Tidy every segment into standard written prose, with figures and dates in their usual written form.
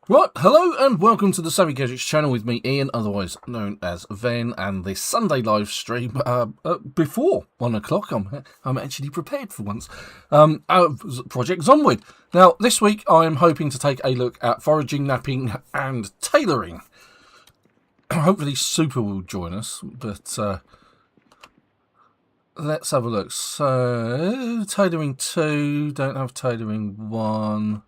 Right, hello and welcome to the Savvy Gadgets channel with me, Ian, otherwise known as Ven, and this Sunday live stream before 1 o'clock. I'm actually prepared for once. Project Zomboid. Now, this week I'm hoping to take a look at foraging, napping, and tailoring. Hopefully, Super will join us, but let's have a look. So, tailoring 2, don't have tailoring 1.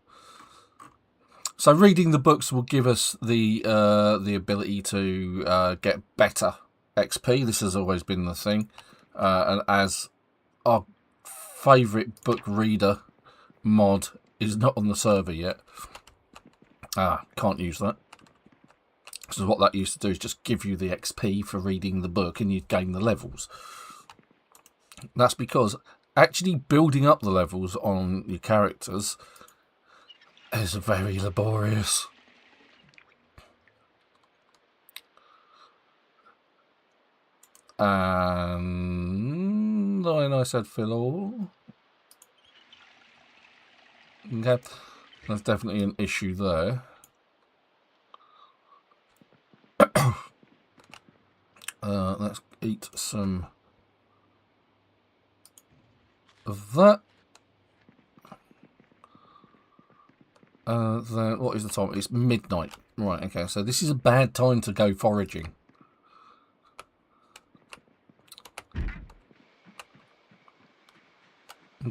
So reading the books will give us the ability to get better XP. This has always been the thing. And as our favourite book reader mod is not on the server yet, can't use that. So what that used to do is just give you the XP for reading the book and you'd gain the levels. That's because actually building up the levels on your characters is very laborious. And then I said fill all. Okay, that's definitely an issue there. Let's eat some of that. Then what is the time? It's midnight. Right, okay, so this is a bad time to go foraging.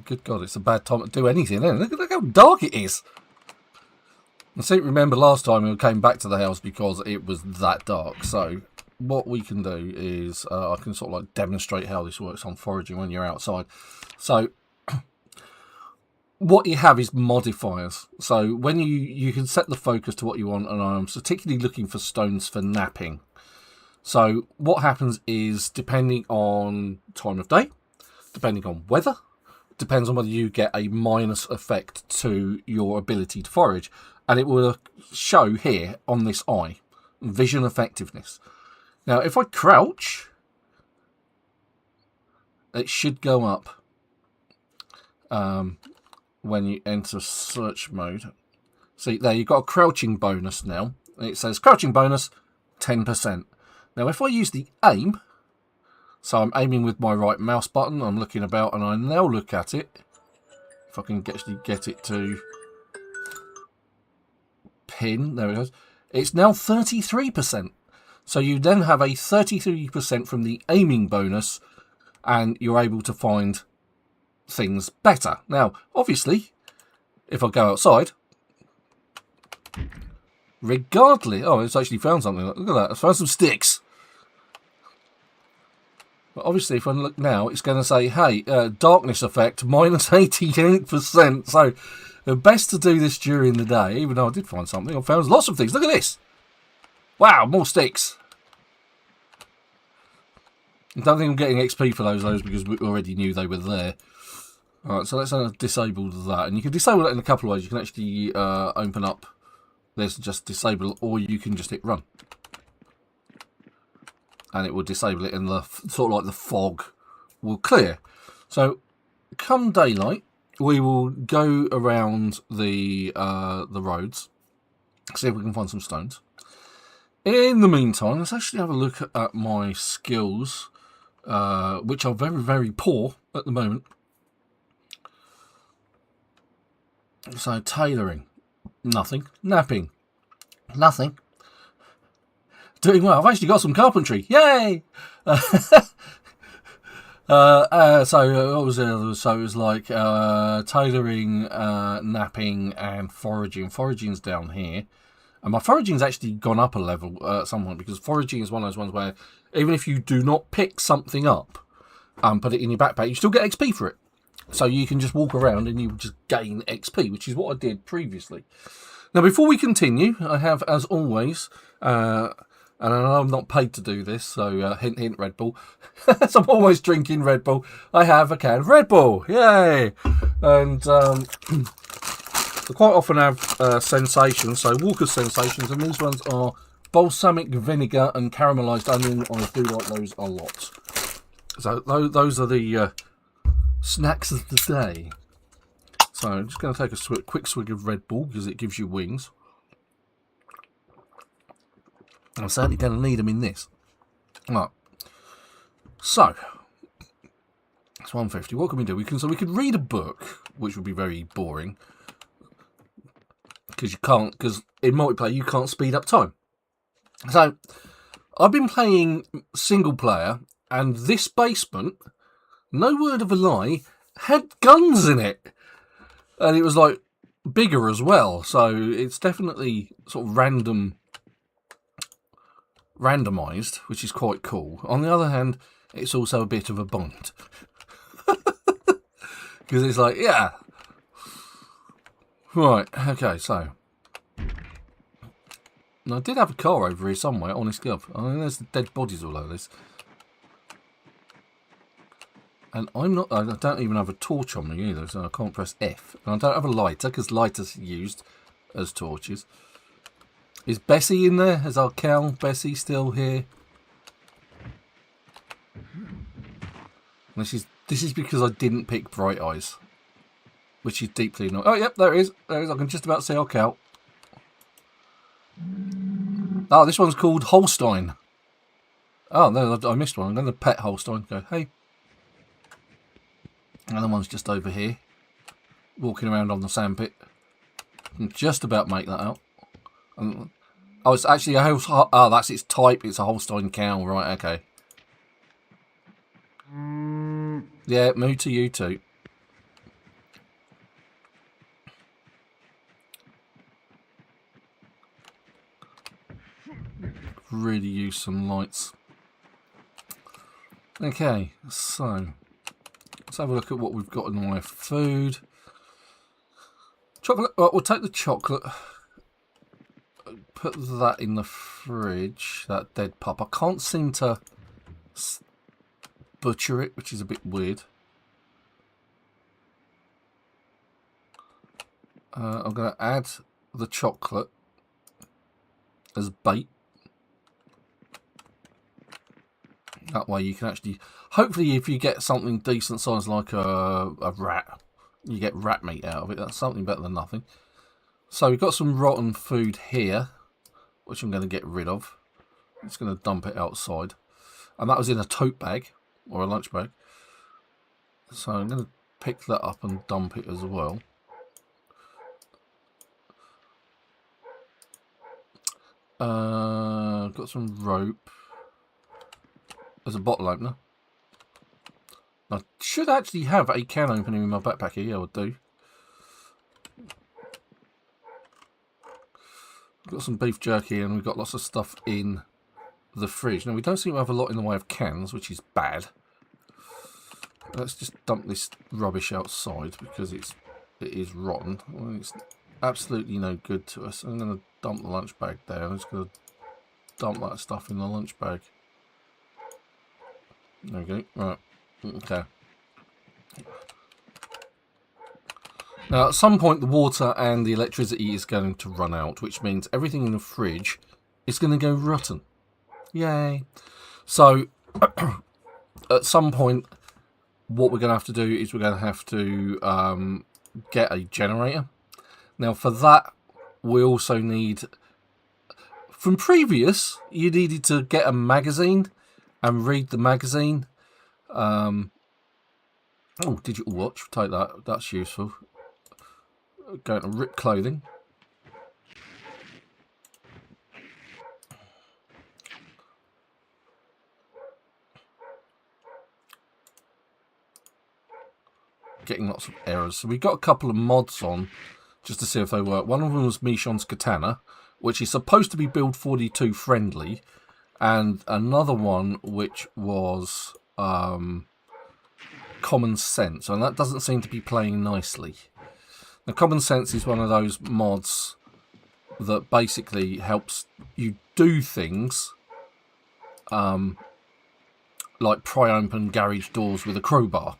Good God, it's a bad time to do anything. Look how dark it is. I seem to remember last time we came back to the house because it was that dark. So what we can do is I can sort of like demonstrate how this works on foraging when you're outside. So what you have is modifiers. So when you can set the focus to what you want, and I'm particularly looking for stones for napping. So what happens is, depending on time of day, depending on weather, depends on whether you get a minus effect to your ability to forage, and it will show here on this eye, vision effectiveness. Now if I crouch, it should go up when you enter search mode. See there, you've got a crouching bonus now. It says crouching bonus 10%. Now if I use the aim, so I'm aiming with my right mouse button, I'm looking about and I now look at it. If I can actually get it to pin, there it goes. It's now 33%. So you then have a 33% from the aiming bonus, and you're able to find things better. Now, obviously, if I go outside, regardless, oh, it's actually found something. Look at that, I found some sticks. But obviously, if I look now, it's going to say, hey, darkness effect, minus 88%. So, best to do this during the day, even though I did find something. I found lots of things. Look at this. Wow, more sticks. I don't think I'm getting XP for those because we already knew they were there. Alright, so let's disable that. And you can disable it in a couple of ways. You can actually open up this and just disable it, or you can just hit run. And it will disable it, and the sort of like the fog will clear. So, come daylight, we will go around the roads, see if we can find some stones. In the meantime, let's actually have a look at my skills, which are very, very poor at the moment. So, tailoring, nothing. Napping, nothing. Doing well. I've actually got some carpentry. Yay! So what was it? So it was like tailoring, napping, and foraging. Foraging's down here, and my foraging's actually gone up a level at some point, because foraging is one of those ones where even if you do not pick something up and put it in your backpack, you still get XP for it. So you can just walk around and you just gain XP, which is what I did previously. Now, before we continue, I have, as always, and I know I'm not paid to do this, so hint, hint, Red Bull. So I'm always drinking Red Bull. I have a can of Red Bull. Yay! And I quite often have sensations, so Walker's sensations, and these ones are balsamic vinegar and caramelised onion. I do like those a lot. So those are the snacks of the day. So I'm just going to take a quick swig of Red Bull because it gives you wings. I'm certainly going to need them in this. Right. So, it's 150. What can we do? We could read a book, which would be very boring. Because in multiplayer you can't speed up time. So, I've been playing single player, and this basement, no word of a lie, had guns in it. And it was like bigger as well. So it's definitely sort of randomized, which is quite cool. On the other hand, it's also a bit of a bind. Because it's like, yeah. Right, okay, so. I did have a car over here somewhere, honest God. I mean, there's dead bodies all over this. And I don't even have a torch on me either, so I can't press F. And I don't have a lighter, because lighters are used as torches. Is Bessie in there? Is our cow Bessie still here? This is because I didn't pick Bright Eyes. Which is deeply annoying. Oh, yep, there it is. There it is. I can just about see our cow. Oh, this one's called Holstein. Oh, no, I missed one. I'm going to pet Holstein. Go, hey. Another one's just over here. Walking around on the sandpit. Can just about make that out. Oh, it's actually a Holstein. Oh, that's its type. It's a Holstein cow. Right, okay. Yeah, moo to you too. Really use some lights. Okay, so let's have a look at what we've got in the way of food. Chocolate. Well, we'll take the chocolate. Put that in the fridge. That dead pup. I can't seem to butcher it, which is a bit weird. I'm going to add the chocolate as bait. That way you can actually, hopefully if you get something decent size like a rat, you get rat meat out of it. That's something better than nothing. So we've got some rotten food here, which I'm going to get rid of. I'm just going to dump it outside. And that was in a tote bag, or a lunch bag. So I'm going to pick that up and dump it as well. Got some rope. There's a bottle opener. I should actually have a can opener in my backpack here. Yeah, I do. Got some beef jerky and we've got lots of stuff in the fridge. Now, we don't seem to have a lot in the way of cans, which is bad. Let's just dump this rubbish outside because it is rotten. Well, it's absolutely no good to us. I'm going to dump the lunch bag there. I'm just going to dump that stuff in the lunch bag. There we go. Right. Okay. Now, at some point, the water and the electricity is going to run out, which means everything in the fridge is going to go rotten. Yay. So, at some point, what we're going to have to do is we're going to have to get a generator. Now, for that, we also need... From previous, you needed to get a magazine and read the magazine. Oh, digital watch. Take that. That's useful. Going to rip clothing. Getting lots of errors. So we got a couple of mods on just to see if they work. One of them was Michon's Katana, which is supposed to be Build 42 friendly. And another one which was Common Sense. And that doesn't seem to be playing nicely. Now, Common Sense is one of those mods that basically helps you do things like pry open garage doors with a crowbar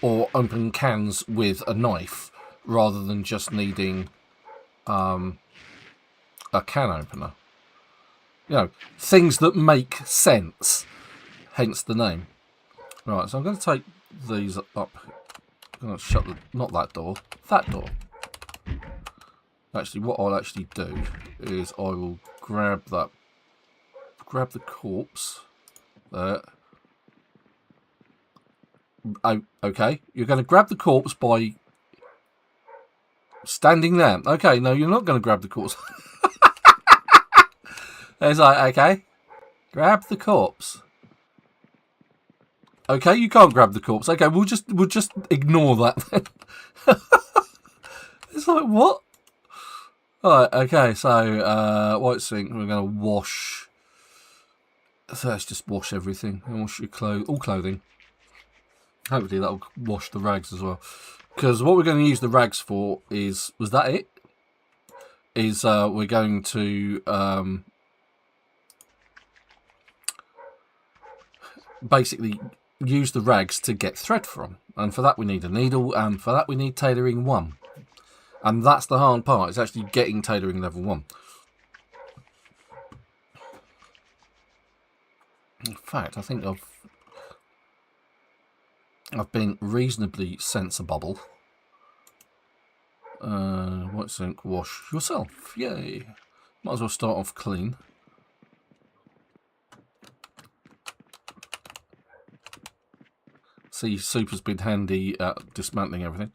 or open cans with a knife rather than just needing a can opener. You know, things that make sense, hence the name. Right, so I'm going to take these up. I'm going to shut not that door, that door. Actually, what I'll actually do is I will grab that grab the corpse. There. Oh, okay. You're going to grab the corpse by standing there. Okay, no, you're not going to grab the corpse. It's like, okay. Grab the corpse. Okay, you can't grab the corpse. Okay, we'll just ignore that then. It's like, what? Alright, okay, so white sink, we're gonna wash. So let's just wash everything. Wash your all clothing. Hopefully that'll wash the rags as well. Because what we're going to use the rags for is, was that it? Is we're going to basically use the rags to get thread from. And for that we need a needle, and for that we need tailoring 1. And that's the hard part, it's actually getting tailoring level 1. In fact, I think I've been reasonably sensible. White sink, wash yourself. Yay. Might as well start off clean. See, Super's been handy at dismantling everything.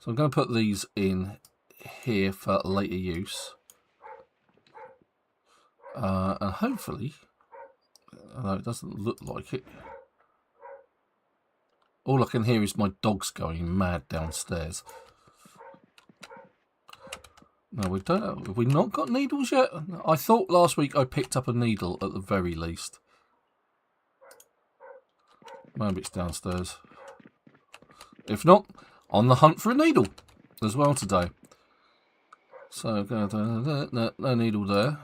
So I'm going to put these in here for later use. And hopefully, although it doesn't look like it, all I can hear is my dogs going mad downstairs. No, we don't. Have we not got needles yet? I thought last week I picked up a needle at the very least. Maybe it's downstairs. If not, on the hunt for a needle as well today. So, no needle there.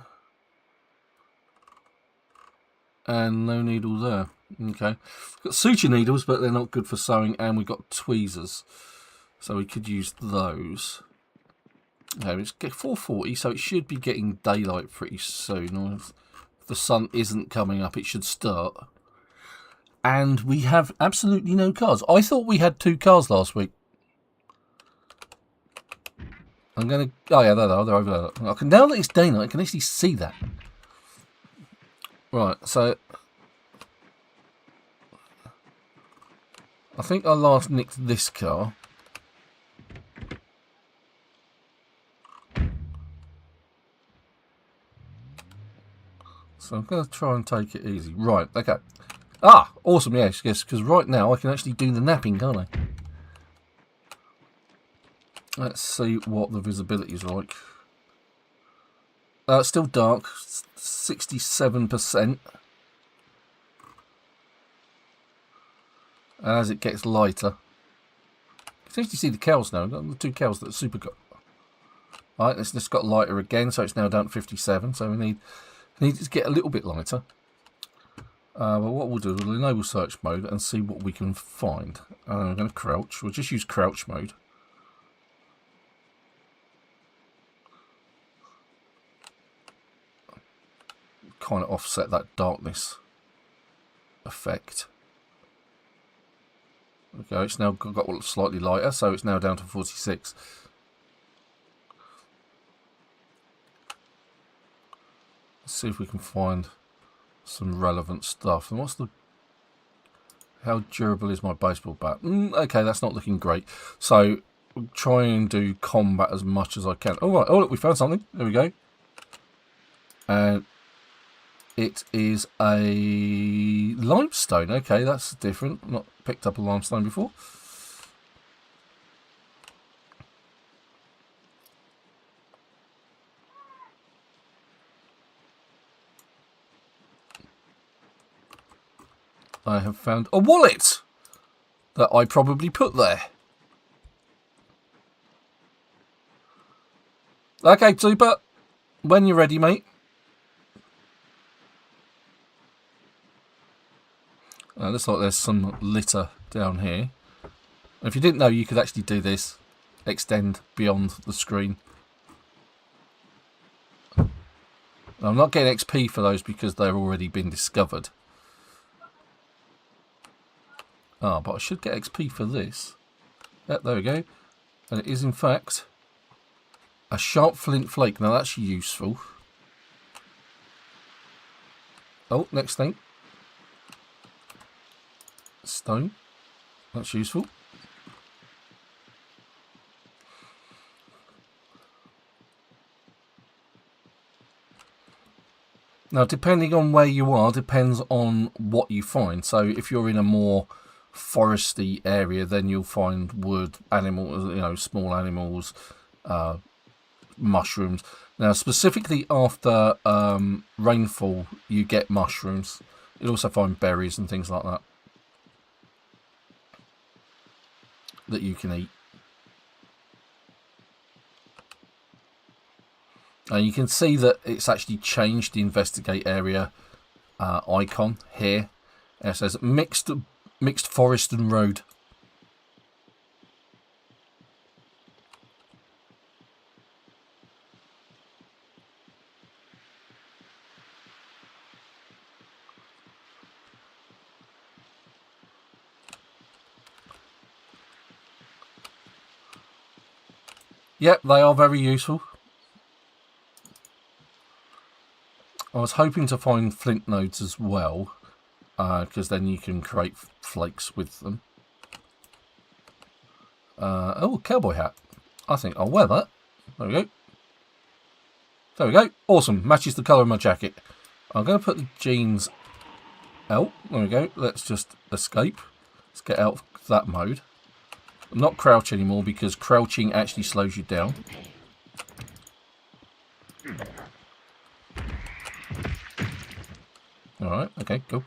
And no needle there. Okay. We've got suture needles, but they're not good for sewing, and we've got tweezers. So we could use those. Okay, it's 4:40, so it should be getting daylight pretty soon. Or if the sun isn't coming up, it should start. And we have absolutely no cars. I thought we had 2 cars last week. I'm going to... Oh, yeah, there they are. They're over there. Now that it's daylight, I can actually see that. Right, so... I think I last nicked this car. So I'm going to try and take it easy. Right, okay. Ah, awesome, yes, because right now I can actually do the napping, can't I? Let's see what the visibility is like. It's still dark, 67%. And as it gets lighter, you can actually see the cows now. The 2 cows that Super got. Right, it's just got lighter again, so it's now down to 57. So we need it to get a little bit lighter. But what we'll do is we'll enable search mode and see what we can find. I'm going to crouch. We'll just use crouch mode. Kind of offset that darkness effect. Okay, it's now got slightly lighter, so it's now down to 46. Let's see if we can find some relevant stuff. And how durable is my baseball bat? Okay, that's not looking great. So we'll try and do combat as much as I can. All right, oh look, we found something. There we go. And it is a limestone. Okay, that's different. Not picked up a limestone before. I have found a wallet that I probably put there. Okay, Super. When you're ready, mate. Looks like there's some litter down here. If you didn't know, you could actually do this. Extend beyond the screen. I'm not getting XP for those because they've already been discovered. But I should get XP for this. Yep, there we go. And it is, in fact, a sharp flint flake. Now, that's useful. Oh, next thing. Stone. That's useful. Now, depending on where you are, depends on what you find. So if you're in a more foresty area, then you'll find wood, animals, small animals, mushrooms. Now, specifically after rainfall, you get mushrooms. You'll also find berries and things like that you can eat. And you can see that it's actually changed the investigate area icon here. It says mixed forest and road. Yep, they are very useful. I was hoping to find flint nodes as well, because then you can create flakes with them. Oh, cowboy hat. I think I'll wear that. There we go. There we go. Awesome. Matches the colour of my jacket. I'm going to put the jeans out. There we go. Let's just escape. Let's get out of that mode. Not crouch anymore, because crouching actually slows you down. Alright, okay, go.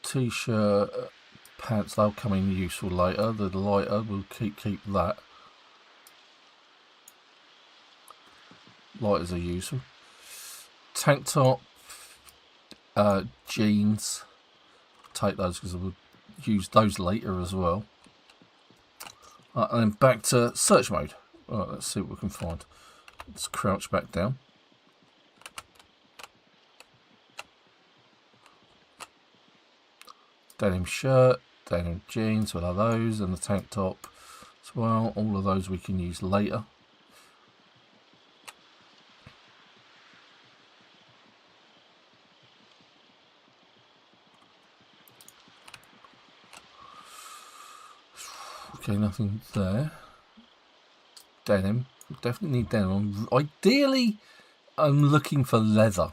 T-shirt, pants, they'll come in useful later. The lighter, we'll keep that. Lighters are useful. Tank top, jeans. Take those because we'll use those later as well. And then back to search mode. Right, let's see what we can find. Let's crouch back down. Denim shirt, denim jeans, what are those? And the tank top as well. All of those we can use later. Okay, nothing there. Denim. Definitely need denim. Ideally, I'm looking for leather.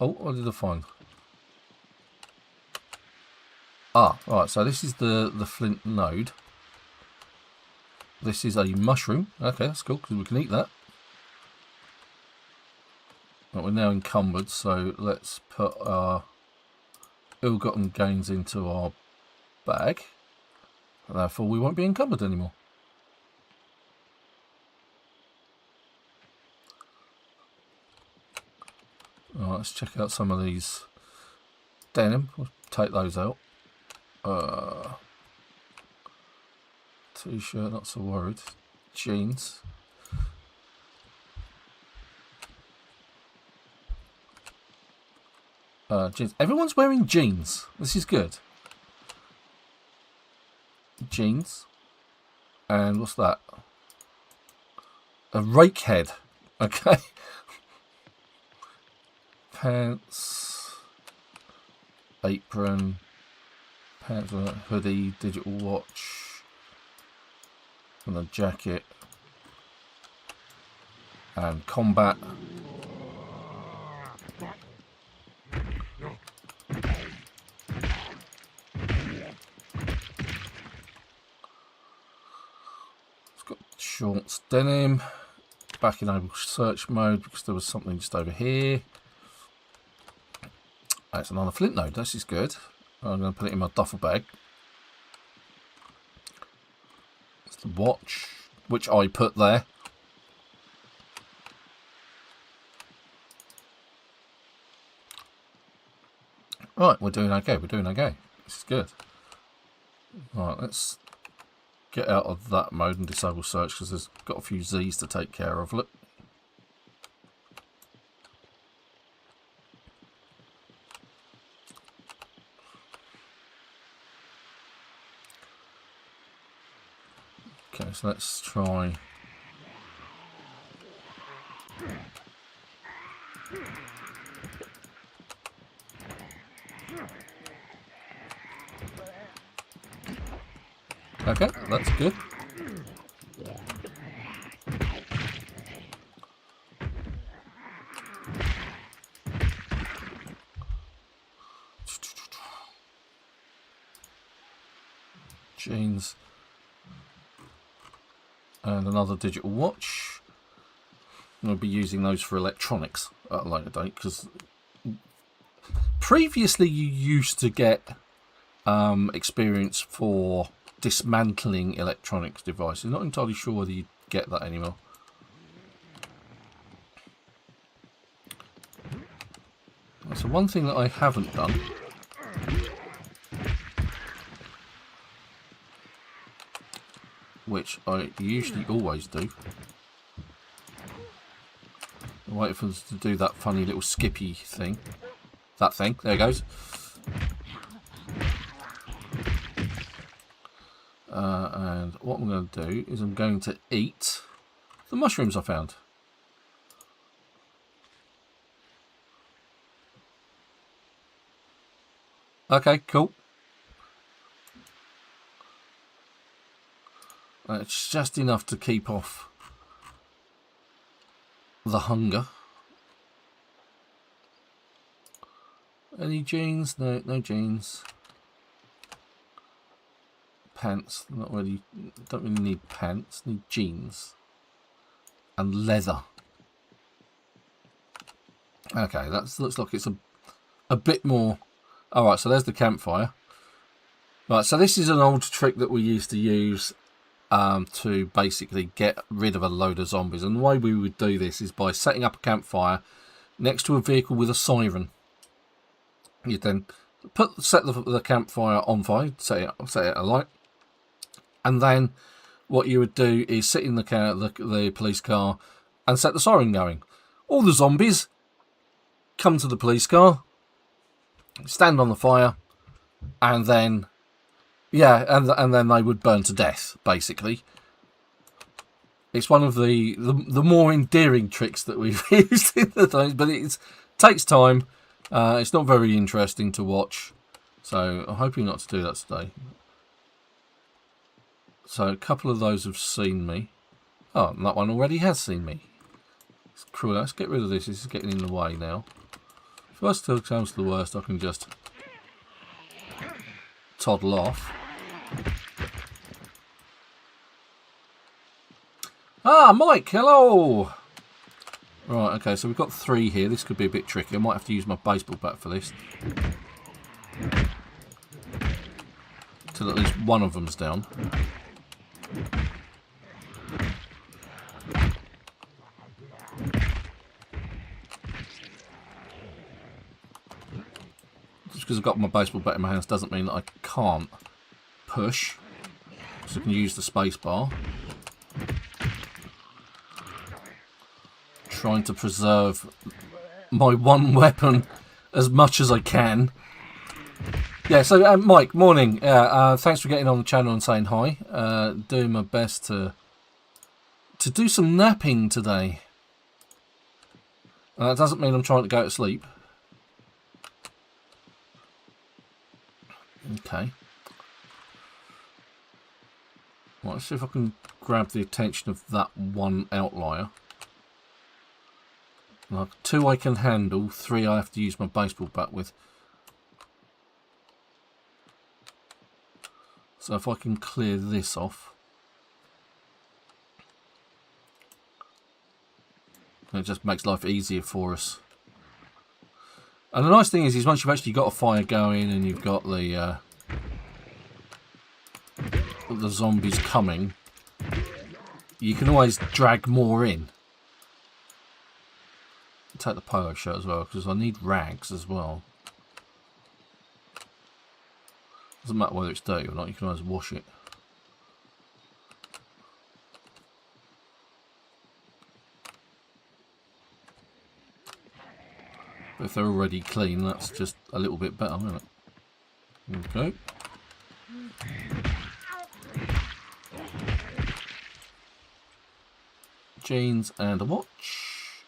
Oh, what did I find? Ah, right, so this is the flint node. This is a mushroom. Okay, that's cool, because we can eat that. But we're now encumbered, so let's put our ill-gotten gains into our bag. And therefore, we won't be encumbered anymore. Alright, let's check out some of these denim. We'll take those out. T-shirt, not so worried. Jeans. Jeans. Everyone's wearing jeans. This is good. Jeans. And what's that? A rake head. Okay. Pants. Apron. Pants, hoodie, digital watch. And a jacket. And combat. Shorts, denim. Back in enable search mode because there was something just over here. That's another flint node. This is good. I'm going to put it in my duffel bag. It's the watch, which I put there. Right, we're doing okay. We're doing okay. This is good. Right, let's get out of that mode and disable search because there's got a few Z's to take care of. Look. Okay, so let's try. Okay, that's good. Jeans. And another digital watch. I'm going to be using those for electronics at a later date, because previously you used to get experience for dismantling electronics devices. Not entirely sure whether you get that anymore. So one thing that I haven't done, which I usually always do, I'm waiting for them to do that funny little skippy thing. That thing, there it goes. And what I'm going to do is I'm going to eat the mushrooms I found. Okay, cool. It's just enough to keep off the hunger. Any jeans? No, no jeans. Pants, not really. Don't really need pants. Need jeans and leather. Okay, that looks like it's a bit more. All right, so there's the campfire. Right, so this is an old trick that we used to use to basically get rid of a load of zombies. And the way we would do this is by setting up a campfire next to a vehicle with a siren. You then set the campfire on fire, set it alight, and then what you would do is sit in the police car and set the siren going. All the zombies come to the police car, stand on the fire, and then and then they would burn to death. Basically, it's one of the more endearing tricks that we've used in the days, but it takes time. It's not very interesting to watch, so I'm hoping not to do that today. So a couple of those have seen me. Oh, and that one already has seen me. It's cruel. Let's get rid of this. This is getting in the way now. If worst comes to the worst, I can just toddle off. Ah, Mike, hello! Right, okay, so we've got 3 here. This could be a bit tricky. I might have to use my baseball bat for this. Till at least one of them's down. Just because I've got my baseball bat in my hands doesn't mean that I can't push. So I can use the space bar. Trying to preserve my one weapon as much as I can. Yeah, so Mike, morning. Thanks for getting on the channel and saying hi. Doing my best to do some napping today. That doesn't mean I'm trying to go to sleep. Okay. Well, let's see if I can grab the attention of that one outlier. Like 2 I can handle, 3 I have to use my baseball bat with. So if I can clear this off. It just makes life easier for us. And the nice thing is once you've actually got a fire going and you've got the zombies coming, you can always drag more in. Take the polo shirt as well, because I need rags as well. Doesn't matter whether it's dirty or not, you can always wash it. But if they're already clean, that's just a little bit better, isn't it? Okay. jeans and a watch.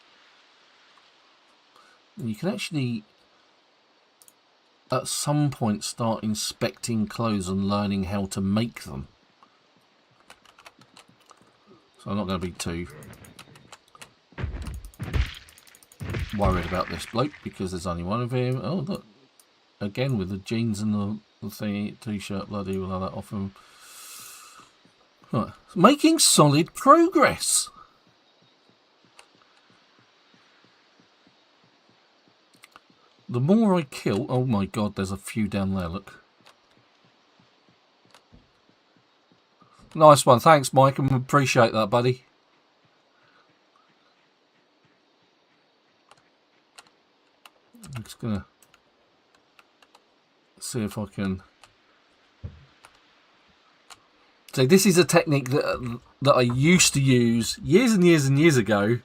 And you can actually, at some point, start inspecting clothes and learning how to make them. So I'm not going to be too worried about this bloke because there's only one of him. Oh, look. Again, with the jeans and the thingy, t-shirt, bloody, we'll have that off him. Right. Making solid progress. The more I kill... Oh my god, there's a few down there, look. Nice one. Thanks, Mike. I appreciate that, buddy. I'm just going to see if I can... So this is a technique that I used to use years and years and years ago.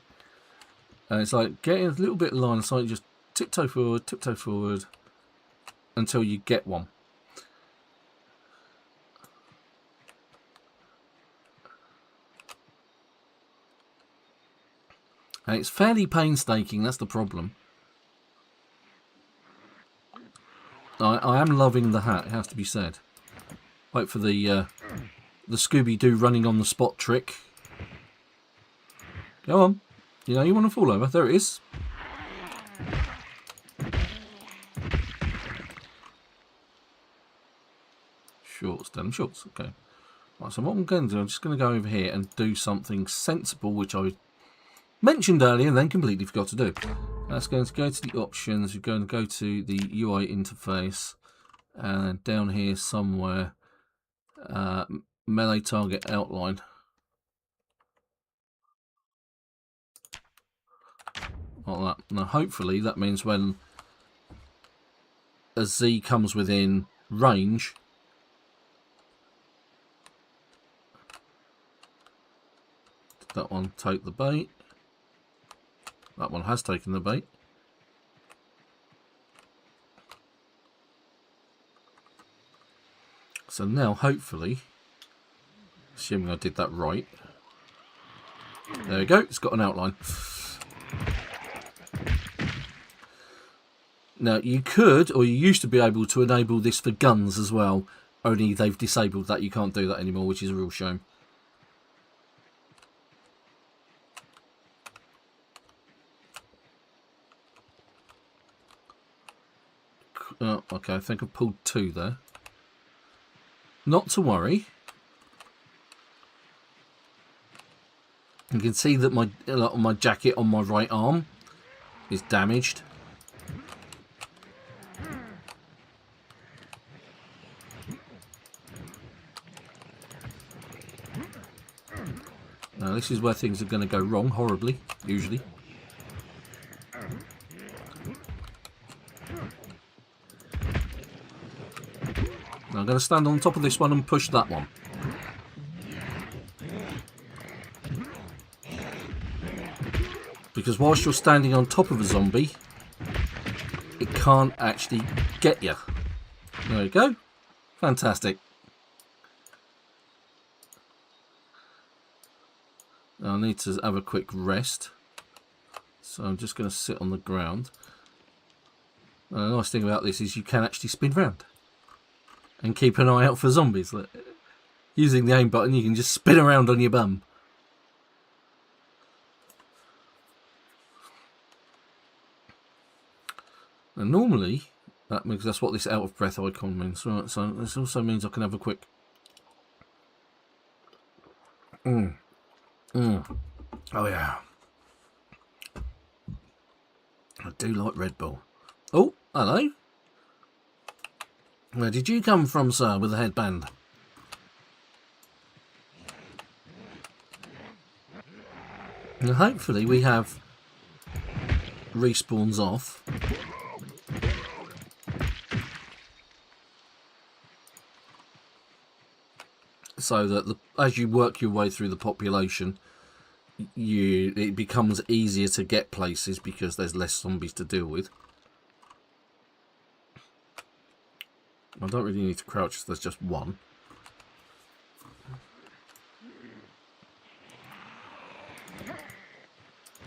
And it's like getting a little bit of line of sight, just tiptoe forward until you get one. And it's fairly painstaking, that's the problem. I am loving the hat, it has to be said. Wait for the Scooby-Doo running on the spot trick. Go on. You know you want to fall over. There it is. Shorts, down shorts. Okay. Right, so what I'm going to do, I'm just going to go over here and do something sensible, which I mentioned earlier and then completely forgot to do. That's going to go to the options. You're going to go to the UI interface, and down here somewhere, melee target outline. Like that. Now, hopefully, that means when a Z comes within range, did that one take the bait? That one has taken the bait. So now, hopefully, assuming I did that right, there we go, it's got an outline. Now, you could, or you used to be able to enable this for guns as well, only they've disabled that. You can't do that anymore, which is a real shame. Oh, okay, I think I pulled two there. Not to worry. You can see that my jacket on my right arm is damaged. Now this is where things are going to go wrong horribly, usually. Now I'm going to stand on top of this one and push that one. Because whilst you're standing on top of a zombie, it can't actually get you. There you go. Fantastic. Now I need to have a quick rest. So I'm just going to sit on the ground. Now, the nice thing about this is you can actually spin round and keep an eye out for zombies. Like, using the aim button, you can just spin around on your bum. And normally, that means that's what this out of breath icon means. Right, so this also means I can have a quick. Oh yeah. I do like Red Bull. Oh, hello. Where did you come from, sir, with a headband? Now, hopefully we have respawns off. So that as you work your way through the population, it becomes easier to get places because there's less zombies to deal with. I don't really need to crouch if there's just one.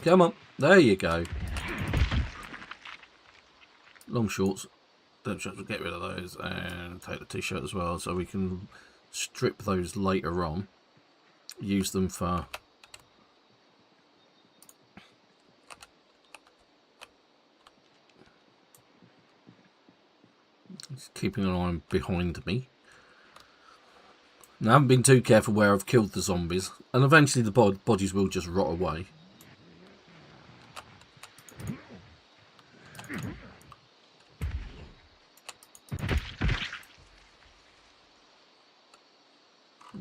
Come on. There you go. Long shorts. Don't get rid of those and take the t-shirt as well, so we can strip those later on. Use them for just keeping an eye behind me. Now, I haven't been too careful where I've killed the zombies, and eventually the bodies will just rot away.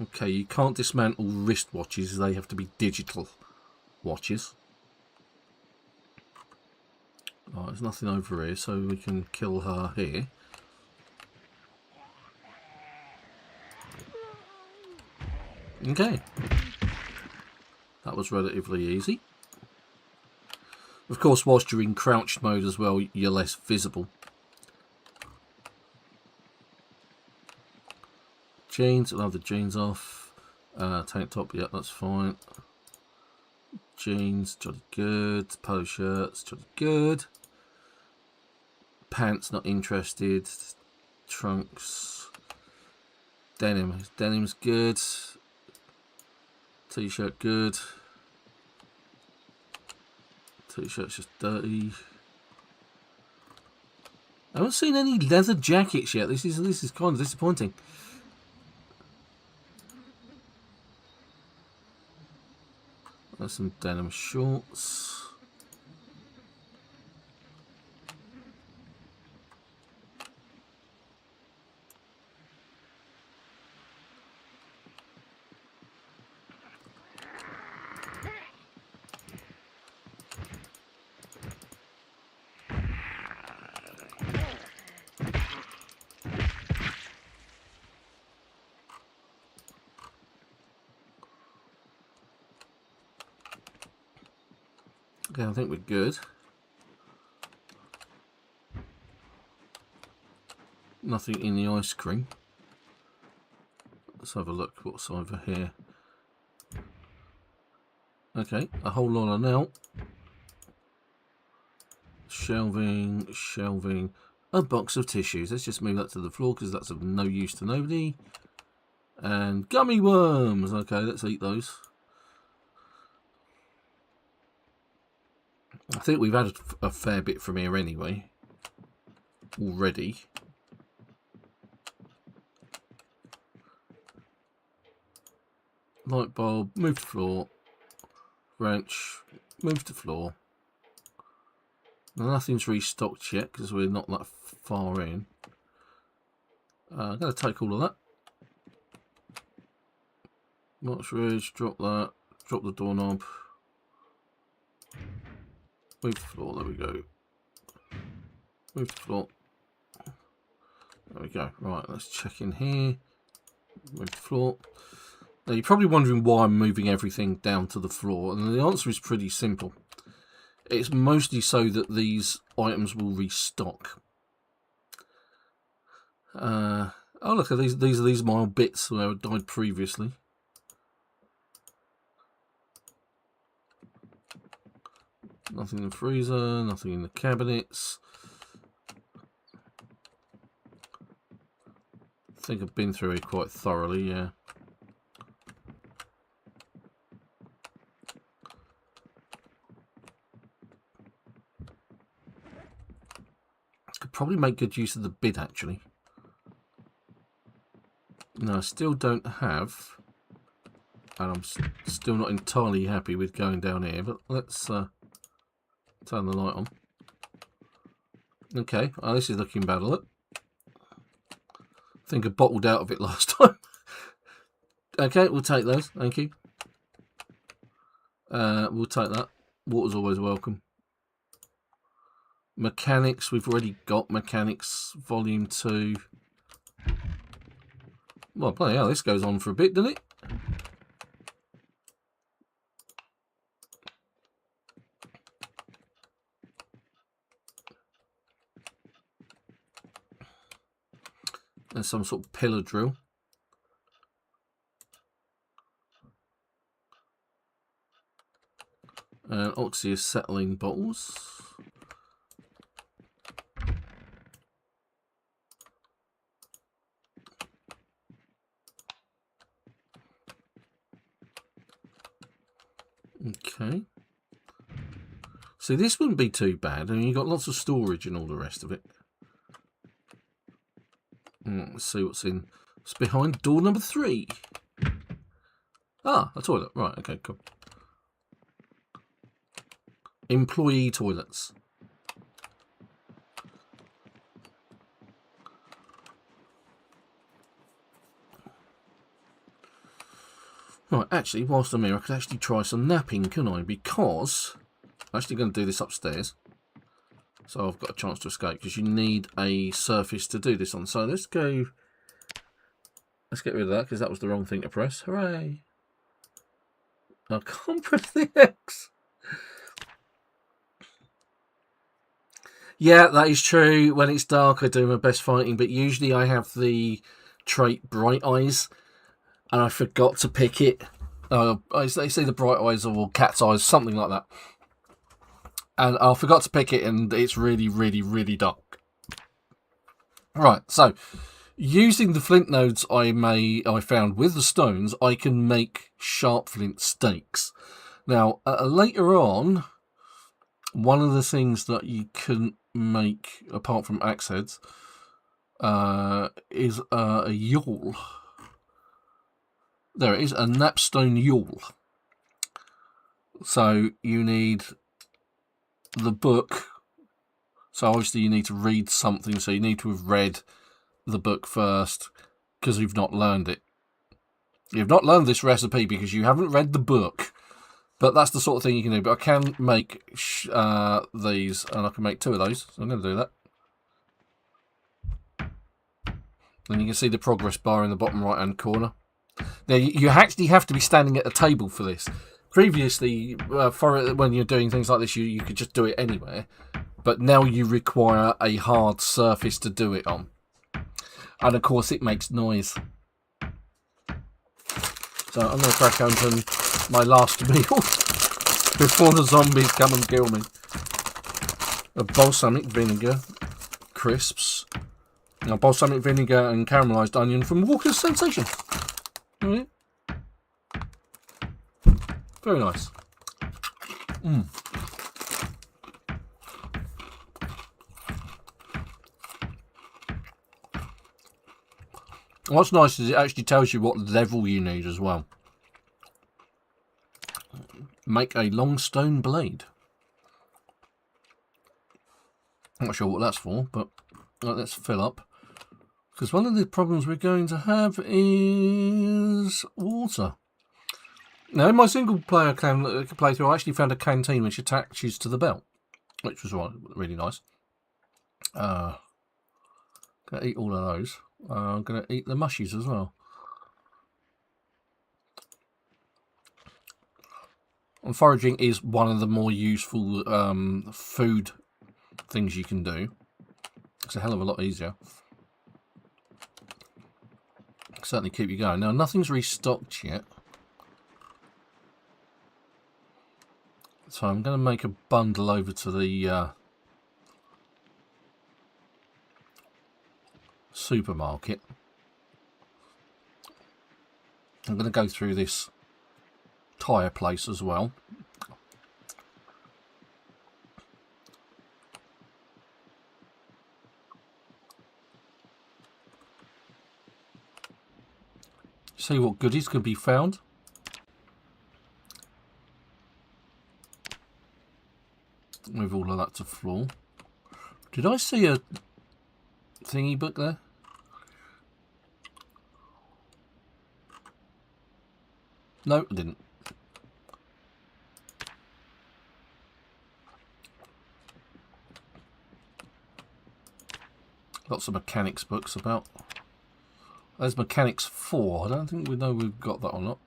Okay, you can't dismantle wristwatches, they have to be digital watches. Oh, there's nothing over here, so we can kill her here. Okay. That was relatively easy. Of course, whilst you're in crouched mode as well, you're less visible. Jeans, I'll have the jeans off. Tank top, yeah, that's fine. Jeans, jolly good. Polo shirts, jolly good. Pants, not interested. Trunks. Denim's good. T-shirt, good. T-shirt's just dirty. I haven't seen any leather jackets yet. This is kind of disappointing. There's some denim shorts. Okay, I think we're good. Nothing in the ice cream. Let's have a look what's over here. Okay, a whole lot of now. Shelving, shelving. A box of tissues. Let's just move that to the floor because that's of no use to nobody. And gummy worms. Okay, let's eat those. I think we've had a fair bit from here anyway. Already. Light bulb, move to floor. Wrench, move to floor. Now, nothing's restocked yet because we're not that far in. I'm going to take all of that. March ridge, drop that. Drop the doorknob. Move to floor, there we go. Move to floor. There we go. Right, let's check in here. Move to floor. Now, you're probably wondering why I'm moving everything down to the floor, and the answer is pretty simple. It's mostly so that these items will restock. Oh, look at these. These are my old bits where I died previously. Nothing in the freezer, nothing in the cabinets. I think I've been through it quite thoroughly, yeah. Could probably make good use of the bid, actually. No, I still don't have, and I'm still not entirely happy with going down here, but let's turn the light on. Okay, oh, this is looking bad, look. I think I bottled out of it last time. Okay, we'll take those, thank you. We'll take that. Water's always welcome. Mechanics, we've already got Mechanics Volume 2. Well, bloody hell, this goes on for a bit, doesn't it? There's some sort of pillar drill. deoxyacetylene bottles. Okay. See, this wouldn't be too bad. I mean, you've got lots of storage and all the rest of it. Let's see what's behind door number 3. Ah, a toilet. Right, okay, cool. Employee toilets. Right, actually, whilst I'm here, I could actually try some napping, can I? Because I'm actually going to do this upstairs. So I've got a chance to escape, because you need a surface to do this on. So let's go... Let's get rid of that, because that was the wrong thing to press. Hooray! I can't press the X. Yeah, that is true. When it's dark, I do my best fighting, but usually I have the trait Bright Eyes, and I forgot to pick it. They say the Bright Eyes or Cat's Eyes, something like that. And I forgot to pick it, and it's really, really, really dark. Right, so using the flint nodes I found with the stones, I can make sharp flint stakes. Now, later on, one of the things that you can make, apart from axe heads, is a yawl. There it is, a napstone yawl. So you need the book. So obviously you need to read something, so you need to have read the book first, because you've not learned it. You've not learned this recipe because you haven't read the book. But that's the sort of thing you can do. But I can make these, and I can make 2 of those. So I'm going to do that. Then you can see the progress bar in the bottom right-hand corner. Now, you actually have to be standing at a table for this. Previously, when you're doing things like this, you could just do it anywhere. But now you require a hard surface to do it on. And, of course, it makes noise. So I'm going to crack open my last meal before the zombies come and kill me. A balsamic vinegar, crisps. Now, balsamic vinegar and caramelised onion from Walker's Sensation. Right. Very nice. What's nice is it actually tells you what level you need as well. Make a long stone blade. I'm not sure what that's for, but let's fill up. Because one of the problems we're going to have is water. Now, in my single player playthrough, I actually found a canteen which attaches to the belt, which was really nice. Gonna eat all of those. I'm gonna eat the mushies as well. And foraging is one of the more useful food things you can do. It's a hell of a lot easier. Certainly keep you going. Now, nothing's restocked yet. So I'm going to make a bundle over to the supermarket. I'm going to go through this tyre place as well. See what goodies can be found. Move all of that to floor. Did I see a thingy book there? No, I didn't. Lots of mechanics books about. There's Mechanics 4. I don't think we know we've got that or not.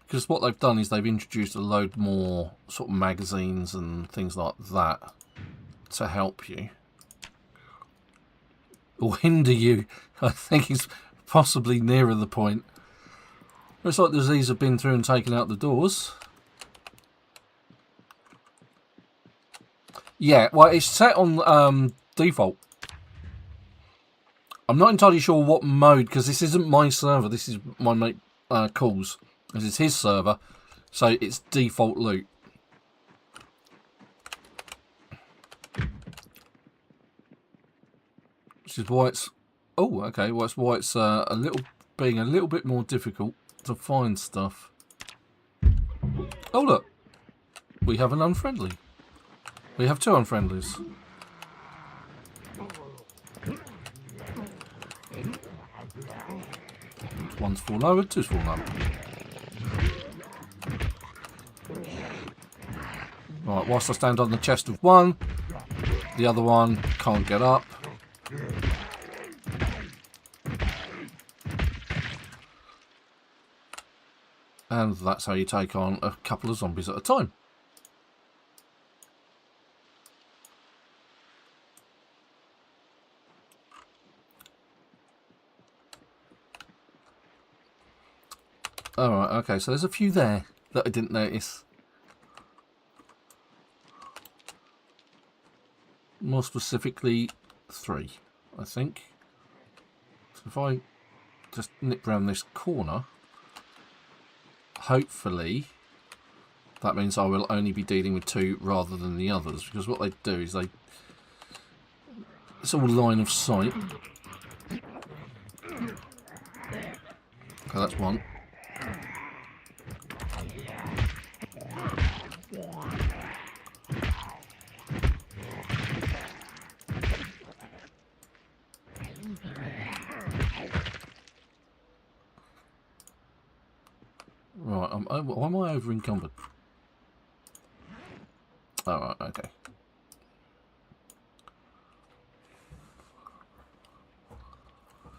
Because what they've done is they've introduced a load more sort of magazines and things like that to help you. Or hinder you, I think is possibly nearer the point. Looks like the Z's have been through and taken out the doors. Yeah, well, it's set on default. I'm not entirely sure what mode, because this isn't my server. This is my mate Cool's. This is his server, so it's default loot. Which is why it's... Oh, okay. Well, that's why it's being a little bit more difficult to find stuff. Oh, look. We have an unfriendly. We have 2 unfriendlies. One's fallen over, 2's fallen over. Right, whilst I stand on the chest of one, the other one can't get up. And that's how you take on a couple of zombies at a time. Alright, okay, so there's a few there that I didn't notice. More specifically, 3, I think. So if I just nip round this corner, hopefully that means I will only be dealing with 2 rather than the others, because what they do is it's all line of sight. Okay, that's one. Right, why am I over encumbered? Alright, okay.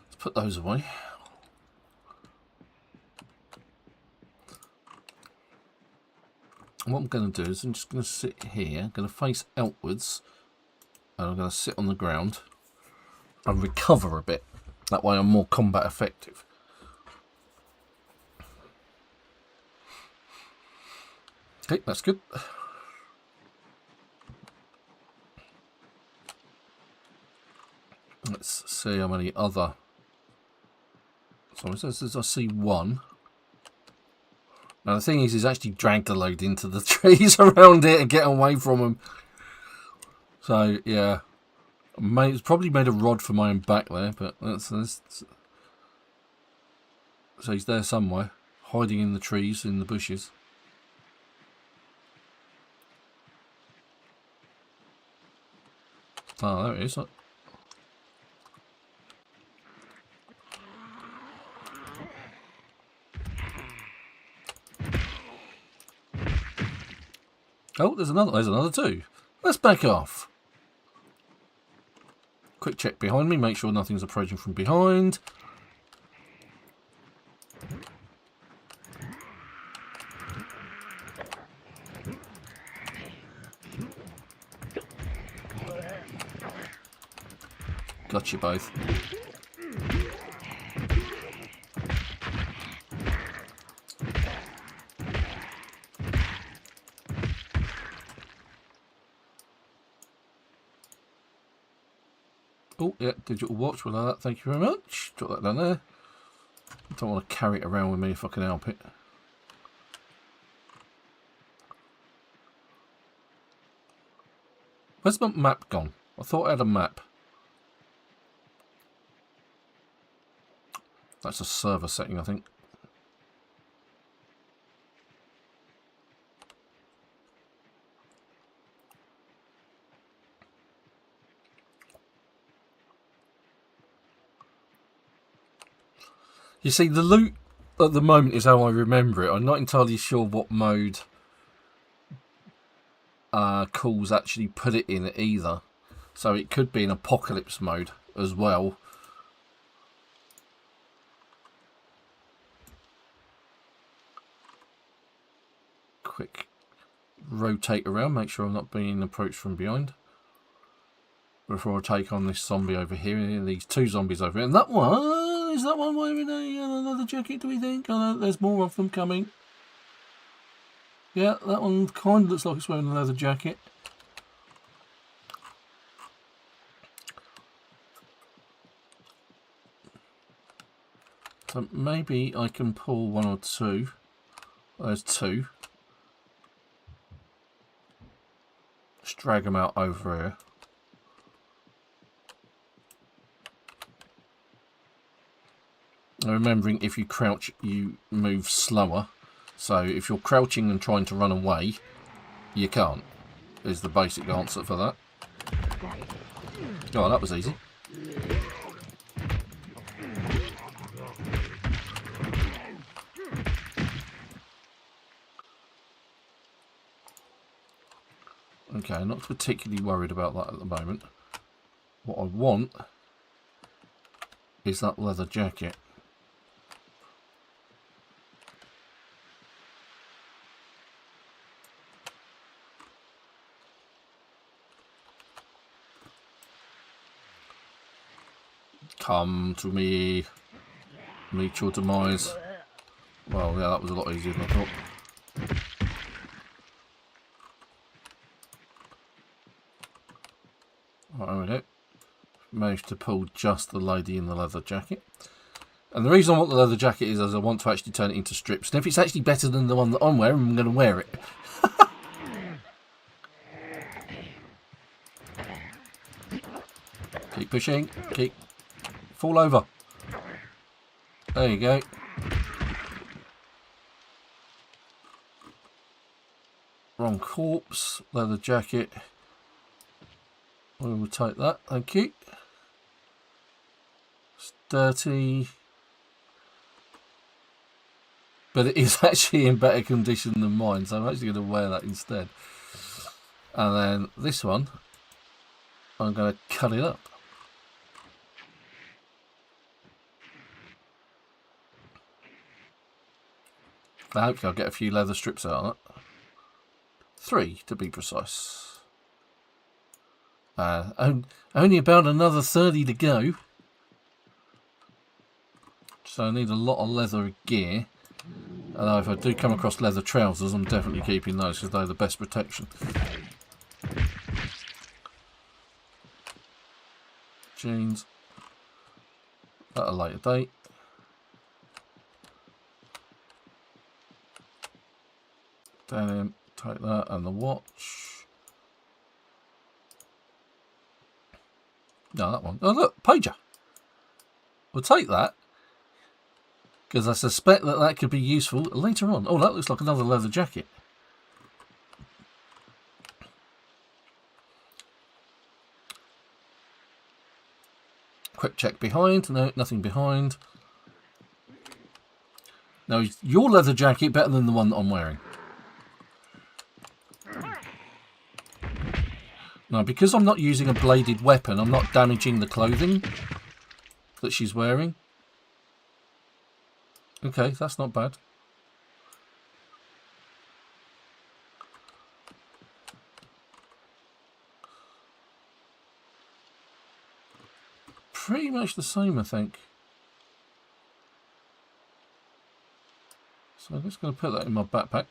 Let's put those away. What I'm going to do is I'm just going to sit here, I'm going to face outwards, and I'm going to sit on the ground and recover a bit. That way I'm more combat effective. Okay, that's good. Let's see how many other... So it says I see 1. Now the thing is, he's actually dragged the load into the trees around it and get away from them. So yeah, it's probably made a rod for my own back there, but that's so he's there somewhere, hiding in the trees, in the bushes. Oh, there it is. Oh, there's another 2. Let's back off. Quick check behind me, make sure nothing's approaching from behind. Got you both. Oh, yeah, digital watch, we'll have that, thank you very much. Drop that down there. I don't want to carry it around with me if I can help it. Where's my map gone? I thought I had a map. That's a server setting, I think. You see, the loot at the moment is how I remember it. I'm not entirely sure what mode Cool's actually put it in either. So it could be in apocalypse mode as well. Quick rotate around, make sure I'm not being approached from behind. Before I take on this zombie over here, and these 2 zombies over here. And that one is that one wearing a leather jacket, do we think? Oh, no, there's more of them coming. Yeah, that one kind of looks like it's wearing a leather jacket. So maybe I can pull one or two. There's two. Just drag them out over here. And remembering if you crouch, you move slower. So if you're crouching and trying to run away, you can't. Is the basic answer for that. Oh, that was easy. Okay, I'm not particularly worried about that at the moment. What I want is that leather jacket. Come to me. Meet your demise. Well, yeah, that was a lot easier than I thought. Right, there we go. Managed to pull just the lady in the leather jacket. And the reason I want the leather jacket is as I want to actually turn it into strips. And if it's actually better than the one that I'm wearing, I'm going to wear it. Keep pushing. Keep. Fall over. There you go. Wrong corpse. Leather jacket. We will take that. Thank you. It's dirty. But it is actually in better condition than mine, so I'm actually going to wear that instead. And then this one, I'm going to cut it up. Hopefully I'll get a few leather strips out of it. 3 to be precise. Only about another 30 to go. So I need a lot of leather gear. Although if I do come across leather trousers, I'm definitely keeping those because they're the best protection. Jeans. At a later date. Denim, take that, and the watch. No, that one. Oh, look, pager. We'll take that. Because I suspect that that could be useful later on. Oh, that looks like another leather jacket. Quick check behind. No, nothing behind. Now, is your leather jacket better than the one that I'm wearing? Now, because I'm not using a bladed weapon, I'm not damaging the clothing that she's wearing. Okay, that's not bad. Pretty much the same, I think. So I'm just going to put that in my backpack.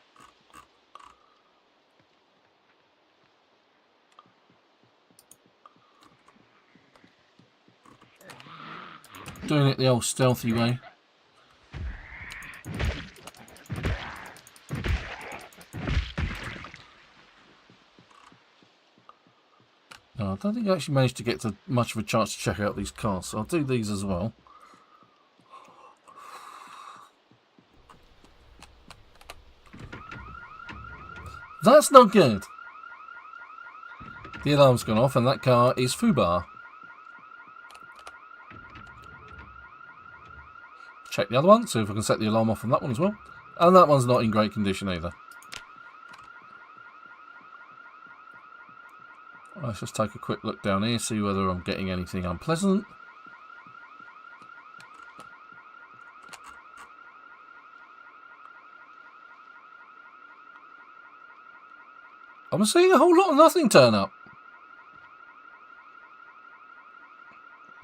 Doing it the old stealthy way. No, I don't think I actually managed to get to much of a chance to check out these cars, so I'll do these as well. That's not good. The alarm's gone off and that car is Fubar. Check the other one, see if I can set the alarm off on that one as well. And that one's not in great condition either. Let's just take a quick look down here, see whether I'm getting anything unpleasant. I'm seeing a whole lot of nothing turn up.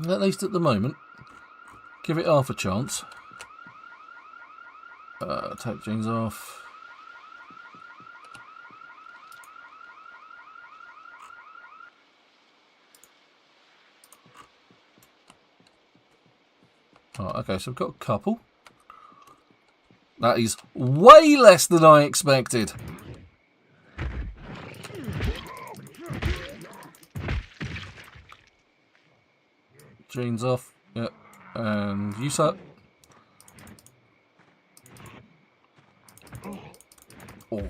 At least at the moment. Give it half a chance. Take jeans off. Oh, okay, so we've got a couple. That is way less than I expected. Jeans off. Yep. And you, sir. Oh.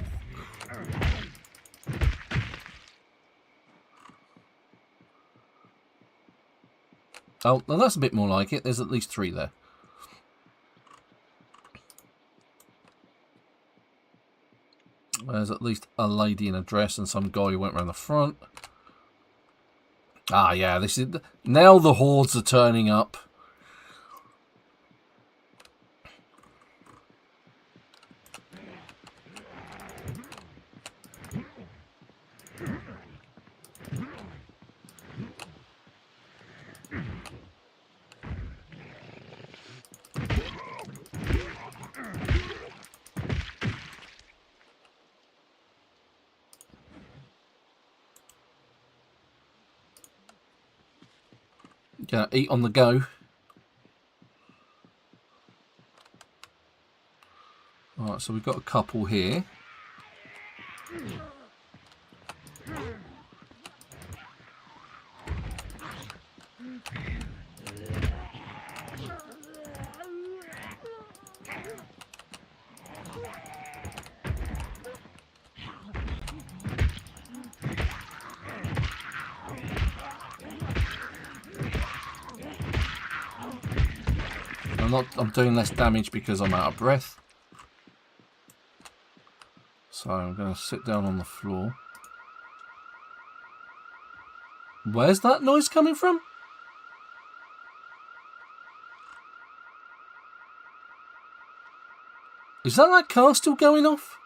Oh, well, that's a bit more like it. There's at least 3 there. There's at least a lady in a dress and some guy who went around the front. Ah, yeah, this is... Now the hordes are turning up. Gonna eat on the go. Alright, so we've got a couple here. I'm doing less damage because I'm out of breath. So I'm going to sit down on the floor. Where's that noise coming from? Is that car still going off?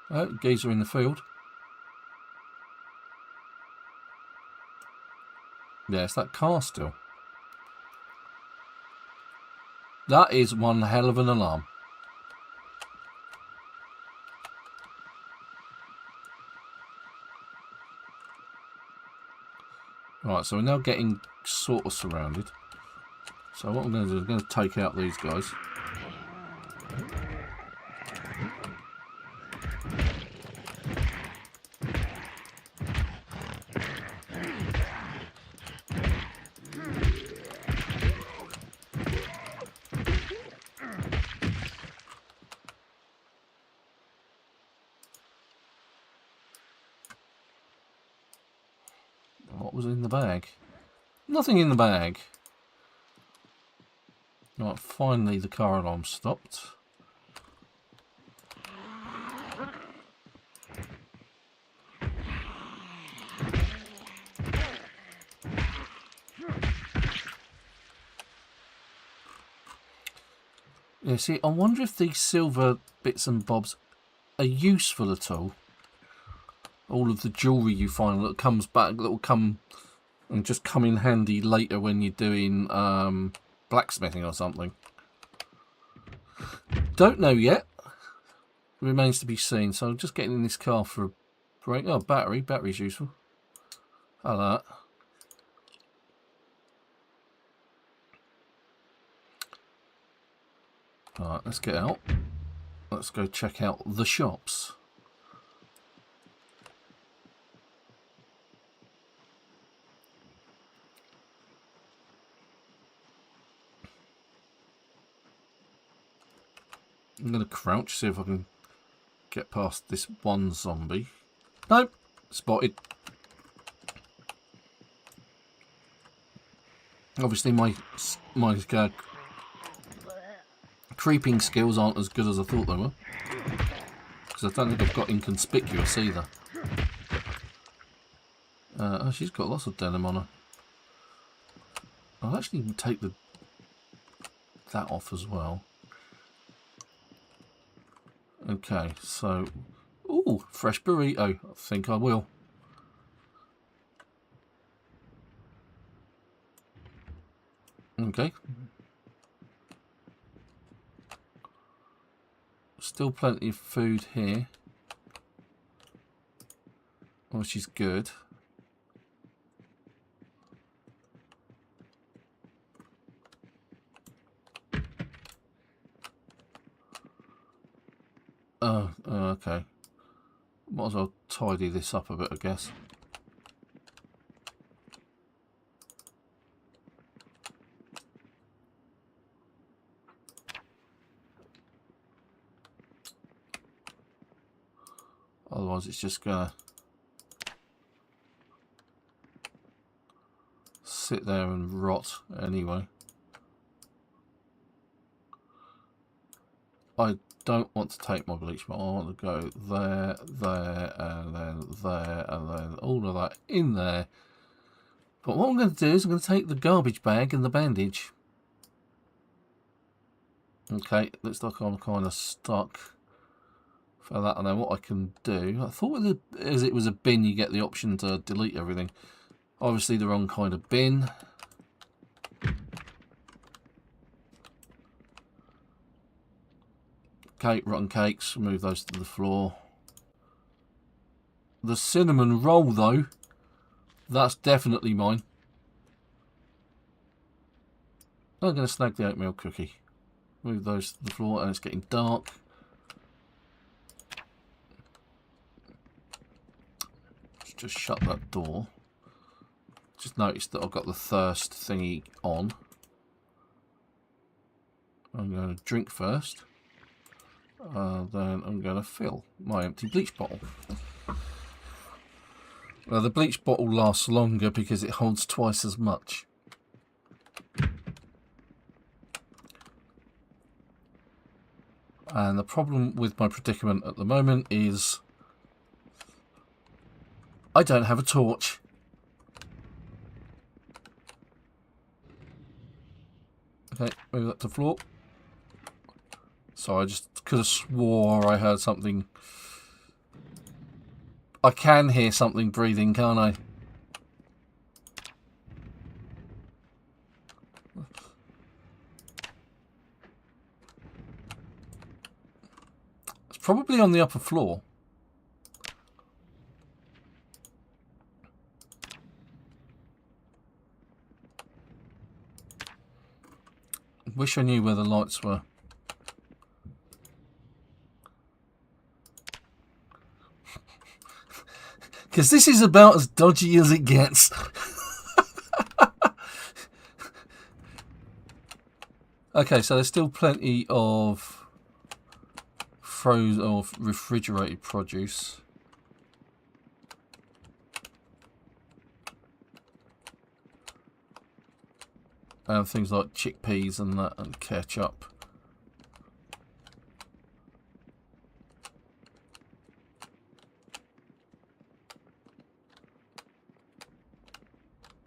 Oh, geezer in the field. Yeah, it's that car still. That is one hell of an alarm. Right, so we're now getting sort of surrounded. So what I'm going to do is I'm going to take out these guys. What was in the bag? Nothing in the bag. Right, finally the car alarm stopped. Yeah, see, I wonder if these silver bits and bobs are useful at all. All of the jewellery you find that comes back, that will come and just come in handy later when you're doing blacksmithing or something. Don't know yet. Remains to be seen. So I'm just getting in this car for a break. Oh, battery. Battery's useful. How that. Alright, let's get out. Let's go check out the shops. I'm going to crouch, see if I can get past this one zombie. Nope, spotted. Obviously my creeping skills aren't as good as I thought they were. Because I don't think I've got inconspicuous either. Oh, she's got lots of denim on her. I'll actually take that off as well. Okay, so... Ooh, fresh burrito. I think I will. Okay. Still plenty of food here, which is good. Okay. Might as well tidy this up a bit, I guess. Otherwise it's just gonna sit there and rot anyway. I don't want to take my bleach bottle. I want to go there, there, and then there, and then all of that in there. But what I'm going to do is I'm going to take the garbage bag and the bandage. Okay, looks like I'm kind of stuck for that. I know what I can do. I thought as it was a bin, you get the option to delete everything. Obviously the wrong kind of bin. Cake, rotten cakes, move those to the floor. The cinnamon roll, though, that's definitely mine. I'm going to snag the oatmeal cookie. Move those to the floor, and it's getting dark. Let's just shut that door. Just noticed that I've got the thirst thingy on. I'm going to drink first. Then I'm going to fill my empty bleach bottle. Well, the bleach bottle lasts longer because it holds twice as much. And the problem with my predicament at the moment is I don't have a torch. Okay, move that to the floor. So I just could have swore I heard something. I can hear something breathing, can't I? It's probably on the upper floor. Wish I knew where the lights were. Because this is about as dodgy as it gets. Okay, so there's still plenty of frozen or refrigerated produce. And things like chickpeas and that, and ketchup.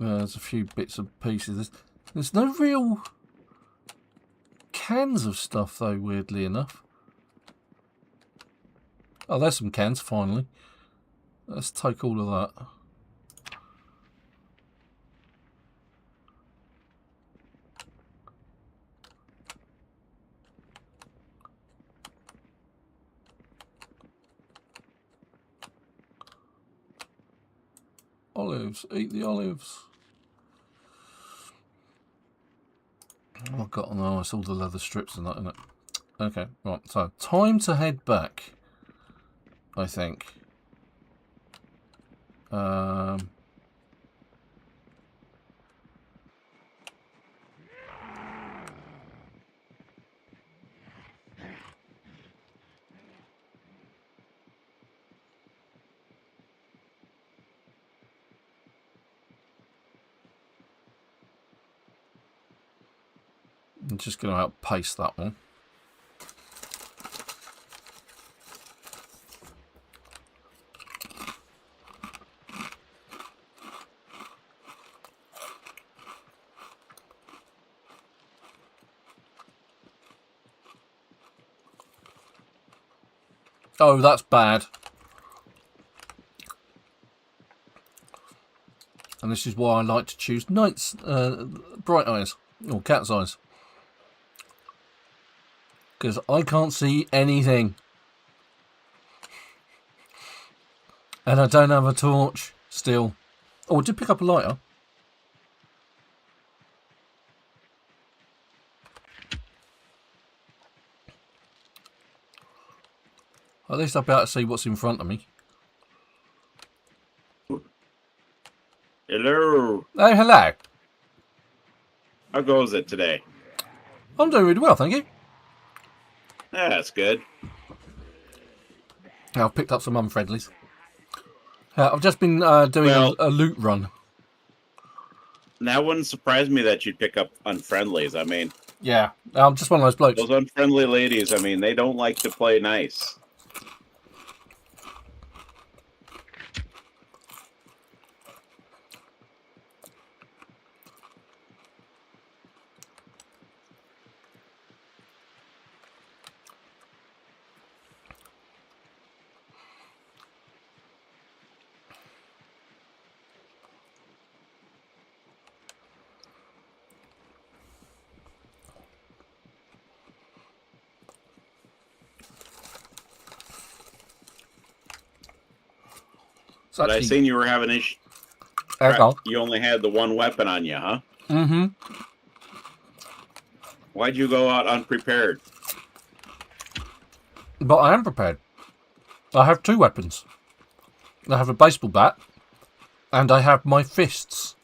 There's a few bits and pieces. There's no real cans of stuff, though, weirdly enough. Oh, there's some cans, finally. Let's take all of that. Olives, eat the olives. Oh, I've got, no, it's all the leather strips and that, isn't it? Okay, right, so time to head back, I think. I'm just going to outpace that one. Oh, that's bad. And this is why I like to choose nights, bright eyes. Or cat's eyes. Because I can't see anything. And I don't have a torch still. Oh, I did pick up a lighter. At least I'll be able to see what's in front of me. Hello. Oh, hello. How goes it today? I'm doing really well, thank you. Yeah, that's good. I've picked up some unfriendlies. I've just been doing a loot run. That wouldn't surprise me that you'd pick up unfriendlies. I mean, yeah, I'm just one of those blokes. Those unfriendly ladies, I mean, they don't like to play nice. But I seen you were having issues. You only had the one weapon on you, huh? Mm-hmm. Why'd you go out unprepared? But I am prepared. I have two weapons. I have a baseball bat, and I have my fists.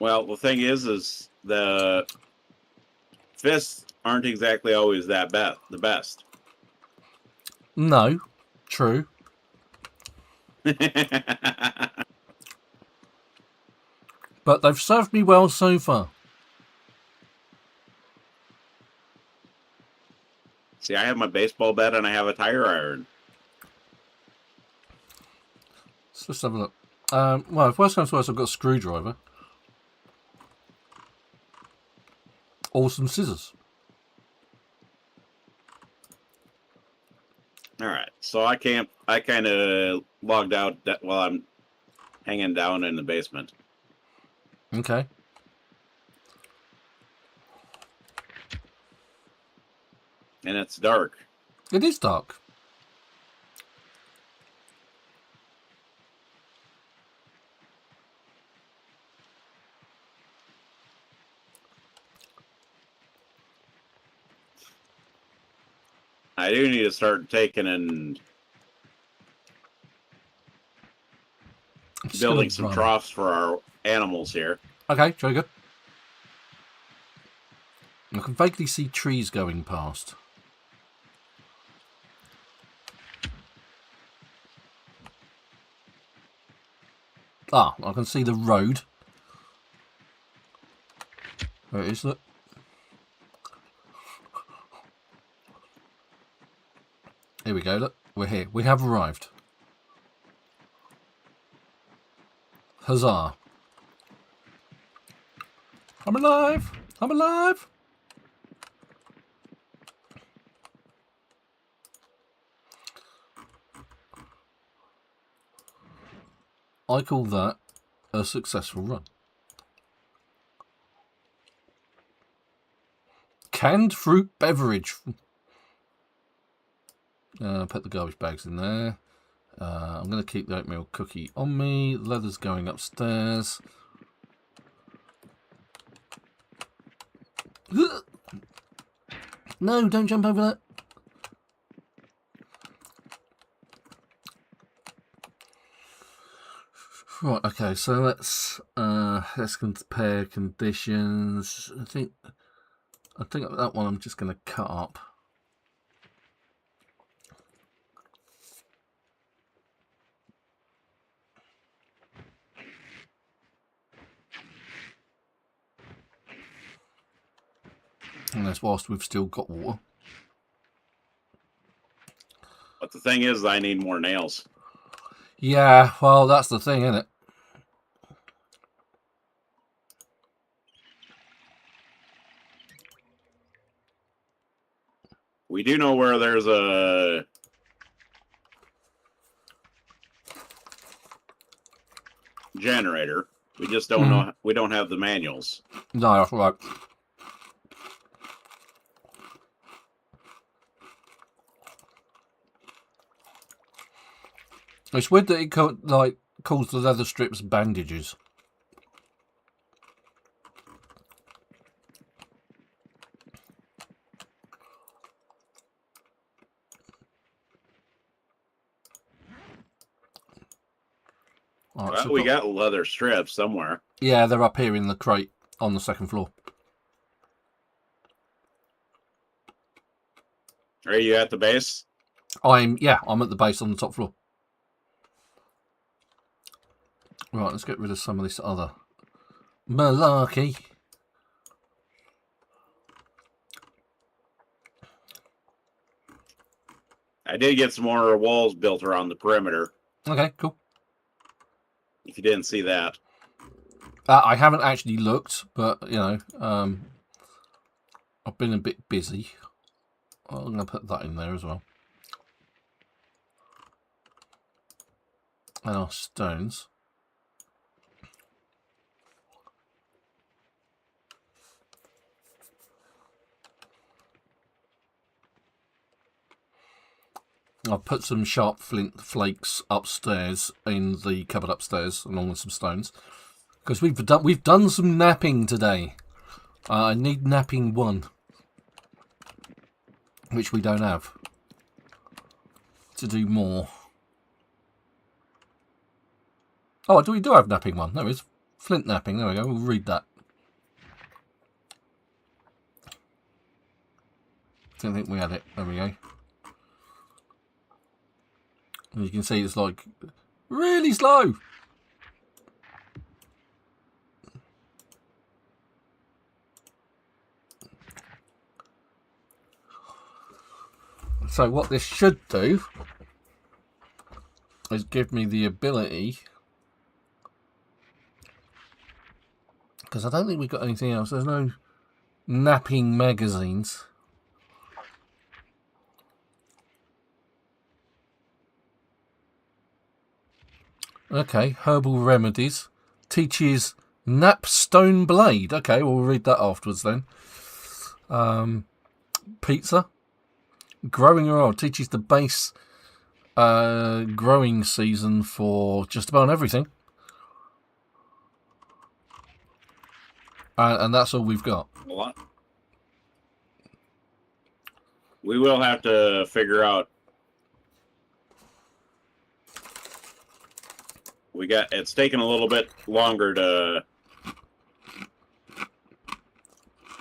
Well, the thing is the fists aren't exactly always the best. No, true. But they've served me well so far. See, I have my baseball bat and I have a tire iron. So let's have a look. Well, if worst comes to worst, I've got a screwdriver. Or some scissors. Alright, so I kind of logged out while I'm hanging down in the basement. Okay. And it's dark. It is dark. I do need to start taking and building some troughs for our animals here. Okay, very good. I can vaguely see trees going past. Ah, I can see the road. Where is it? Here we go, look. We're here. We have arrived. Huzzah. I'm alive! I'm alive! I call that a successful run. Canned fruit beverage. Put the garbage bags in there. I'm going to keep the oatmeal cookie on me. Leather's going upstairs. No, don't jump over that. Right, okay, so let's compare conditions. I think that one I'm just going to cut up. And that's whilst we've still got water. But the thing is, I need more nails. Yeah, well, that's the thing, isn't it? We do know where there's a generator. We just don't know. We don't have the manuals. No, that's right. It's weird that it calls the leather strips bandages. Right, well, so we got leather strips somewhere. Yeah, they're up here in the crate on the second floor. Are you at the base? I'm at the base on the top floor. Right, let's get rid of some of this other malarkey. I did get some more walls built around the perimeter. Okay, cool. If you didn't see that. I haven't actually looked, but, you know, I've been a bit busy. I'm going to put that in there as well. And our stones. I've put some sharp flint flakes upstairs in the cupboard upstairs, along with some stones, because we've done some knapping today. I need knapping 1, which we don't have, to do more. Oh, we do have knapping 1. There it is. Flint knapping. There we go. We'll read that. Didn't think we had it. There we go. And you can see it's like really slow. So what this should do is give me the ability, because I don't think we've got anything else. There's no knapping magazines. Okay, herbal remedies. Teaches Napstone Blade. Okay, we'll read that afterwards then. Pizza. Growing oil. Teaches the base growing season for just about everything. And that's all we've got. A lot. We will have to figure out. It's taken a little bit longer to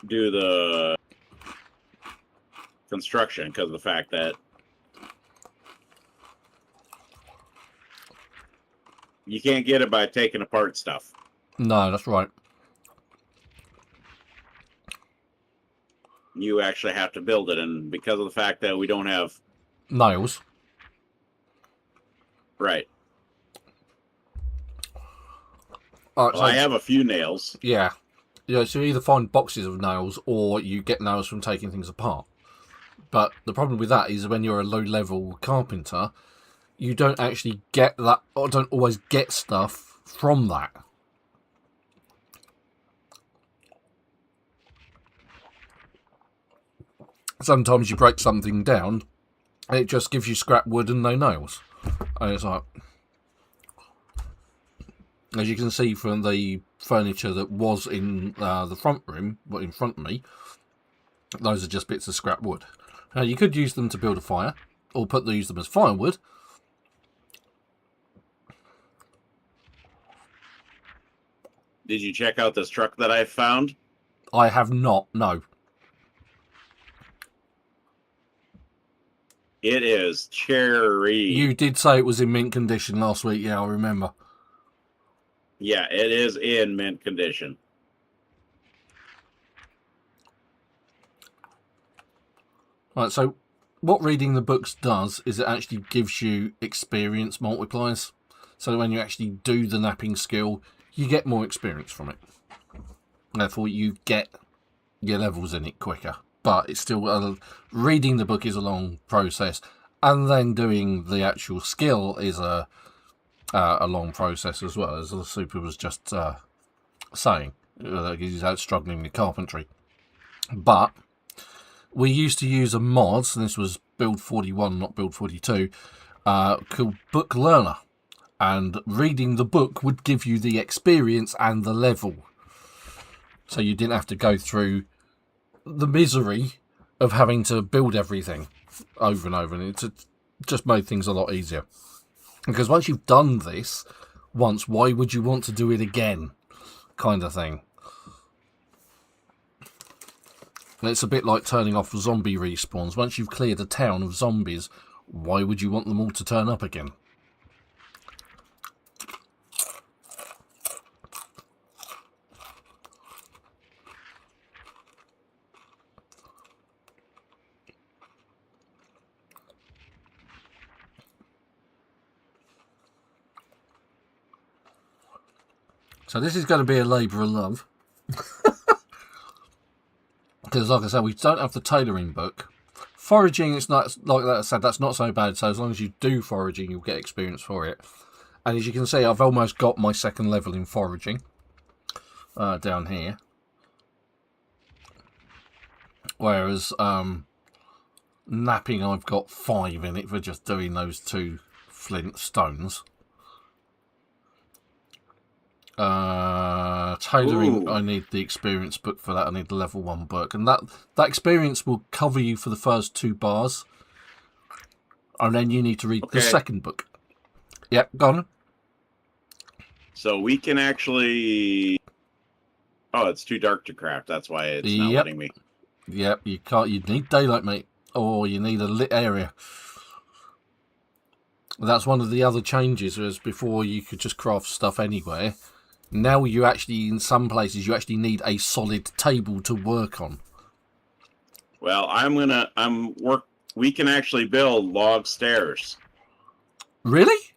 do the construction because of the fact that you can't get it by taking apart stuff. No, that's right. You actually have to build it, and because of the fact that we don't have nails. Right. Right, well, so, I have a few nails. Yeah. Yeah, so you either find boxes of nails or you get nails from taking things apart. But the problem with that is when you're a low-level carpenter, you don't actually get that, or don't always get stuff from that. Sometimes you break something down, and it just gives you scrap wood and no nails. And it's like, as you can see from the furniture that was in the front room, but in front of me, those are just bits of scrap wood. Now, you could use them to build a fire, or use them as firewood. Did you check out this truck that I found? I have not, no. It is cherry. You did say it was in mint condition last week, yeah, I remember. Yeah, it is in mint condition. Right, so what reading the books does is it actually gives you experience multipliers. So that when you actually do the knapping skill, you get more experience from it. Therefore, you get your levels in it quicker. But it's still, reading the book is a long process. And then doing the actual skill is a long process as well, as the super was just saying. He's out struggling with carpentry. But we used to use a mod, and this was build 41, not build 42, called Book Learner. And reading the book would give you the experience and the level. So you didn't have to go through the misery of having to build everything over and over. And it just made things a lot easier. Because once you've done this once, why would you want to do it again? Kind of thing. And it's a bit like turning off zombie respawns. Once you've cleared a town of zombies, why would you want them all to turn up again? So this is going to be a labour of love. Because, like I said, we don't have the tailoring book. Foraging, it's not, like I said, that's not so bad. So as long as you do foraging, you'll get experience for it. And as you can see, I've almost got my second level in foraging. Down here. Whereas, Knapping, I've got 5 in it for just doing those 2 flint stones. Tailoring, Ooh. I need the experience book for that. I need the level 1 book, and that experience will cover you for the first 2 bars, and then you need to read the second book. Yep, go on. So we can actually. Oh, it's too dark to craft. That's why it's not letting me. Yep, you can't. You need daylight, mate, or you need a lit area. That's one of the other changes. Whereas before you could just craft stuff anywhere. Now you actually, in some places, you actually need a solid table to work on. Well, we can actually build log stairs. Really?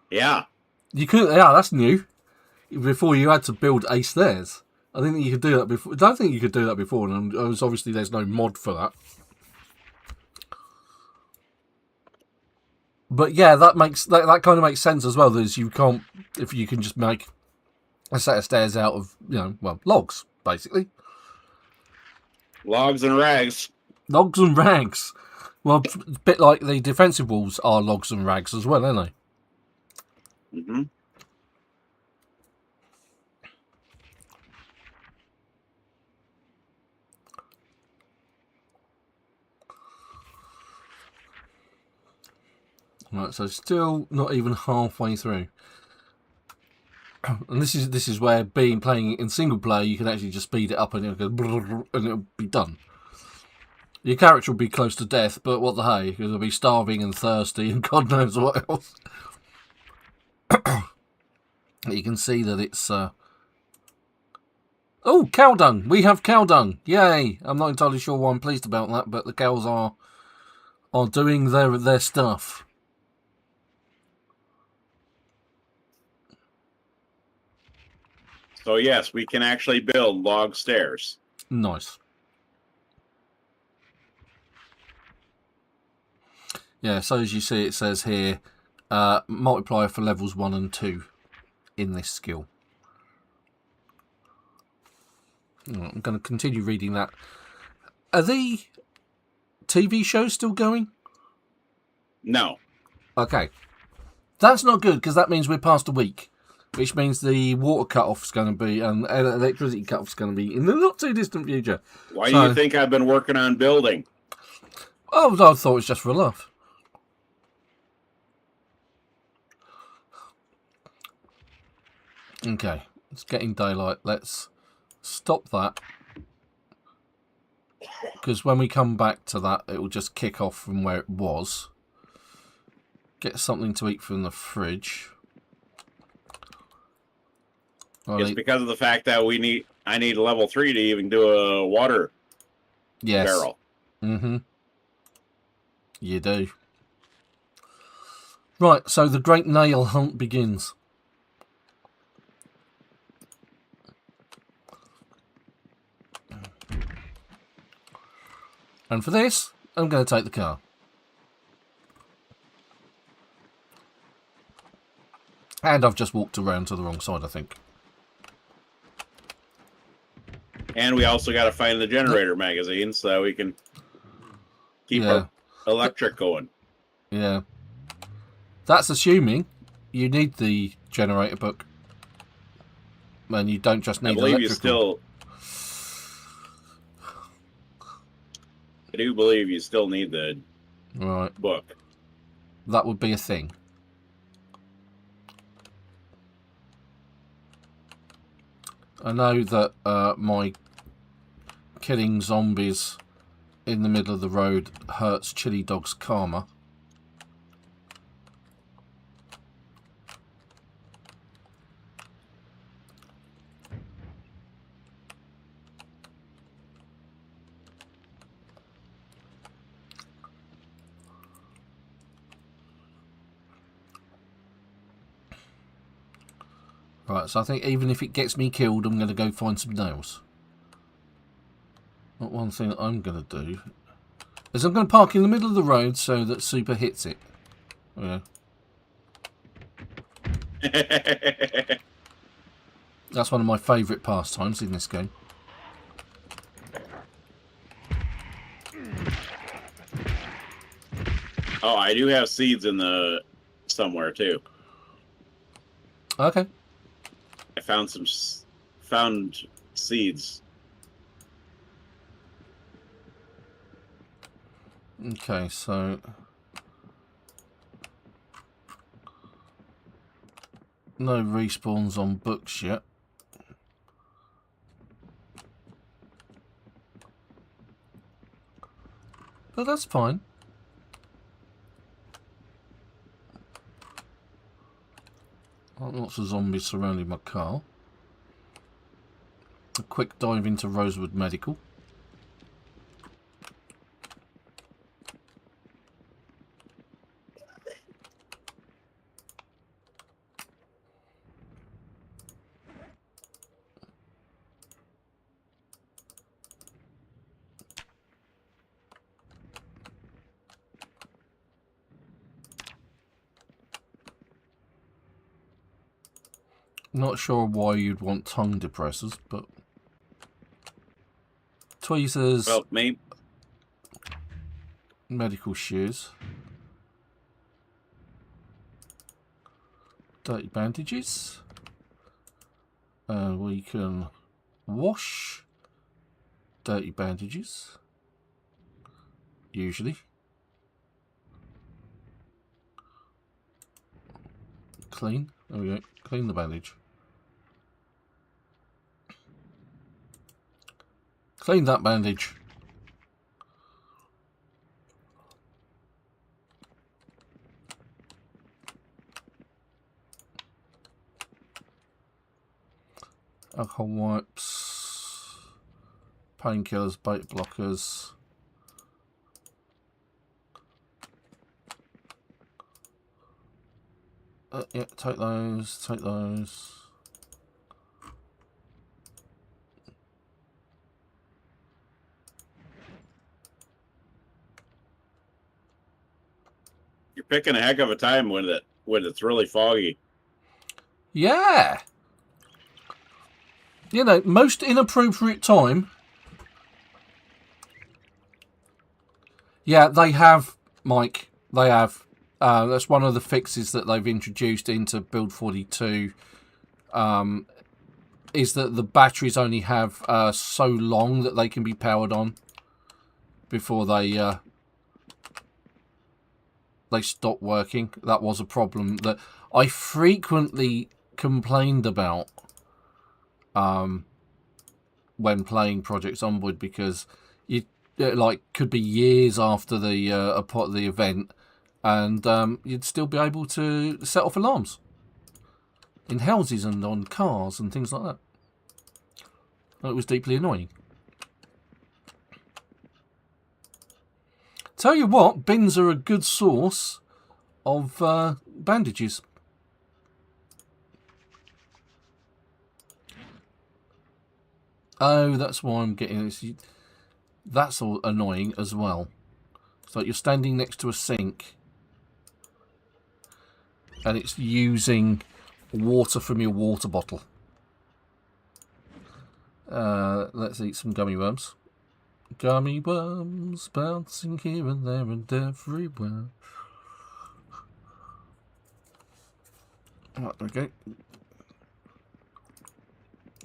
Yeah. You could. Yeah, that's new. Before you had to build a stairs. I think that you could do that before. I don't think you could do that before, and obviously there's no mod for that. But yeah, that kind of makes sense as well. That you can't, if you can just make a set of stairs out of, logs, basically. Logs and rags. Logs and rags. Well, a bit like the defensive walls are logs and rags as well, aren't they? Mm-hmm. Right, so still not even halfway through. And this is where playing in single player, you can actually just speed it up and it'll go and it'll be done. Your character will be close to death, but what the hey, because they'll be starving and thirsty and God knows what else. You can see that it's oh, cow dung. We have cow dung. Yay! I'm not entirely sure why I'm pleased about that, but the cows are doing their stuff. So yes, we can actually build log stairs. Nice. Yeah, so as you see, it says here, multiplier for levels 1 and 2 in this skill. I'm going to continue reading that. Are the TV shows still going? No. Okay. That's not good, because that means we're past a week. Which means the water cut-off is going to be, and electricity cut-off is going to be in the not too distant future. Why do you think I've been working on building? Oh, I thought it was just for a laugh. Okay, it's getting daylight. Let's stop that. Because when we come back to that, it will just kick off from where it was. Get something to eat from the fridge. It's because of the fact that I need a level 3 to even do a water barrel. Mm-hmm. You do. Right, so the great nail hunt begins. And for this, I'm going to take the car. And I've just walked around to the wrong side, I think. And we also got to find the generator magazine so we can keep our electric going. Yeah. That's assuming you need the generator book. And you don't just need electrical. I do believe you still need the book. That would be a thing. I know that my killing zombies in the middle of the road hurts Chili Dog's karma. Right, so I think even if it gets me killed, I'm going to go find some nails. But one thing that I'm going to do is I'm going to park in the middle of the road so that Super hits it. Yeah. That's one of my favourite pastimes in this game. Oh, I do have seeds in the somewhere too. Okay. I found seeds. Okay, so no respawns on books yet. But that's fine. Lots of zombies surrounding my car. A quick dive into Rosewood Medical. Not sure why you'd want tongue depressors, but tweezers, well, maybe medical shears, dirty bandages. We can wash dirty bandages, usually. Clean. There we go. Clean the bandage. Clean that bandage. Alcohol wipes. Painkillers, bait blockers. Yeah, take those, take those. you're picking a heck of a time when it's really foggy. Yeah. You know, most inappropriate time. Yeah, they have, Mike. They have. That's one of the fixes that they've introduced into Build 42. Is that the batteries only have so long that they can be powered on before they stop working. That was a problem that I frequently complained about when playing Project Zomboid, because you could be years after the event, and you'd still be able to set off alarms in houses and on cars and things like that. It was deeply annoying. Tell you what, bins are a good source of bandages. Oh, that's why I'm getting this. That's all annoying as well. It's like you're standing next to a sink and it's using water from your water bottle. Let's eat some gummy worms. Gummy worms bouncing here and there and everywhere. Right, okay.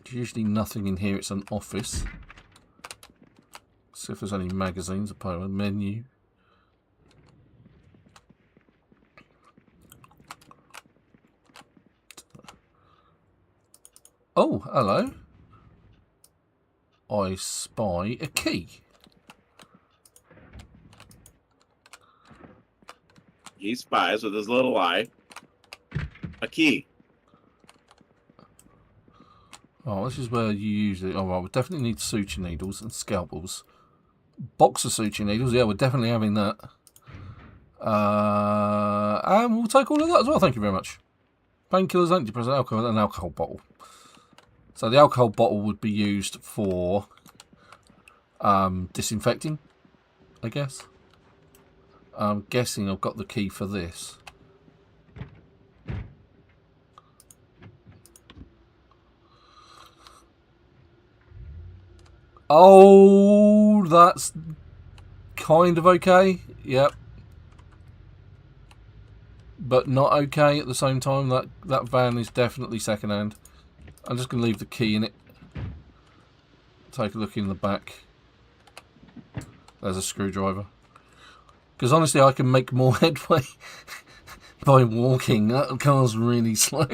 There's usually nothing in here. It's an office. See if there's any magazines. A menu. Oh, hello. I spy a key. He spies with his little eye a key. Oh, this is where you usually... Oh, well, we definitely need suture needles and scalpels. Box of suture needles. Yeah, we're definitely having that. And we'll take all of that as well. Thank you very much. Painkillers, antidepressant, alcohol, and an alcohol bottle. So the alcohol bottle would be used for disinfecting, I guess. I'm guessing I've got the key for this. Oh, that's kind of okay. Yep. But not okay at the same time. That van is definitely secondhand. I'm just going to leave the key in it. Take a look in the back. There's a screwdriver. Because honestly, I can make more headway by walking. That car's really slow.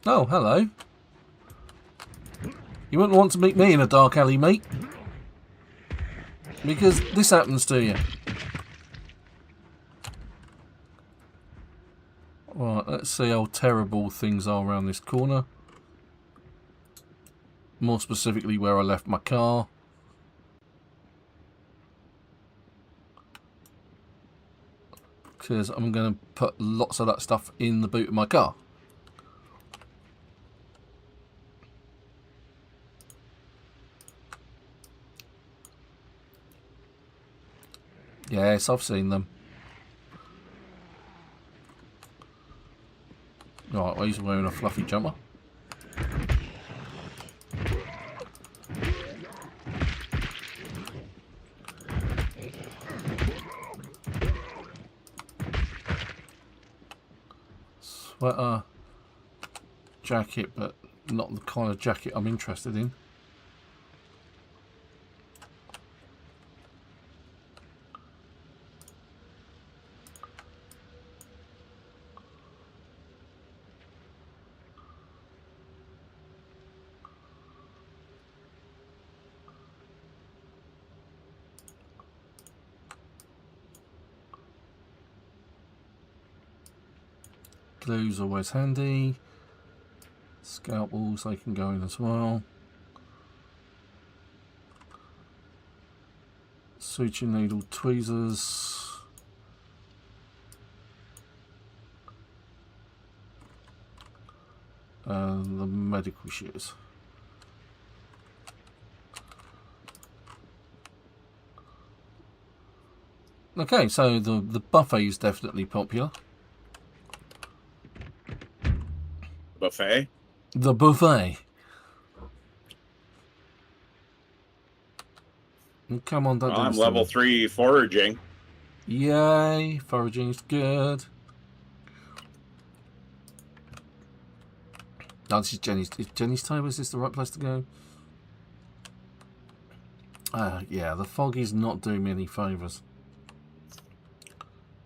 Oh, hello. You wouldn't want to meet me in a dark alley, mate. Because this happens to you. Right, let's see how terrible things are around this corner. More specifically, where I left my car. Because I'm going to put lots of that stuff in the boot of my car. Yes, I've seen them. Right, well, he's wearing a fluffy jumper. Sweater. Jacket, but not the kind of jacket I'm interested in. Glue's always handy. Scalpels, they can go in as well. Suture needle, tweezers. And the medical shears. Okay, so the buffet is definitely popular. Buffet? The buffet. Come on, don't do I'm this level to me. 3 foraging. Yay, foraging's good. No, this is Jenny's. Is Jenny's table? Is this the right place to go? Yeah, the fog is not doing me any favours.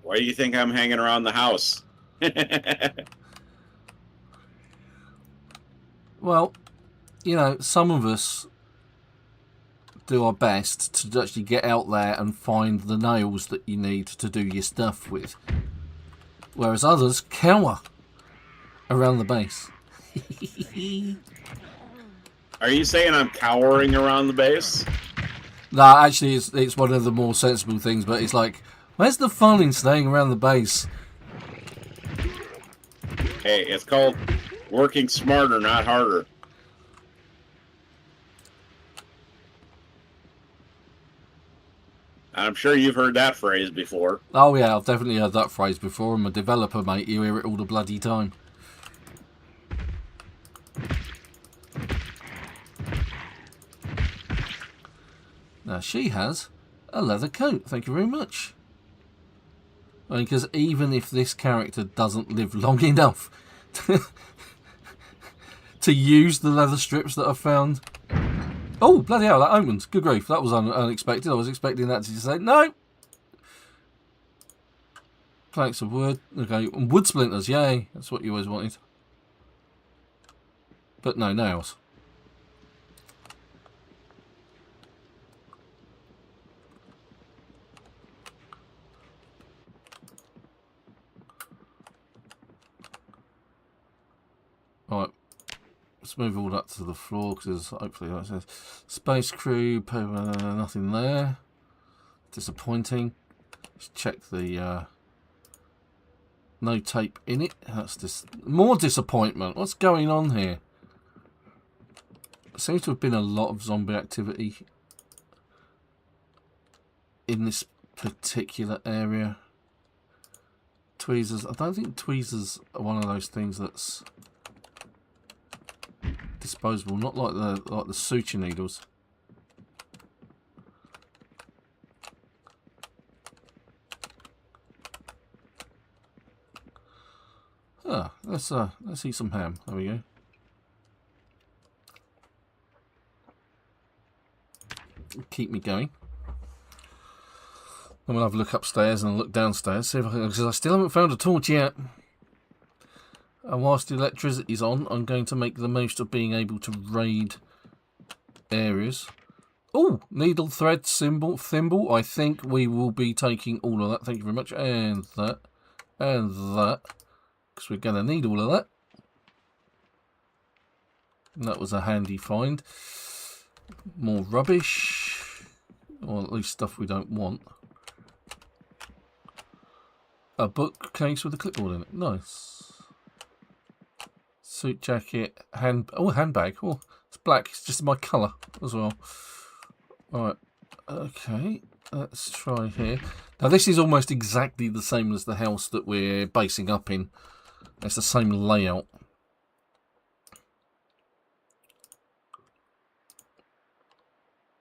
Why do you think I'm hanging around the house? Well, you know, some of us do our best to actually get out there and find the nails that you need to do your stuff with. Whereas others cower around the base. Are you saying I'm cowering around the base? No, actually, it's one of the more sensible things, but it's like, where's the fun in staying around the base? Hey, it's called working smarter, not harder. I'm sure you've heard that phrase before. Oh yeah, I've definitely heard that phrase before. I'm a developer, mate. You hear it all the bloody time. Now, she has a leather coat. Thank you very much. Because even if this character doesn't live long enough to use the leather strips that I've found... Oh, bloody hell, that opened. Good grief, that was unexpected. I was expecting that to just say, no! Planks of wood. Okay, and wood splinters, yay. That's what you always wanted. But no nails. Alright. Let's move all that to the floor because hopefully that says space crew, nothing there. Disappointing. Let's check the no tape in it. That's just more disappointment. What's going on here? There seems to have been a lot of zombie activity in this particular area. Tweezers. I don't think tweezers are one of those things that's disposable, not like the suture needles. Ah, let's eat some ham. There we go. Keep me going. I'm gonna have a look upstairs and look downstairs, see if I can, because I still haven't found a torch yet. And whilst the electricity's on, I'm going to make the most of being able to raid areas. Oh, needle, thread, thimble. I think we will be taking all of that. Thank you very much. And that. And that. Because we're going to need all of that. And that was a handy find. More rubbish. Or at least stuff we don't want. A bookcase with a clipboard in it. Nice. Suit jacket, handbag. Oh, it's black. It's just my colour as well. Alright. Okay. Let's try here. Now, this is almost exactly the same as the house that we're basing up in. It's the same layout.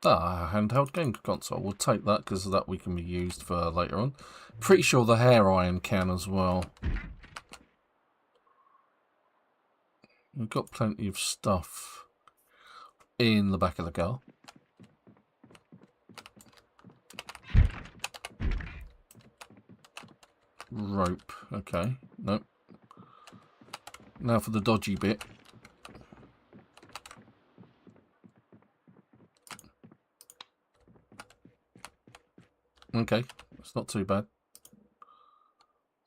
Handheld game console. We'll take that because that we can be used for later on. Pretty sure the hair iron can as well. We've got plenty of stuff in the back of the car. Rope. Okay. Nope. Now for the dodgy bit. Okay. It's not too bad.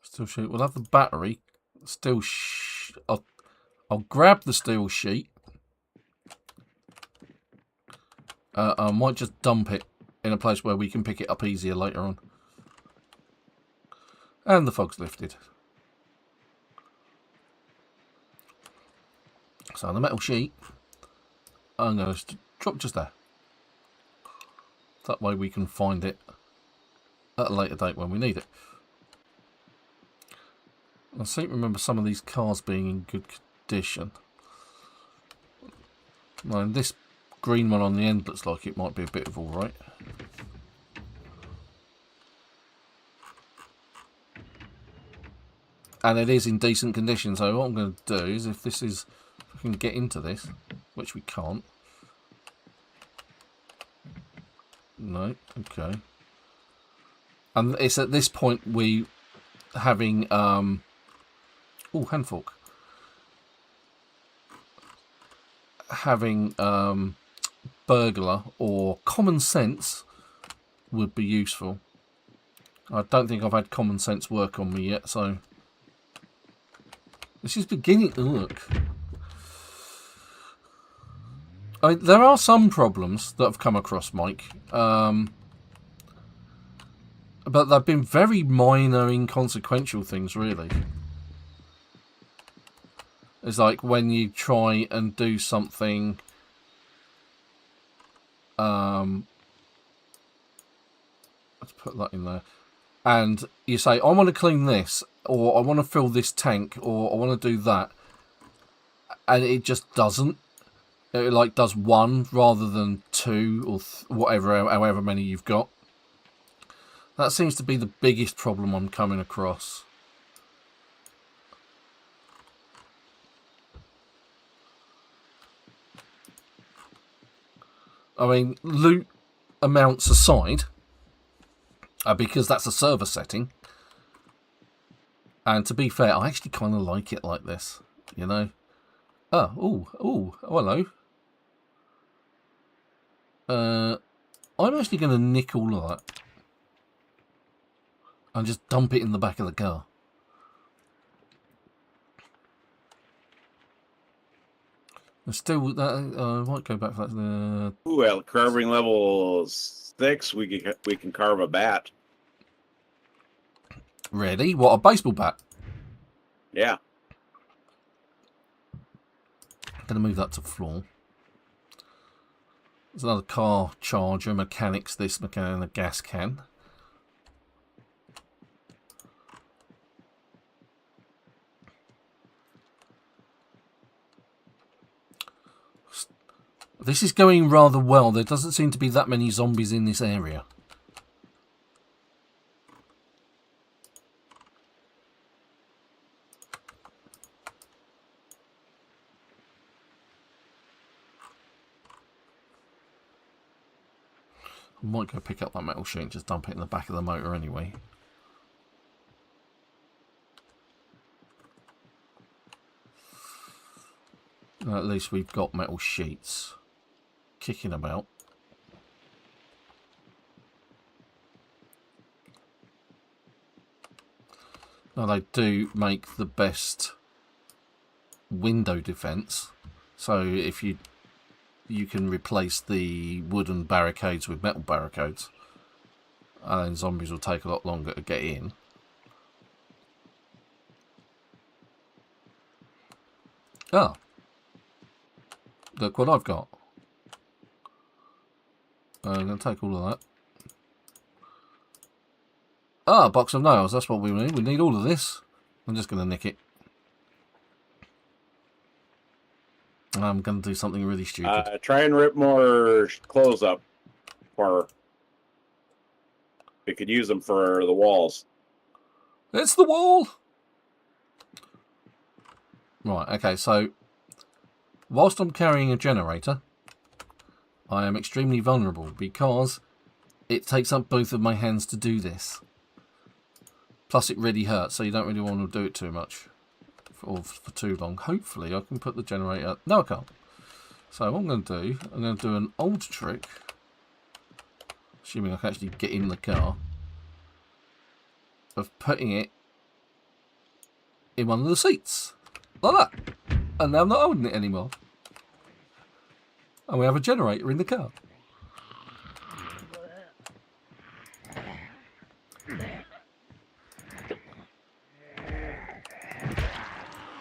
Still shoot. We'll have the battery. Still I'll grab the steel sheet. I might just dump it in a place where we can pick it up easier later on. And the fog's lifted. So the metal sheet, I'm going to drop just there. That way we can find it at a later date when we need it. I seem to remember some of these cars being in good condition. And this green one on the end looks like it might be a bit of alright. And it is in decent condition, so what I'm going to do is if I can get into this, which we can't. No, okay. And it's at this point we having oh, hand fork. Having burglar or common sense would be useful. I don't think I've had common sense work on me yet, so this is beginning to look. I mean, there are some problems that I've come across, Mike, but they've been very minor, inconsequential things, really. It's like when you try and do something, let's put that in there, and you say, I want to clean this, or I want to fill this tank, or I want to do that, and it just doesn't. it like does 1 rather than 2 or whatever, however many you've got. That seems to be the biggest problem I'm coming across. I mean, loot amounts aside, because that's a server setting. And to be fair, I actually kind of like it like this, you know. Oh, hello. I'm actually going to nick all of that and just dump it in the back of the car. Still, I might go back for that. Ooh, at carving level 6, we can carve a bat. Ready? What, a baseball bat? Yeah. I'm going to move that to floor. There's another car charger, mechanics, this mechanic, and a gas can. This is going rather well. There doesn't seem to be that many zombies in this area. I might go pick up that metal sheet and just dump it in the back of the motor anyway. At least we've got metal sheets kicking about. Now they do make the best window defense. So if you can replace the wooden barricades with metal barricades, and then zombies will take a lot longer to get in. Ah, look what I've got. I'm going to take all of that. Ah, a box of nails. That's what we need. We need all of this. I'm just going to nick it. I'm going to do something really stupid. Try and rip more clothes up. For we could use them for the walls. It's the wall! Right, okay, so whilst I'm carrying a generator, I am extremely vulnerable because it takes up both of my hands to do this. Plus it really hurts, so you don't really want to do it too much or for too long. Hopefully I can put the generator... No, I can't. So what I'm going to do, I'm going to do an old trick, assuming I can actually get in the car, of putting it in one of the seats. Like that. And now I'm not holding it anymore. And we have a generator in the car.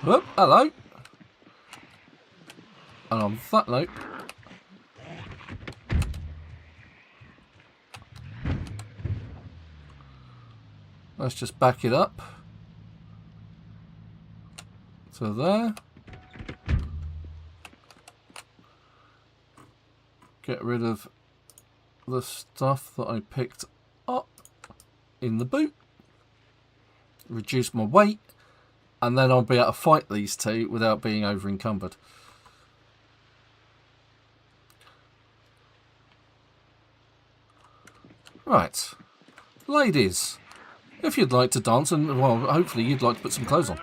Whoop, hello. And on that note, let's just back it up to there. Get rid of the stuff that I picked up in the boot. Reduce my weight. And then I'll be able to fight these two without being over encumbered. Right. Ladies, if you'd like to dance, and well, hopefully you'd like to put some clothes on.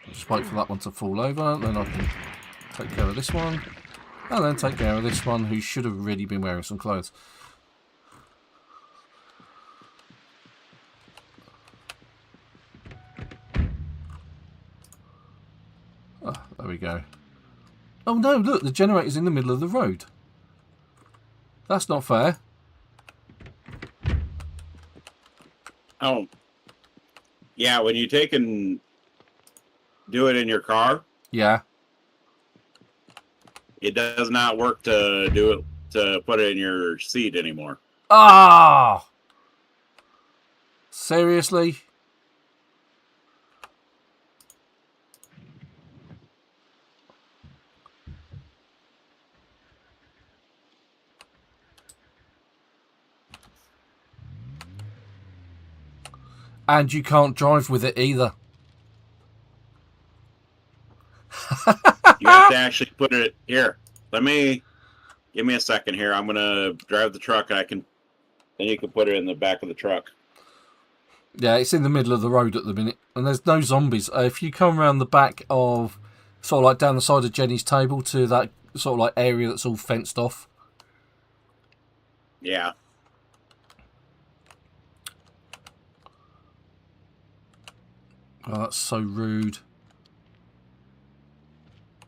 Just wait for that one to fall over, then I can take care of this one. And then take care of this one who should have really been wearing some clothes. Oh, there we go. Oh no, look, the generator's in the middle of the road. That's not fair. Oh. Yeah, when you take and do it in your car. Yeah. It does not work to do it, to put it in your seat anymore. Ah! Seriously? And you can't drive with it either. You have to actually put it here. Give me a second here. I'm gonna drive the truck. Then you can put it in the back of the truck. Yeah, it's in the middle of the road at the minute, and there's no zombies. If you come around the back of, sort of like down the side of Jenny's table to that sort of like area that's all fenced off. Yeah. Oh, that's so rude.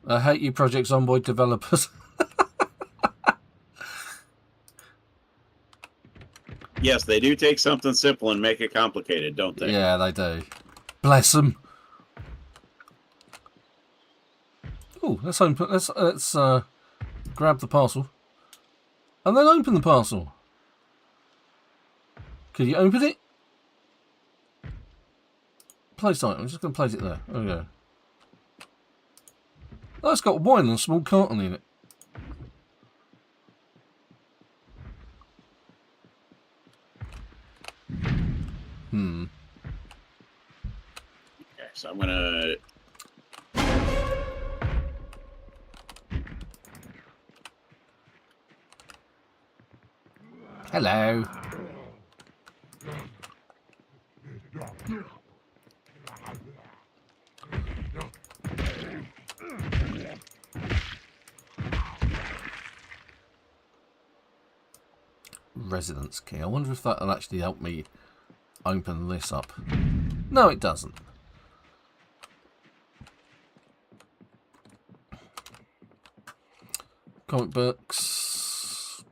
I hate you, Project Zomboid developers. Yes, they do take something simple and make it complicated, don't they? Yeah, they do. Bless them. Oh, let's open. Let's grab the parcel, and then open the parcel. Can you open it? Place item. I'm just going to place it there. There we go. Oh, it's got wine and a small carton in it. Okay, so I'm gonna. Hello. Residence key. I wonder if that'll actually help me open this up. No, it doesn't. Comic books.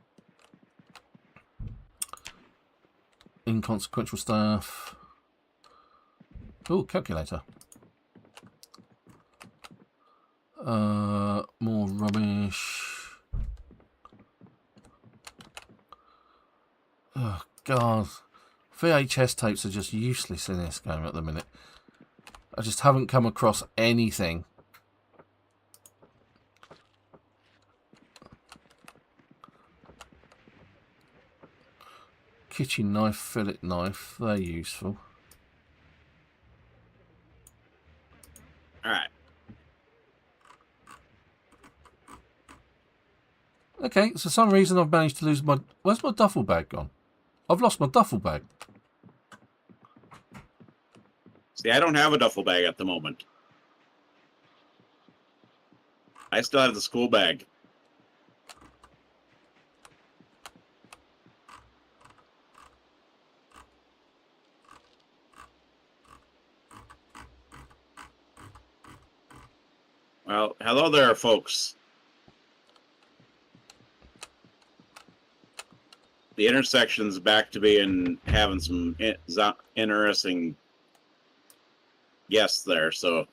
Inconsequential stuff. Oh, calculator. More rubbish. Oh, God. VHS tapes are just useless in this game at the minute. I just haven't come across anything. Kitchen knife, fillet knife, they're useful. Alright. Okay, so for some reason I've managed to lose my... Where's my duffel bag gone? I've lost my duffel bag. See, I don't have a duffel bag at the moment. I still have the school bag. Well, hello there, folks. The intersection's back to having some interesting guests there, so.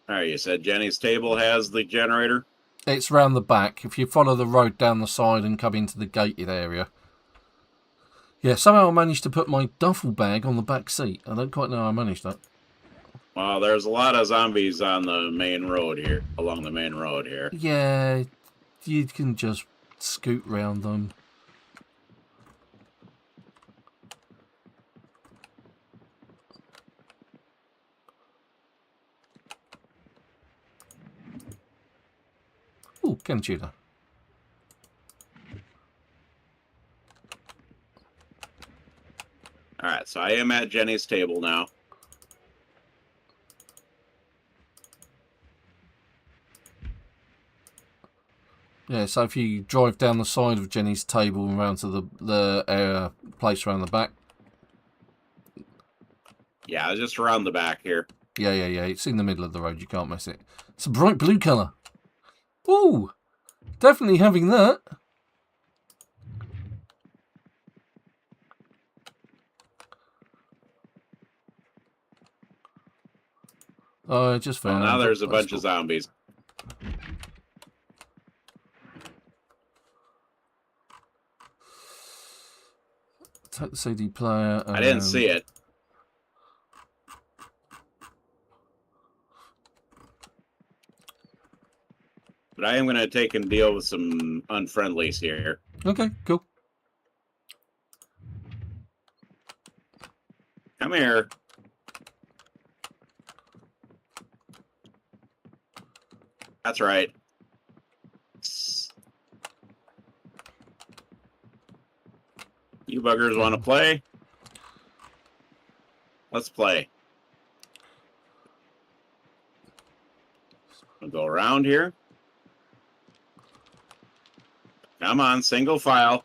Alright, you said Jenny's table has the generator? It's round the back. If you follow the road down the side and come into the gated area. Yeah, somehow I managed to put my duffel bag on the back seat. I don't quite know how I managed that. Well, there's a lot of zombies on the main road here, along the main road here. Yeah, you can just scoot round them. Ooh, can tuna. Alright, so I am at Jenny's table now. Yeah, so if you drive down the side of Jenny's table and round to the place around the back. Yeah, just around the back here. Yeah. It's in the middle of the road. You can't miss it. It's a bright blue colour. Ooh, definitely having that. Oh, I just found. Well, now there's a bunch of zombies. take the CD player. I didn't see it. But I am going to take and deal with some unfriendlies here. Okay, cool. Come here. That's right. You buggers want to play? Let's play. I'll go around here. Come on, single file.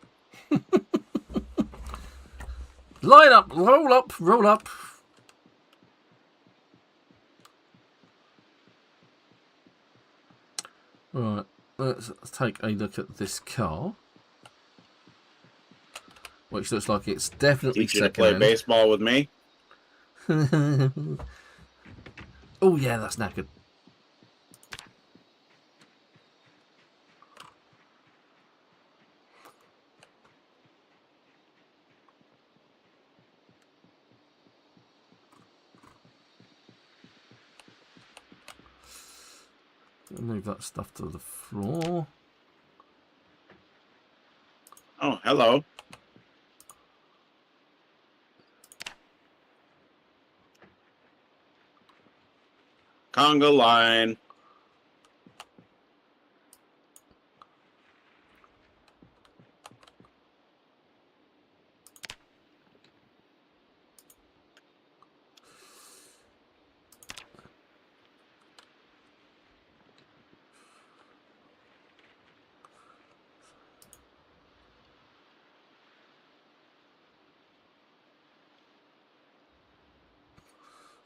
Line up, roll up, roll up. Right, let's take a look at this car. Which looks like it's definitely Teach you to play baseball with me. Oh yeah, that's knackered. Move that stuff to the floor. Oh, hello. Conga line.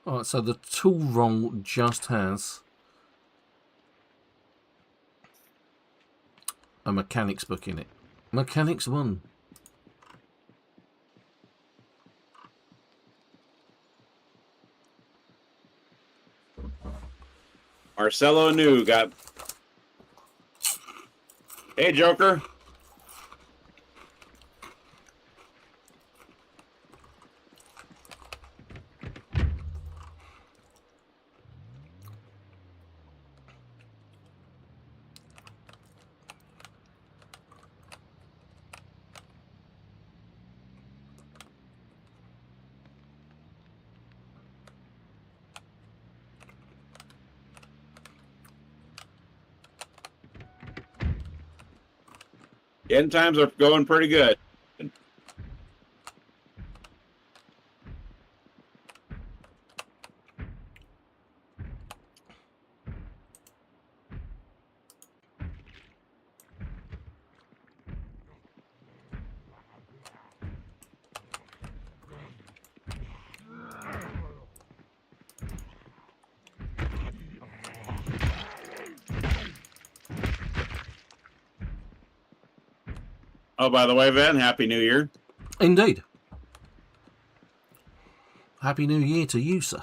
Alright, so the tool roll just has a mechanics book in it. Mechanics 1. Marcelo New got... Hey, Joker. End times are going pretty good. Oh, by the way, Van, Happy New Year. Indeed. Happy New Year to you, sir.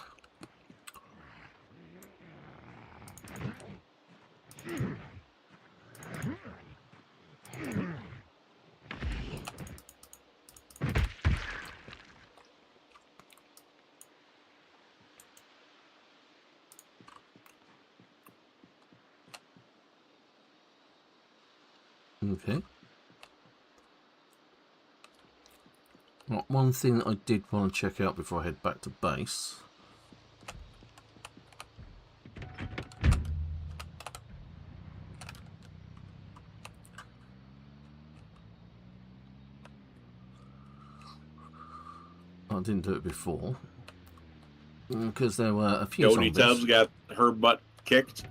Okay. Well, one thing that I did want to check out before I head back to base. I didn't do it before. Because there were a few Jody zombies. Tubbs got her butt kicked.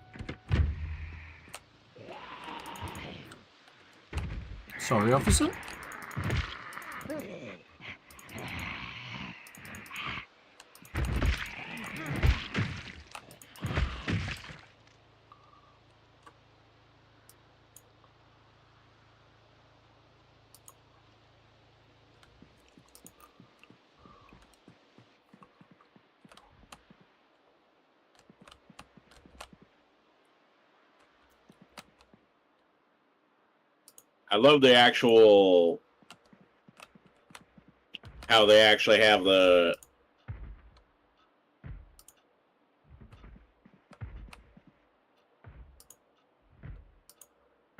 Sorry, officer. I love the actual how they actually have the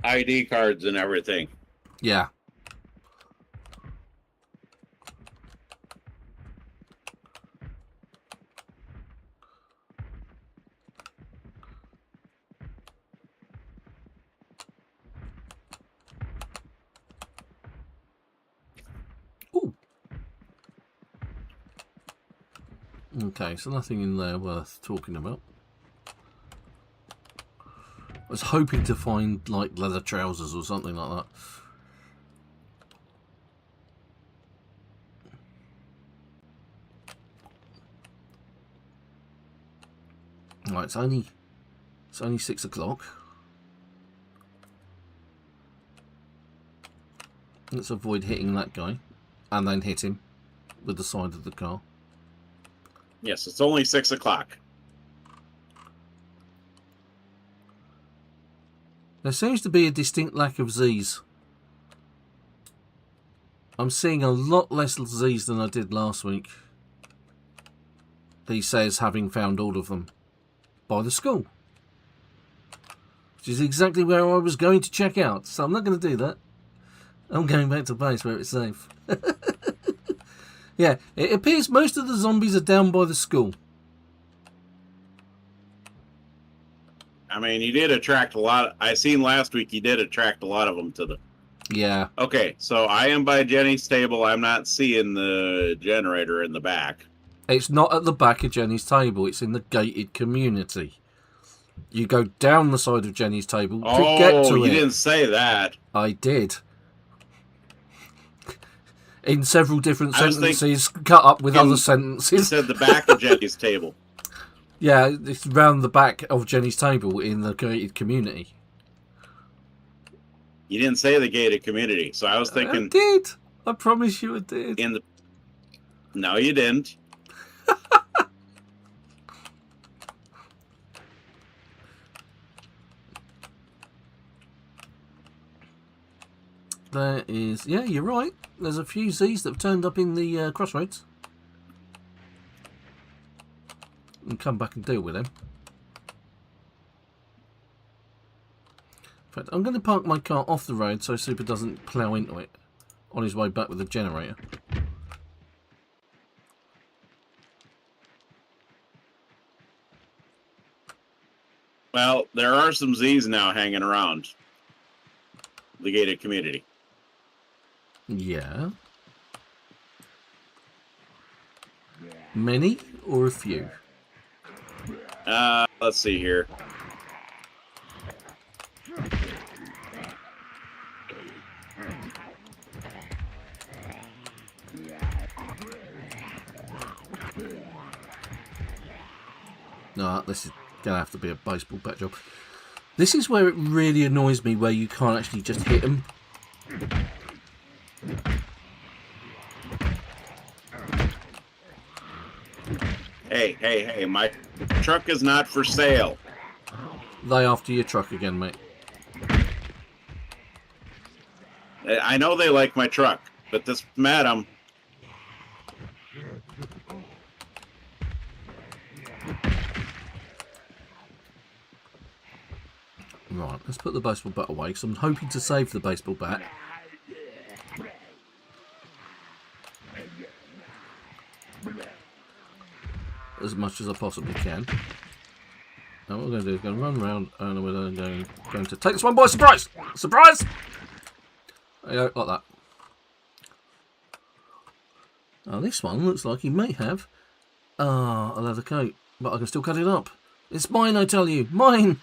ID cards and everything. Yeah. Ooh. Okay, so nothing in there worth talking about. I was hoping to find like leather trousers or something like that. Right, it's only 6 o'clock. Let's avoid hitting that guy, and then hit him with the side of the car. Yes, it's only 6 o'clock. There seems to be a distinct lack of Z's. I'm seeing a lot less Z's than I did last week. He says, having found all of them by the school. Which is exactly where I was going to check out, so I'm not going to do that. I'm going back to base where it's safe. Yeah, it appears most of the zombies are down by the school. I mean, you did attract a lot. I seen last week you did attract a lot of them to the... Yeah. Okay, so I am by Jenny's table. I'm not seeing the generator in the back. It's not at the back of Jenny's table. It's in the gated community. You go down the side of Jenny's table to get to it. You didn't say that. I did. In several different sentences, cut up with other sentences. You said the back of Jenny's table. Yeah, it's round the back of Jenny's table in the gated community. You didn't say the gated community, so I was thinking... I did. I promise you I did. No, you didn't. There is... Yeah, you're right. There's a few Z's that have turned up in the crossroads. And come back and deal with them. In fact, I'm going to park my car off the road so Super doesn't plough into it on his way back with the generator. Well, there are some Z's now hanging around the gated community. Yeah. Many or a few? Let's see here. No, this is going to have to be a baseball bat job. This is where it really annoys me, where you can't actually just hit them. Hey, my truck is not for sale. They after your truck again, mate. I know they like my truck, but this madam... Right, let's put the baseball bat away, because I'm hoping to save the baseball bat. As much as I possibly can. Now what we're going to do is going to run around and we're going to take this one by surprise! Surprise! There you go, like that. Now this one looks like he may have a leather coat, but I can still cut it up. It's mine, I tell you, mine!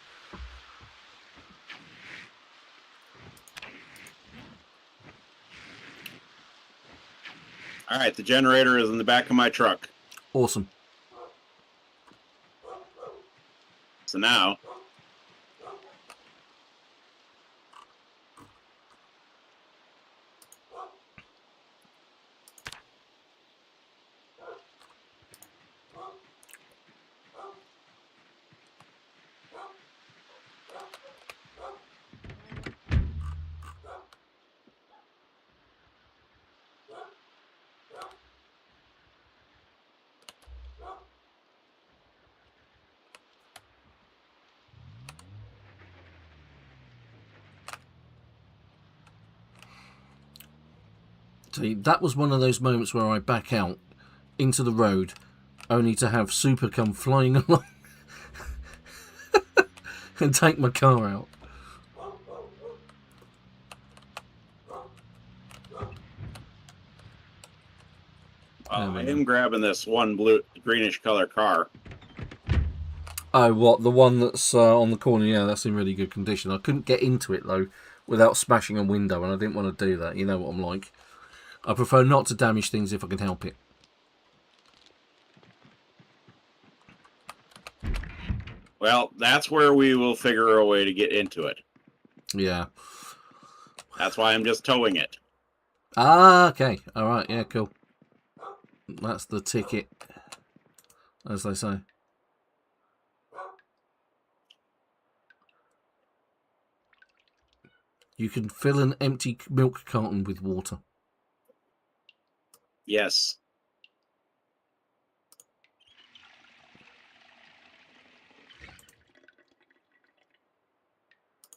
Alright, the generator is in the back of my truck. Awesome. So now... See, that was one of those moments where I back out into the road, only to have Super come flying along and take my car out. I am grabbing this one greenish color car. Oh, what? The one that's on the corner? Yeah, that's in really good condition. I couldn't get into it, though, without smashing a window, and I didn't want to do that. You know what I'm like. I prefer not to damage things if I can help it. Well, that's where we will figure a way to get into it. Yeah. That's why I'm just towing it. Ah, okay. All right, yeah, cool. That's the ticket, as they say. You can fill an empty milk carton with water. Yes.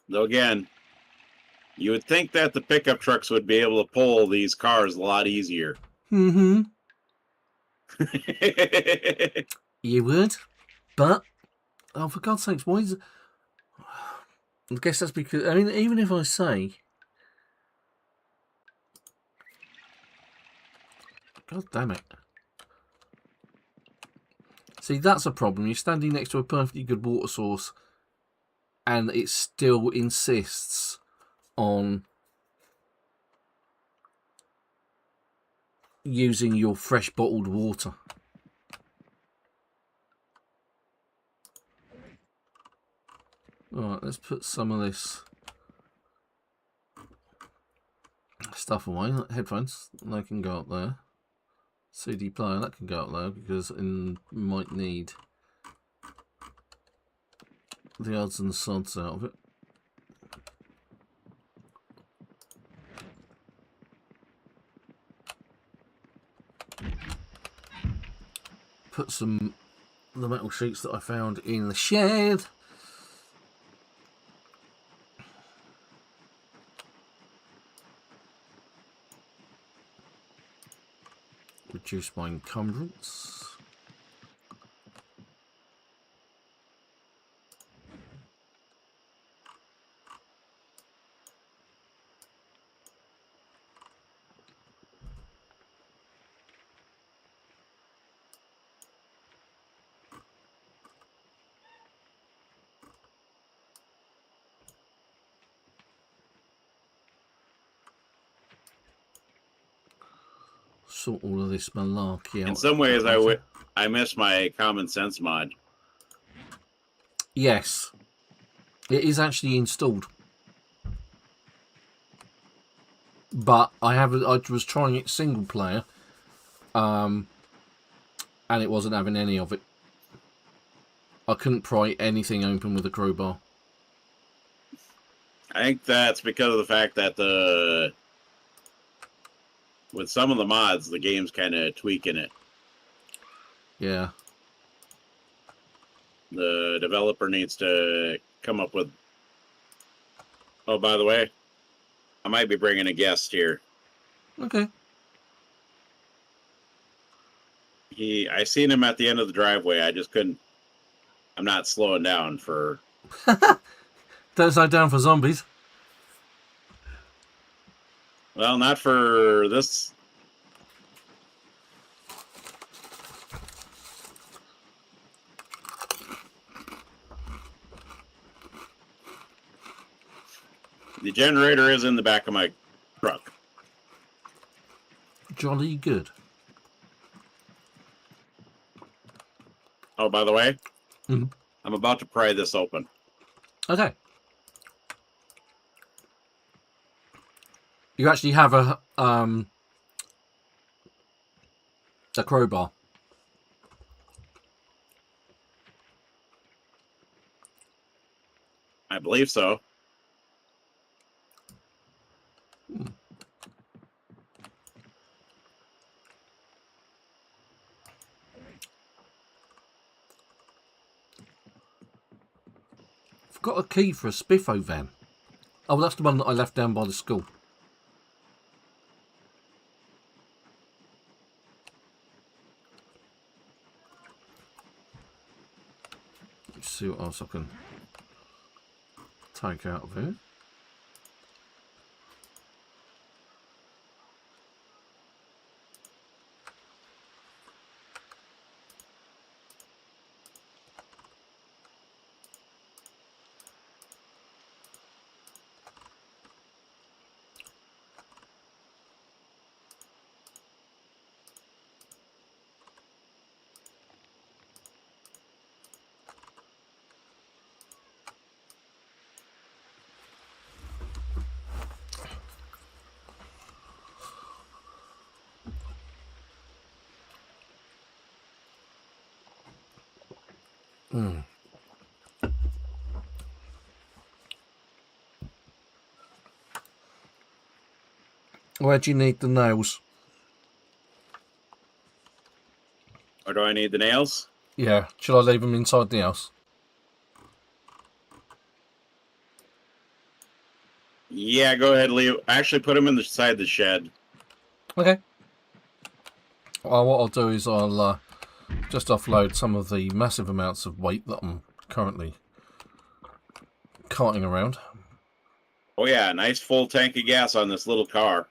Though again, you would think that the pickup trucks would be able to pull these cars a lot easier. Mm-hmm. You would, but oh, for God's sakes, why is? I guess that's because I mean, even if I say, God damn it! See, that's a problem. You're standing next to a perfectly good water source, and it still insists on using your fresh bottled water. Alright, let's put some of this stuff away. Like headphones, they can go up there. CD player, that can go up there because we might need the odds and sods out of it. Put some of the metal sheets that I found in the shed. Reduce my encumbrance. Sort all of this malarkey out. In some ways, I miss my common sense mod. Yes, it is actually installed, but I was trying it single player, and it wasn't having any of it. I couldn't pry anything open with a crowbar. I think that's because of the fact that with some of the mods, the game's kind of tweaking it. Yeah. The developer needs to come up with... Oh, by the way, I might be bringing a guest here. Okay. I seen him at the end of the driveway. I just couldn't... I'm not slowing down for... Don't slow down for zombies. Well, not for this. The generator is in the back of my truck. Jolly good. Oh, by the way, Mm-hmm. I'm about to pry this open. Okay. You actually have a crowbar. I believe so. I've got a key for a Spiffo van. Oh, that's the one that I left down by the school. Let's see what else I can take out of here. Where do you need the nails? Or do I need the nails? Yeah. Shall I leave them inside the house? Yeah, go ahead, Leo. Actually, put them inside the shed. Okay. Well, what I'll do is I'll just offload some of the massive amounts of weight that I'm currently carting around. Oh yeah, nice full tank of gas on this little car.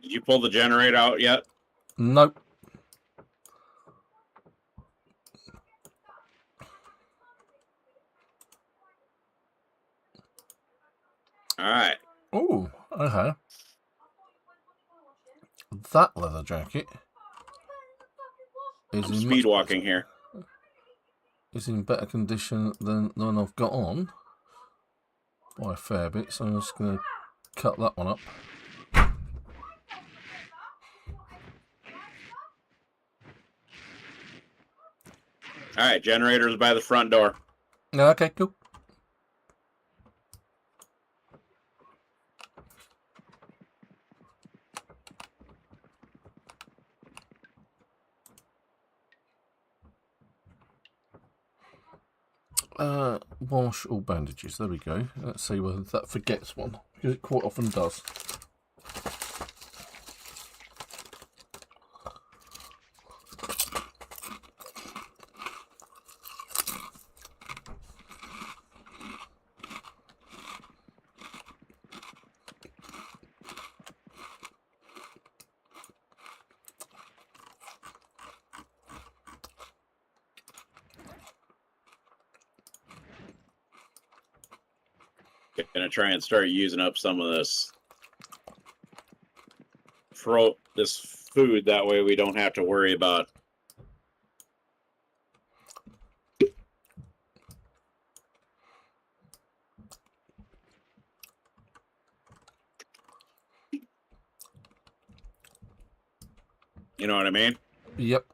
Did you pull the generator out yet? Nope. All right. Oh, okay. That leather jacket is I'm in speed walking here. Is in better condition than the one I've got on by a fair bit, so I'm just going to cut that one up. All right, generator's by the front door. Okay, cool. Wash all bandages. There we go. Let's see whether that forgets one, because it quite often does. Gonna try and start using up some of this food. That way we don't have to worry about. You know what I mean? Yep.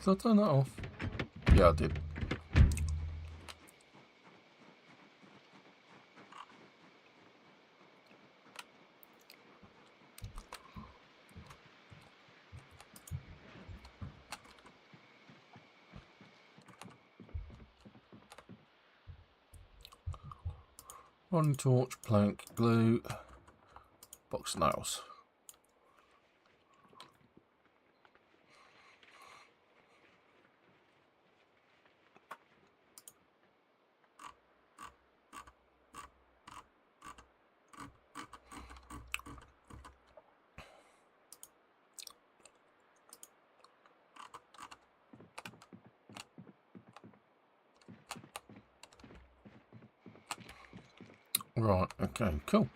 So I'll turn that off. Yeah, I did. One torch, plank, glue, box of nails. Right, okay, cool.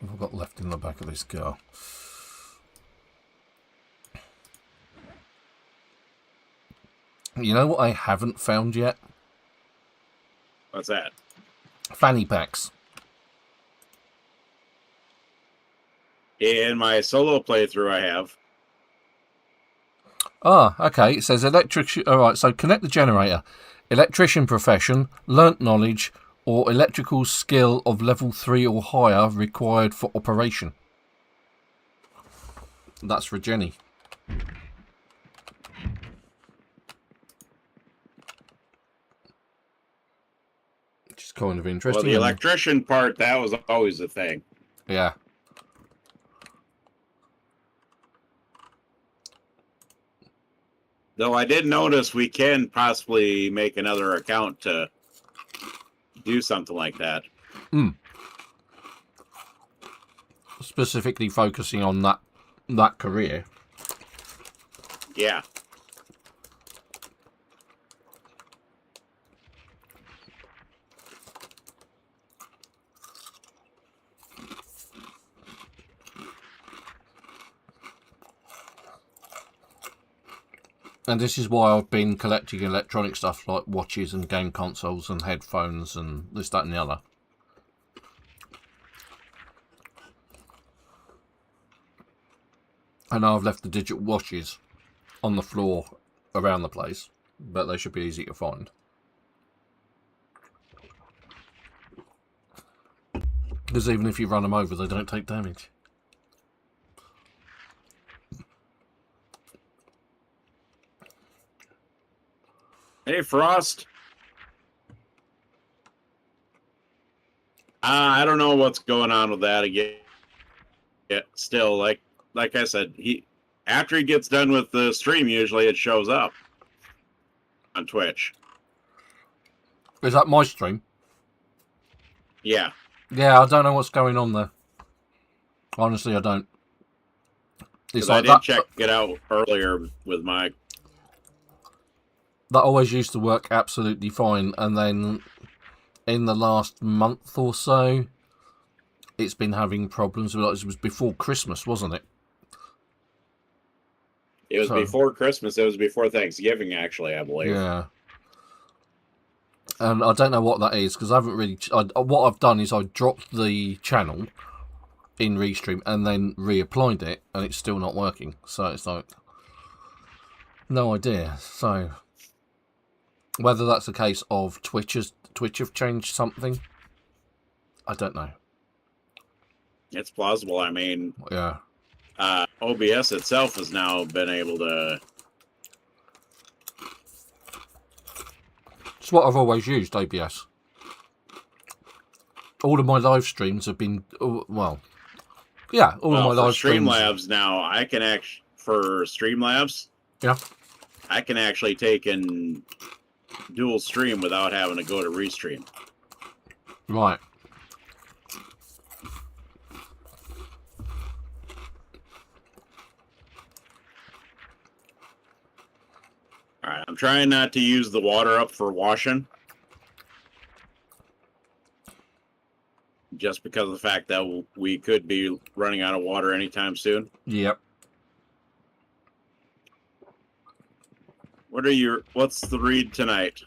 What have I got left in the back of this car? You know what I haven't found yet? What's that? Fanny packs. In my solo playthrough, I have. Ah, okay. It says electric. All right. So connect the generator. Electrician profession, learnt knowledge, or electrical skill of level 3 or higher required for operation. That's for Jenny. Which is kind of interesting. Well, the electrician part, that was always a thing. Yeah. Though I did notice we can possibly make another account to do something like that. Specifically focusing on that career. Yeah. And this is why I've been collecting electronic stuff like watches and game consoles and headphones and this, that and the other. I know I've left the digital watches on the floor around the place, but they should be easy to find. Because even if you run them over, they don't take damage. Hey, Frost. I don't know what's going on with that again. Yeah, still, like I said, after he gets done with the stream, usually it shows up on Twitch. Is that my stream? Yeah. Yeah, I don't know what's going on there. Honestly, I don't. It's like I did check it out earlier with my... That always used to work absolutely fine, and then in the last month or so, it's been having problems. It was before Christmas, wasn't it? It was before Christmas. It was before Thanksgiving, actually, I believe. Yeah. And I don't know what that is, because I haven't really... what I've done is I dropped the channel in Restream and then reapplied it, and it's still not working. So it's like... no idea. So... whether that's a case of Twitch have changed something, I don't know. It's plausible. I mean... yeah. OBS itself has now been able to... It's what I've always used, OBS. All of my live streams have been... well... yeah, all of my live streams... Streamlabs now, I can actually... for Streamlabs... yeah. I can actually take and dual stream without having to go to Restream. Right. Alright, I'm trying not to use the water up for washing. Just because of the fact that we could be running out of water anytime soon. Yep. What's the read tonight?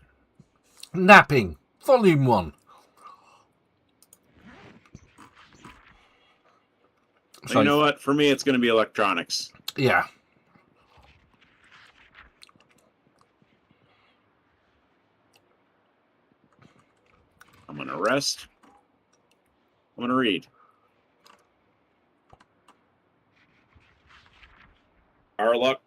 Knapping, Volume 1. So, you know what? For me, it's going to be electronics. Yeah. I'm going to rest. I'm going to read. Our luck.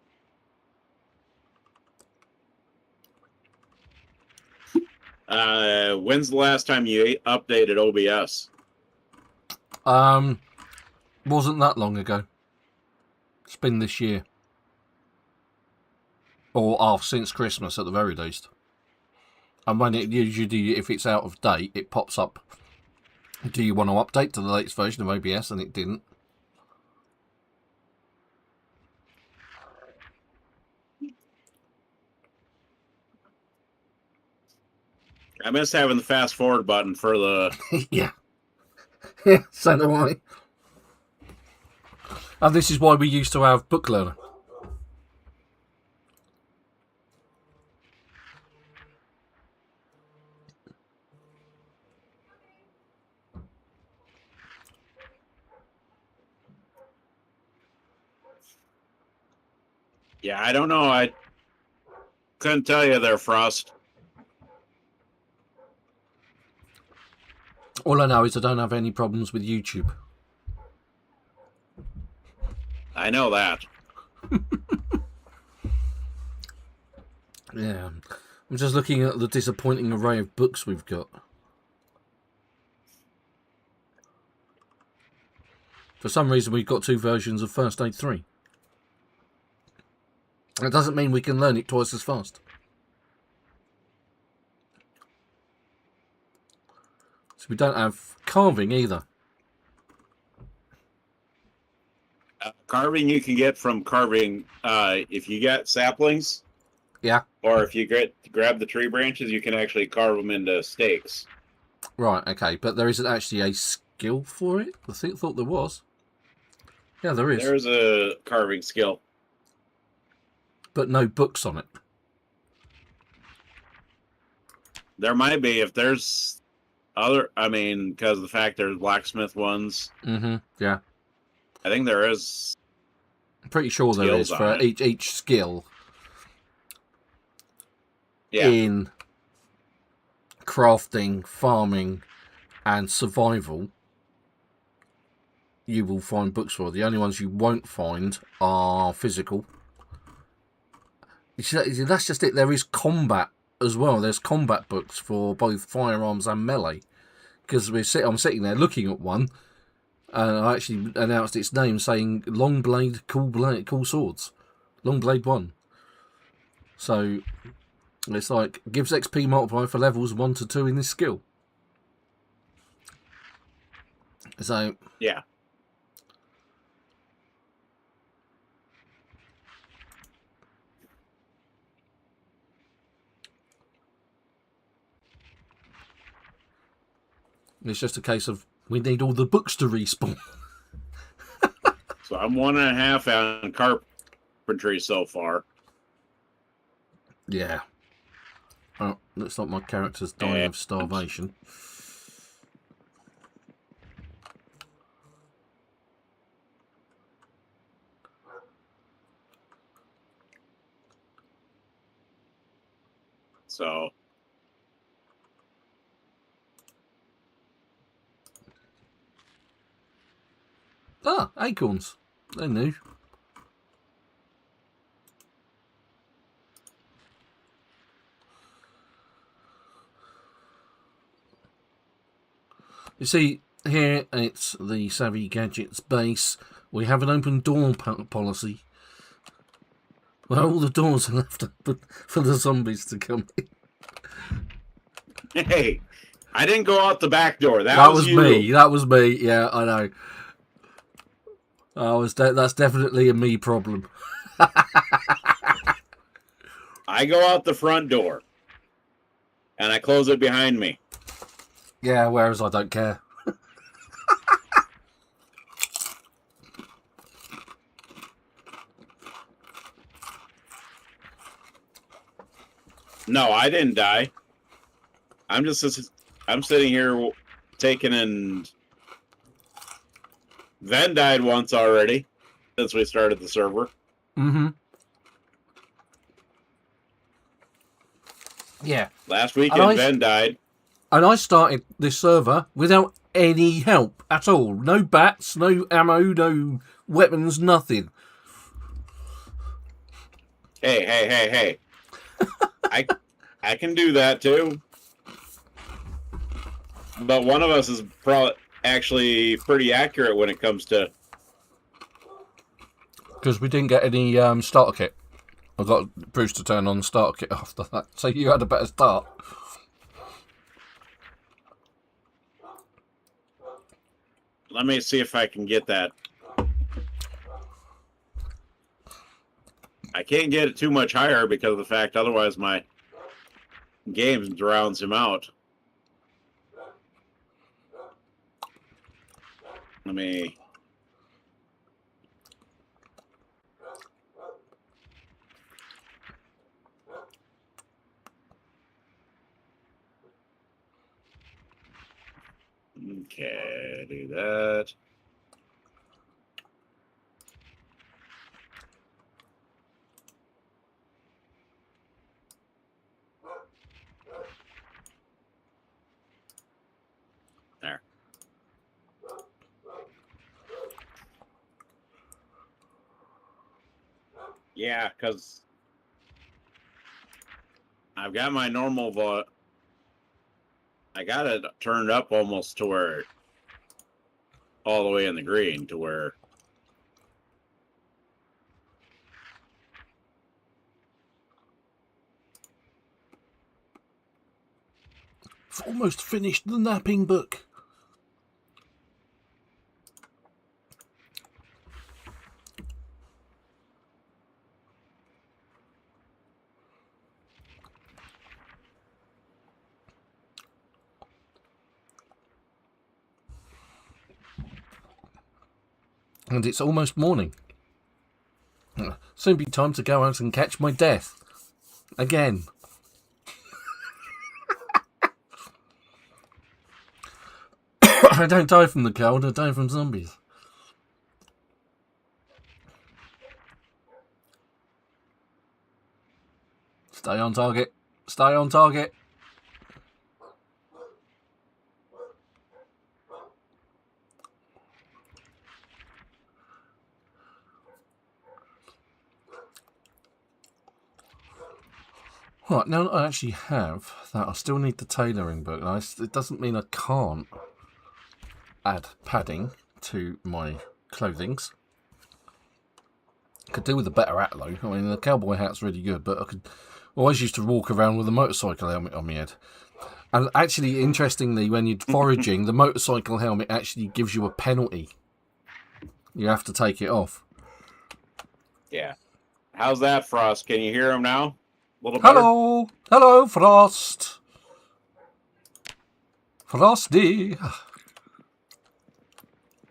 When's the last time you updated OBS? Wasn't that long ago. It's been this year. Or since Christmas at the very least. And when it usually, if it's out of date, it pops up. Do you want to update to the latest version of OBS? And it didn't. I miss having the fast forward button for the... Yeah. Yeah, so do I. And this is why we used to have Book Learner. Yeah, I don't know. I couldn't tell you there, Frost. All I know is I don't have any problems with YouTube. I know that. Yeah. I'm just looking at the disappointing array of books we've got. For some reason, we've got 2 versions of First Aid 3. That doesn't mean we can learn it twice as fast. So we don't have carving either. Carving you can get from carving if you get saplings. Yeah. Or if you grab the tree branches, you can actually carve them into stakes. Right, okay. But there isn't actually a skill for it? I thought there was. Yeah, there is. There's a carving skill. But no books on it. There might be if there's other... I mean, because of the fact there's blacksmith ones. Mm-hmm, yeah. I think there is... I'm pretty sure there is for each skill. Yeah. In crafting, farming, and survival, you will find books for. The only ones you won't find are physical. You see, that's just it. There is combat as well. There's combat books for both firearms and melee. Because I'm sitting there looking at one, and I actually announced its name, saying "Long Blade, Cool Swords, Long Blade 1." So it's like gives XP multiplier for levels 1 to 2 in this skill. So yeah. It's just a case of we need all the books to respawn. So I'm 1.5 on carpentry so far. Yeah. Oh, looks like my character's dying of starvation. So... Ah, acorns. They're new. You see, here it's the Savvy Gadgets base. We have an open door policy. Well, all the doors are left open for the zombies to come in. Hey, I didn't go out the back door. That was me. That was me. Yeah, I know. That's definitely a me problem. I go out the front door, and I close it behind me. Yeah, whereas I don't care. No, I didn't die. I'm sitting here taking and Ven died once already since we started the server. Mm-hmm. Yeah. Last weekend, Ven died. And I started this server without any help at all. No bats, no ammo, no weapons, nothing. Hey. I can do that too. But one of us is probably actually pretty accurate when it comes to... Because we didn't get any starter kit. I got Bruce to turn on the starter kit after that. So you had a better start. Let me see if I can get that. I can't get it too much higher because of the fact otherwise my game drowns him out. Let me... Okay, do that. There. Yeah, because I've got my normal vote. I got it turned up almost to where all the way in the green to where I've almost finished the Knapping book. And it's almost morning. Soon be time to go out and catch my death. Again. I don't die from the cold, I die from zombies. Stay on target. Stay on target. Right, now that I actually have that, I still need the tailoring book. It doesn't mean I can't add padding to my clothings. Could do with a better hat though. I mean, the cowboy hat's really good, but I always used to walk around with a motorcycle helmet on my head. And actually, interestingly, when you're foraging, the motorcycle helmet actually gives you a penalty. You have to take it off. Yeah. How's that, Frost? Can you hear him now? A little better? Hello! Hello, Frost! Frosty!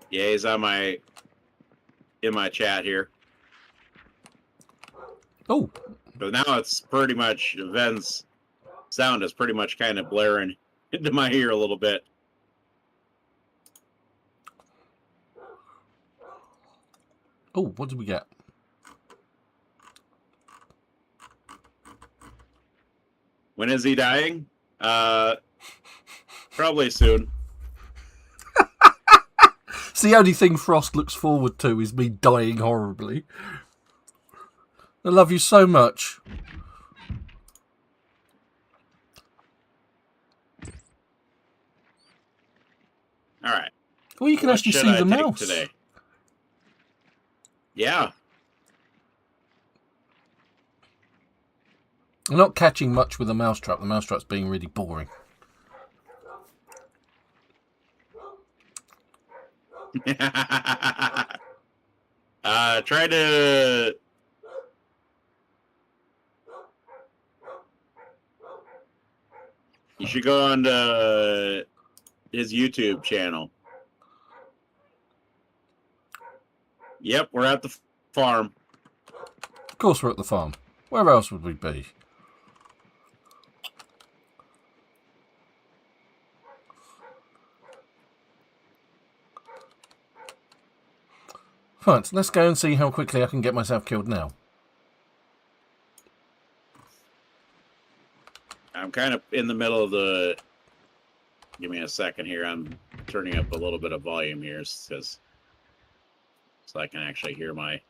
Yeah, he's on in my chat here. Oh! But now it's pretty much, Ven's sound is pretty much kind of blaring into my ear a little bit. Oh, what did we get? When is he dying? Probably soon. It's the only thing Frost looks forward to is me dying horribly. I love you so much. All right. Well, you can actually see the mouse today. Yeah. I'm not catching much with the mousetrap. The mousetrap's being really boring. Try to... You should go on to his YouTube channel. Yep, we're at the farm. Of course we're at the farm. Where else would we be? Right, let's go and see how quickly I can get myself killed now. I'm kind of in the middle of the... Give me a second here. I'm turning up a little bit of volume here because so I can actually hear my...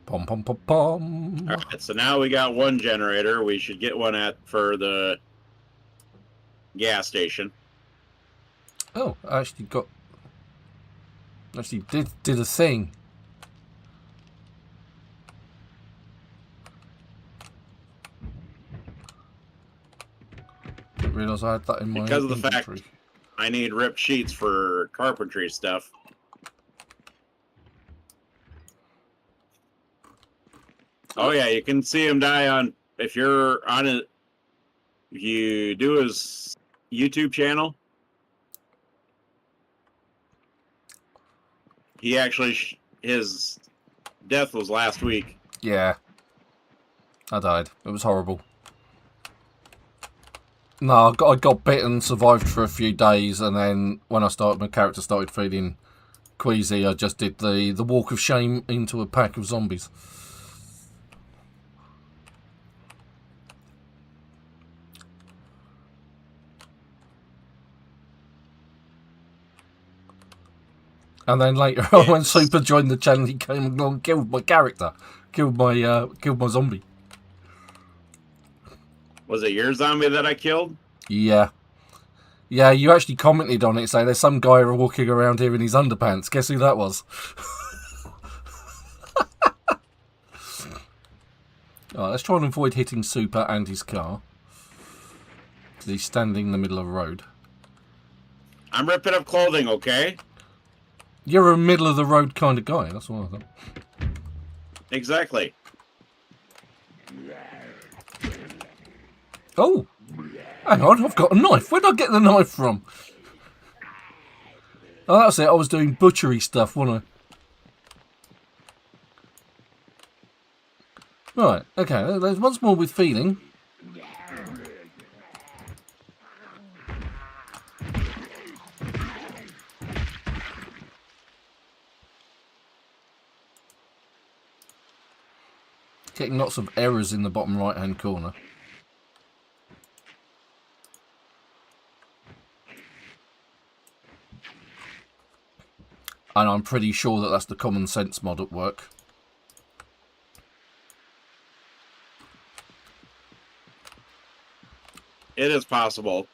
Pom pom pom pom. All right, so now we got one generator. We should get one for the gas station. Oh, I actually did a thing. Didn't realise I had that in my Because of the inventory. fact I need ripped sheets for carpentry stuff. Oh yeah, you can see him die on if you're on it. If you do his YouTube channel, he actually his death was last week. Yeah, I died. It was horrible. No, I got bitten, survived for a few days, and then when my character started feeling queasy, I just did the walk of shame into a pack of zombies. And then later on, when Super joined the channel, he came along and killed my character, killed my zombie. Was it your zombie that I killed? Yeah. Yeah, you actually commented on it, saying there's some guy walking around here in his underpants. Guess who that was? Alright, let's try and avoid hitting Super and his car. Because he's standing in the middle of the road. I'm ripping up clothing, okay? You're a middle of the road kind of guy, that's what I thought. Exactly. Oh! Hang on, I've got a knife. Where'd I get the knife from? Oh, that's it. I was doing butchery stuff, wasn't I? Right, okay. There's once more with feeling. Getting lots of errors in the bottom right-hand corner. And I'm pretty sure that that's the common sense mod at work. It is possible.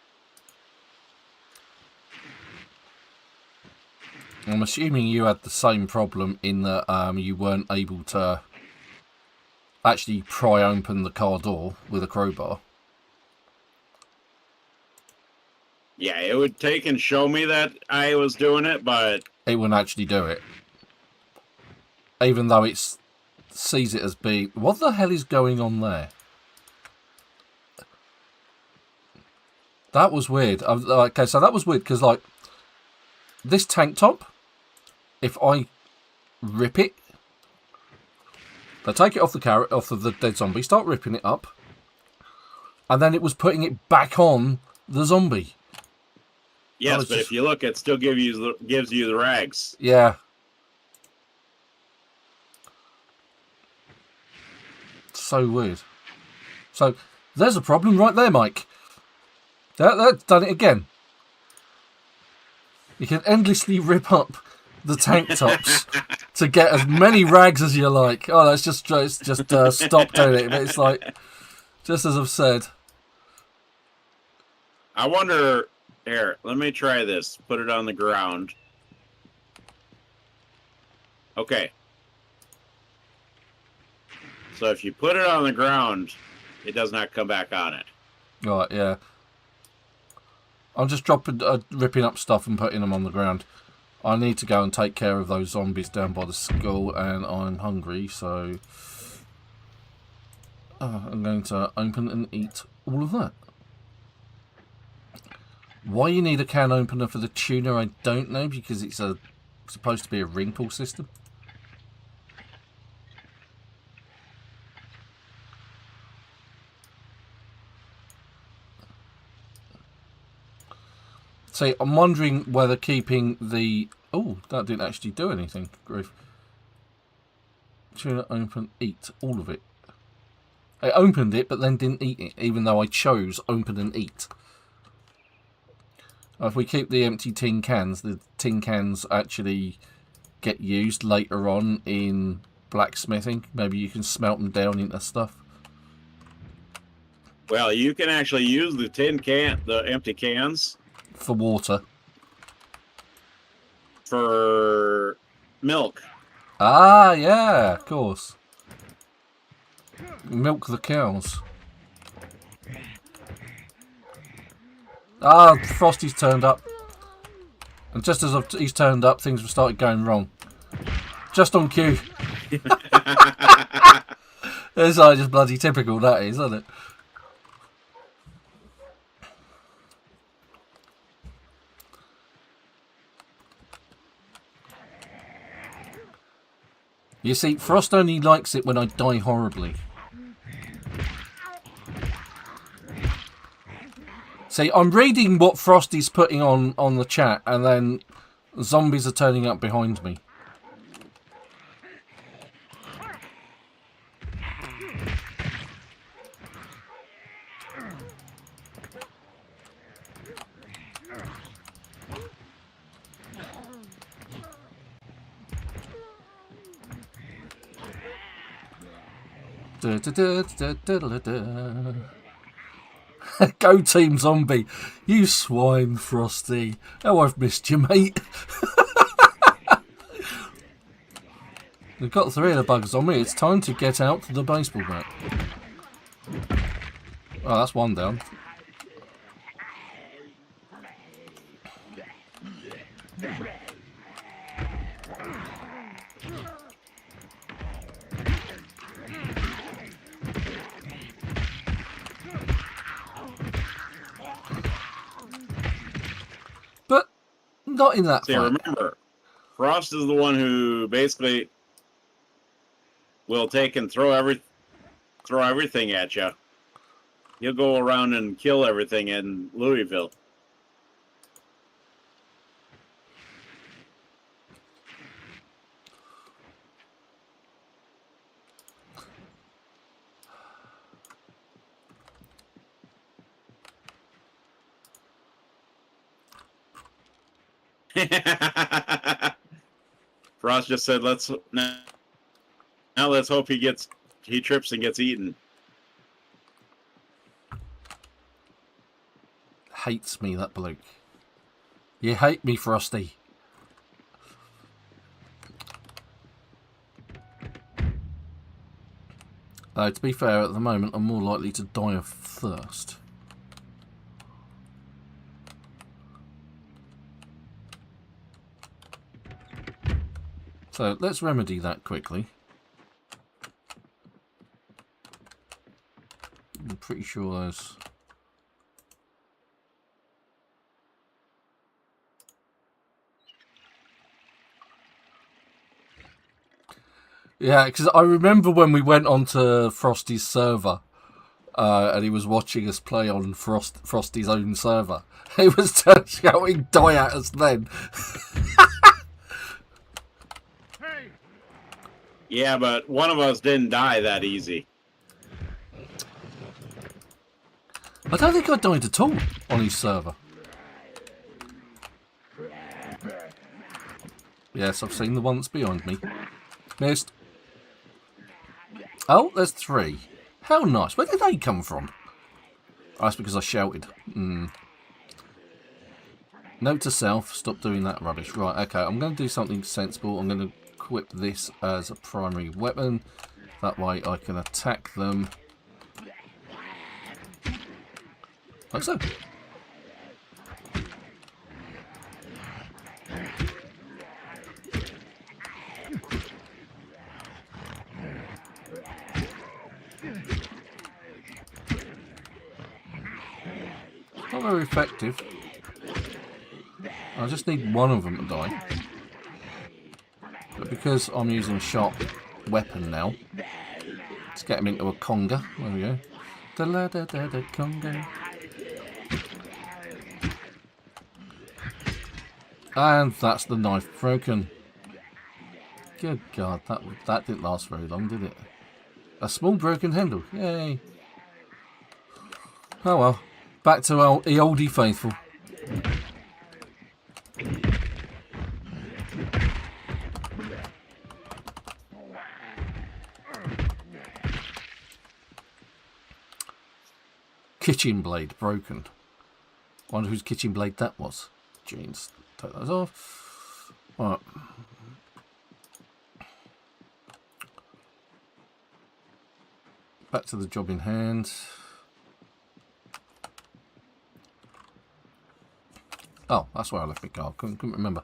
I'm assuming you had the same problem in that you weren't able to actually pry open the car door with a crowbar. Yeah, it would take and show me that I was doing it, but... It wouldn't actually do it. Even though it sees it as being... What the hell is going on there? That was weird. Okay, so that was weird because, like, this tank top, if I rip it, I take it off the dead zombie, start ripping it up, and then it was putting it back on the zombie. Yes, but if you look, it still gives you the rags. Yeah. So weird. So, there's a problem right there, Mike. That's done it again. You can endlessly rip up the tank tops to get as many rags as you like. Oh, let's just stop doing it. But it's like, just as I've said. I wonder... Here, let me try this. Put it on the ground. Okay. So if you put it on the ground, it does not come back on it. Right, yeah. I'm just ripping up stuff and putting them on the ground. I need to go and take care of those zombies down by the school, and I'm hungry, so I'm going to open and eat all of that. Why you need a can opener for the tuner, I don't know, because it's supposed to be a ring pull system. See, I'm wondering whether keeping the... Oh, that didn't actually do anything. Grief. Tuna, open, eat. All of it. I opened it, but then didn't eat it, even though I chose open and eat. If we keep the empty tin cans, the tin cans actually get used later on in blacksmithing. Maybe you can smelt them down into stuff. Well, you can actually use the empty cans For water. for milk. Ah, yeah, of course. Milk the cows. Ah, Frosty's turned up. And just as he's turned up, things have started going wrong. Just on cue. It's like just bloody typical, that is, isn't it? You see, Frost only likes it when I die horribly. See, I'm reading what Frosty's putting on the chat, and then zombies are turning up behind me. Go Team Zombie. You swine, Frosty. Oh, I've missed you, mate. We've got 3 of the bugs on me. It's time to get out the baseball bat. Oh, that's 1 down. But not in that See, remember, Frost is the one who basically will take and throw everything at you. He'll go around and kill everything in Louisville. Frost just said, now let's hope he trips and gets eaten. Hates me, that bloke. You hate me, Frosty. To be fair, at the moment, I'm more likely to die of thirst. So, let's remedy that quickly. I'm pretty sure there's... Yeah, because I remember when we went onto Frosty's server and he was watching us play on Frosty's own server. He was shouting die at us then. Yeah, but one of us didn't die that easy. I don't think I died at all on his server. Yes, I've seen the ones behind me. Missed. Oh, there's 3. How nice. Where did they come from? Oh, that's because I shouted. Note to self, stop doing that rubbish. Right, okay, I'm going to do something sensible. I'm going to equip this as a primary weapon. That way I can attack them. Like so. Not very effective. I just need one of them to die. But because I'm using a sharp weapon now, let's get him into a conga. There we go. Da-la-da-da-da conga. And that's the knife broken. Good God, that didn't last very long, did it? A small broken handle. Yay. Oh well. Back to the oldie faithful. Kitchen blade broken. Wonder whose kitchen blade that was. Jeans. Take those off. Alright. Back to the job in hand. Oh, that's where I left my car. Couldn't remember.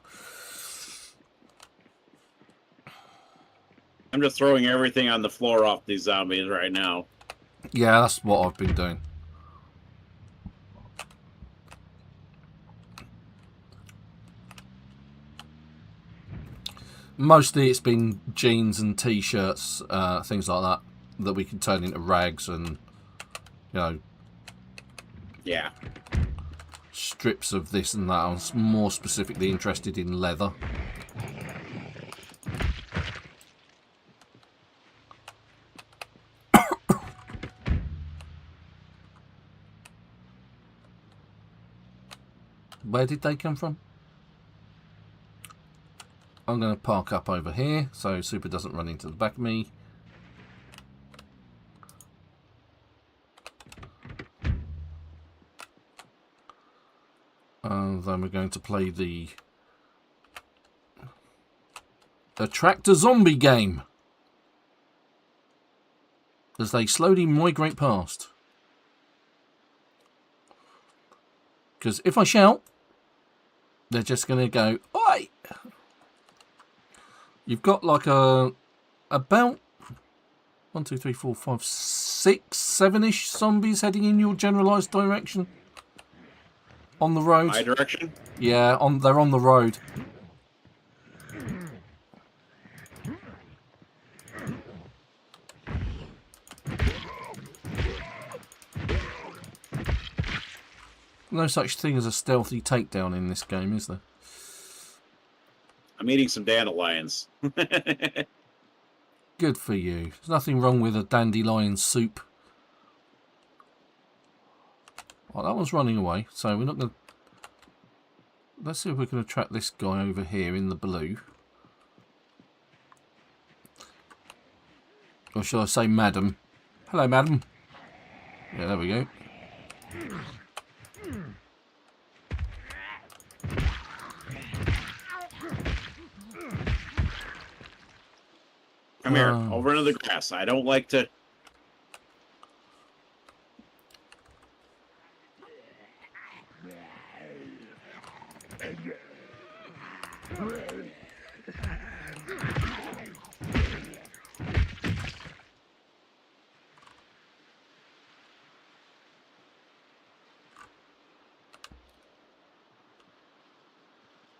I'm just throwing everything on the floor off these zombies right now. Yeah, that's what I've been doing. Mostly it's been jeans and t-shirts, things like that we can turn into rags and, you know, yeah, strips of this and that. I was more specifically interested in leather. Where did they come from? I'm going to park up over here so Super doesn't run into the back of me. And then we're going to play the Attractor Zombie game as they slowly migrate past. Because if I shout, they're just going to go, oi! You've got like about 1, 2, 3, 4, 5, 6, 7-ish zombies heading in your generalised direction. On the road. My direction? Yeah, they're on the road. No such thing as a stealthy takedown in this game, is there? I'm eating some dandelions. Good for you. There's nothing wrong with a dandelion soup. Oh, that one's running away, so we're not going to... Let's see if we can attract this guy over here in the blue. Or shall I say madam? Hello, madam. Yeah, there we go. Come here, over into the grass. I don't like to...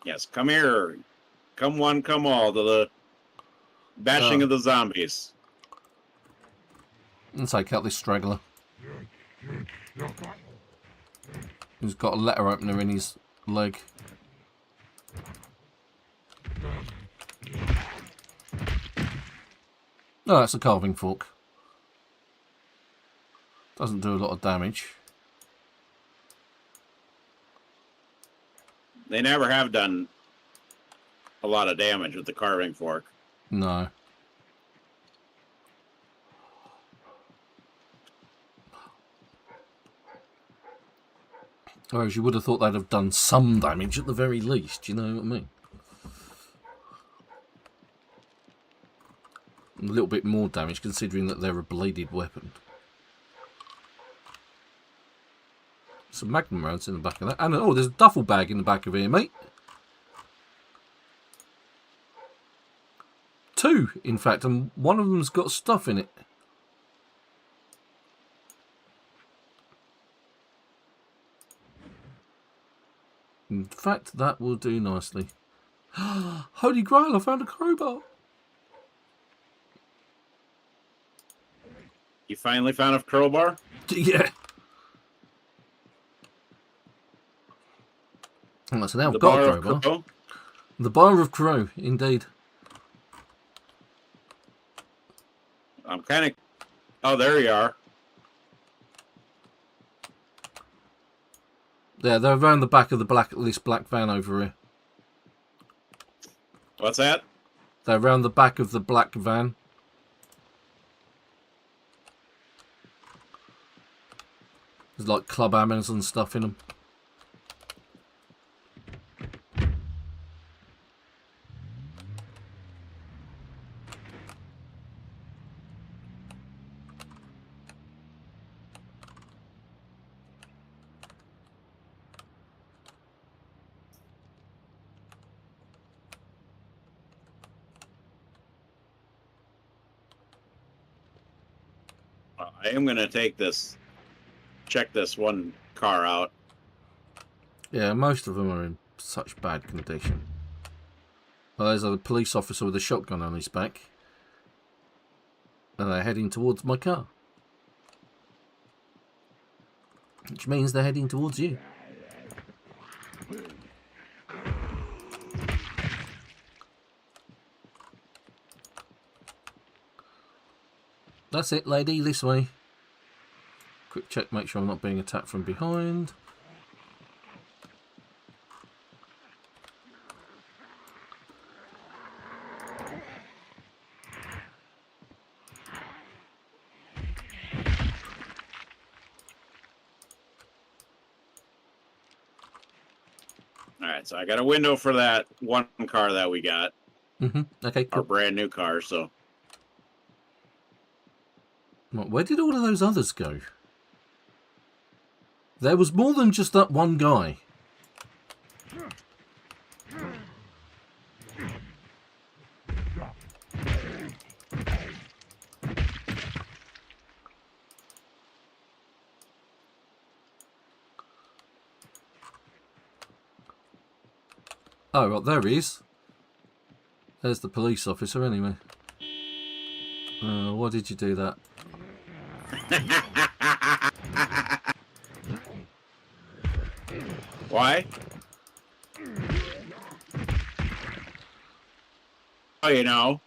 Yes, come here. Come one, come all to the bashing of the zombies. Let's take out this straggler. He's got a letter opener in his leg. No, that's a carving fork. Doesn't do a lot of damage. They never have done a lot of damage with the carving fork. No. Whereas you would have thought they'd have done some damage at the very least, you know what I mean? A little bit more damage considering that they're a bladed weapon. Some magnum rounds in the back of that. And oh, there's a duffel bag in the back of here, mate. 2, in fact, and one of them's got stuff in it. In fact, that will do nicely. Holy Grail, I found a crowbar. You finally found a crowbar? Yeah. So now I've The got bar a of crowbar. The Bar of Crow, indeed. I'm kind of... Oh, there you are. Yeah, they're around the back of this black van over here. What's that? They're around the back of the black van. There's like club hammers and stuff in them. I am going to take this... Check this one car out. Yeah, most of them are in such bad condition. Well, there's a police officer with a shotgun on his back. And they're heading towards my car. Which means they're heading towards you. That's it, lady, this way. Quick check, make sure I'm not being attacked from behind. Alright, so I got a window for that one car that we got. Okay, cool. Our brand new car, so... Where did all of those others go? There was more than just that one guy. Oh, right, there he is. There's the police officer, anyway. Why did you do that? Why? Oh, you know.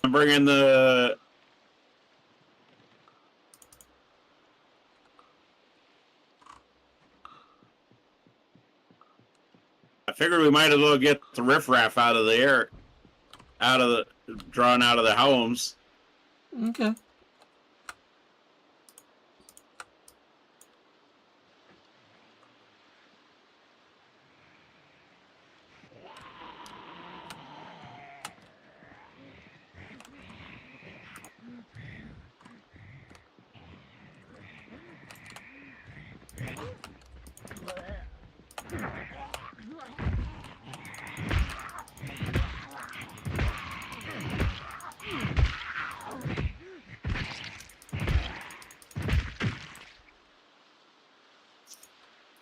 I'm bringing the... I figured we might as well get the riffraff out of the air, drawn out of the homes. Okay.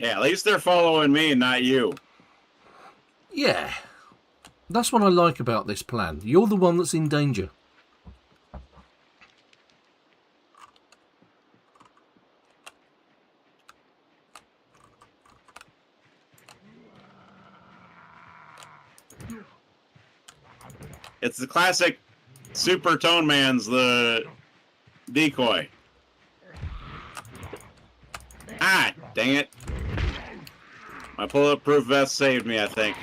Yeah, at least they're following me and not you. Yeah. That's what I like about this plan. You're the one that's in danger. It's the classic Super Tone Man's the decoy. Ah, dang it. My bulletproof vest saved me, I think.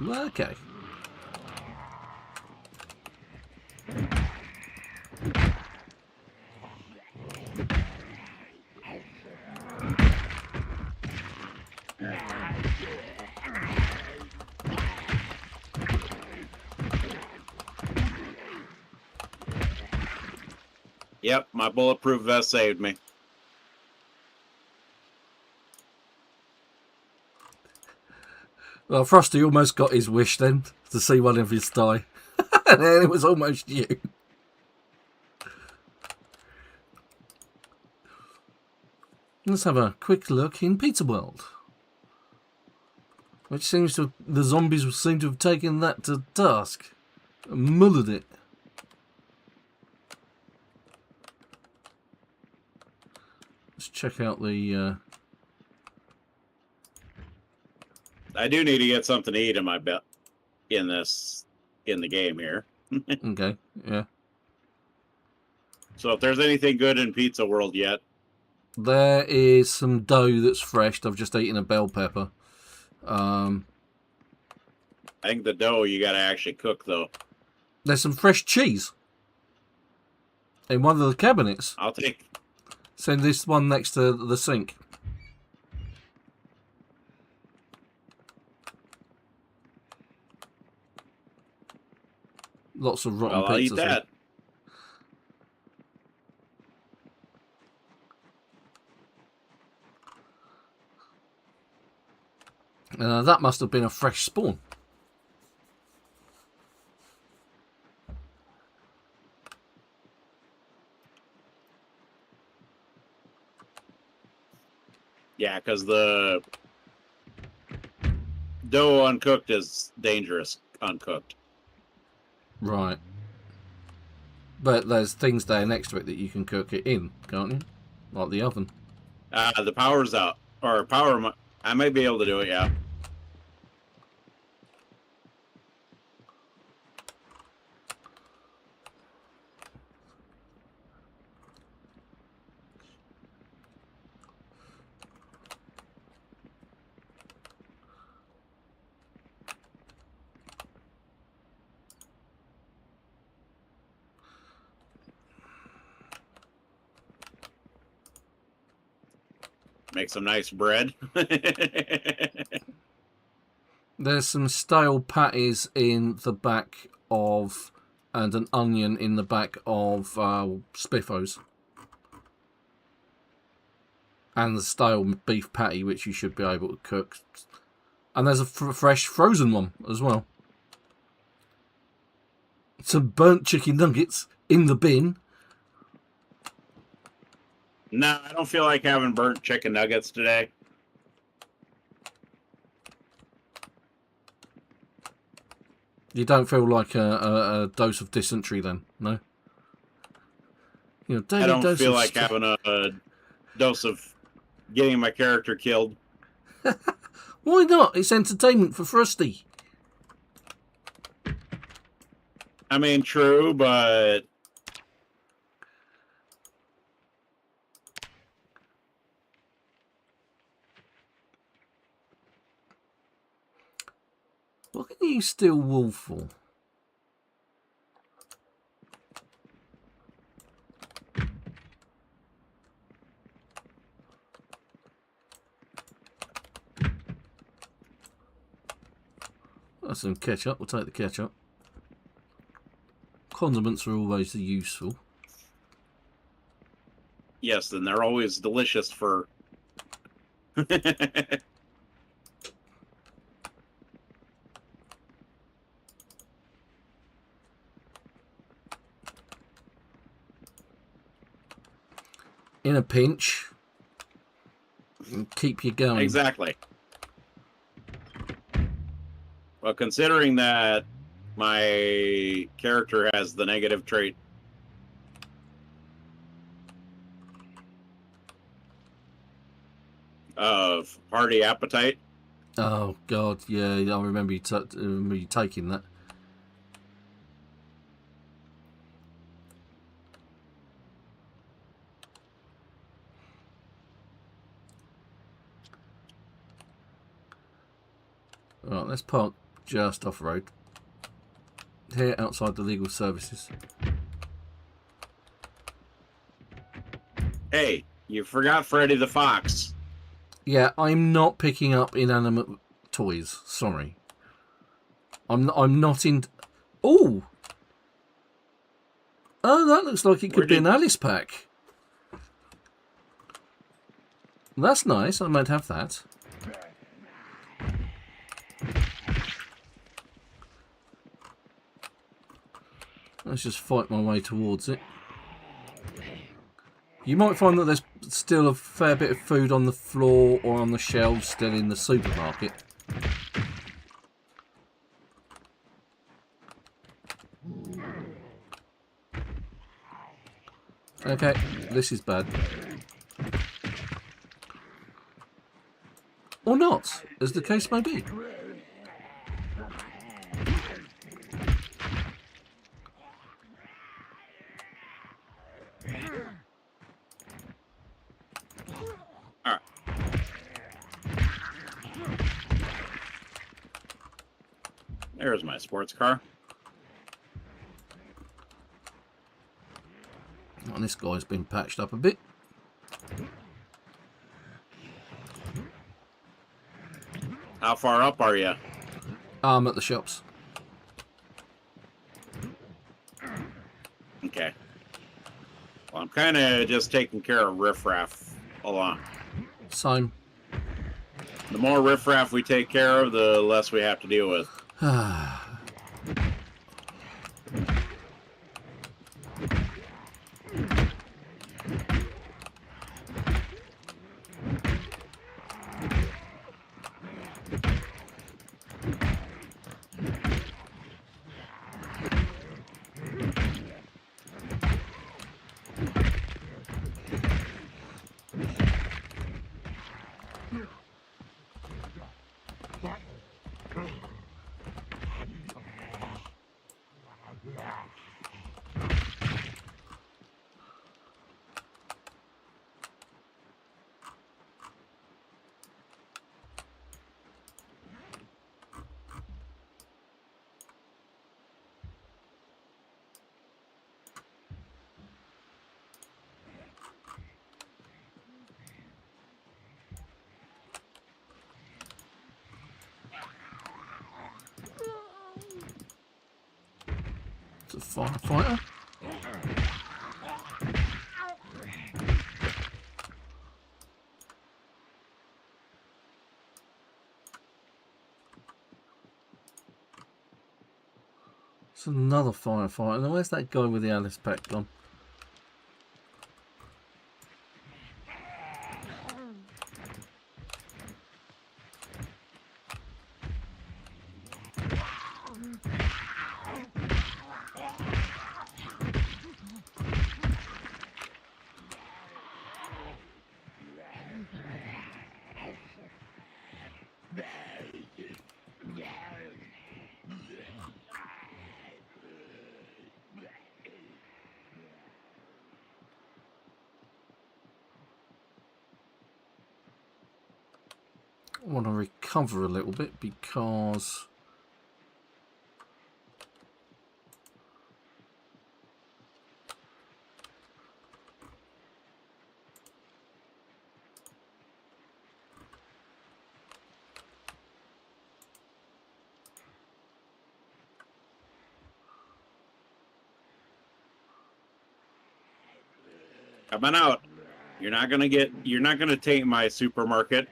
Okay. Yep, my bulletproof vest saved me. Well, Frosty almost got his wish then, to see one of his die. And then it was almost you. Let's have a quick look in Pizza World. Which seems to... the zombies seem to have taken that to task. And mullered it. Let's check out the... I do need to get something to eat in my belt in the game here. Okay, yeah. So if there's anything good in Pizza World yet, there is some dough that's fresh. I've just eaten a bell pepper. I think the dough you got to actually cook though. There's some fresh cheese in one of the cabinets. I'll take. Send this one next to the sink. Lots of rotten pizzas. I'll eat that. That must have been a fresh spawn. Yeah, because the dough uncooked is dangerous uncooked. Right. But there's things there next to it that you can cook it in, can't you? Like the oven. The power's out. Or power... I might be able to do it, yeah. Make some nice bread. There's some stale patties in the back of, and an onion in the back of Spiffos. And the stale beef patty, which you should be able to cook. And there's a fresh frozen one as well. Some burnt chicken nuggets in the bin. No, I don't feel like having burnt chicken nuggets today. You don't feel like a dose of dysentery then, no? You know, daily I don't dose feel of like having a dose of getting my character killed. Why not? It's entertainment for Frosty. I mean, true, but... What can you steal wool for? That's some ketchup. We'll take the ketchup. Condiments are always useful. Yes, and they're always delicious for... In a pinch. And keep you going. Exactly. Well, considering that my character has the negative trait of hearty appetite. Oh God, yeah, I remember you taking that. Right, let's park just off road. Here outside the legal services. Hey, you forgot Freddy the Fox. Yeah, I'm not picking up inanimate toys. Sorry. I'm not in... Oh! Oh, that looks like it could be an Alice pack. That's nice. I might have that. Let's just fight my way towards it. You might find that there's still a fair bit of food on the floor or on the shelves still in the supermarket. Okay, this is bad. Or not, as the case may be. All right. There's my sports car. And this guy's been patched up a bit. How far up are you? I'm at the shops. Okay. Well, I'm kind of just taking care of riffraff along. Same. The more riffraff we take care of, the less we have to deal with. It's a firefighter. It's another firefighter. Now, where's that guy with the Alice pack gone? I want to recover a little bit because Come on out. You're not gonna take my supermarket.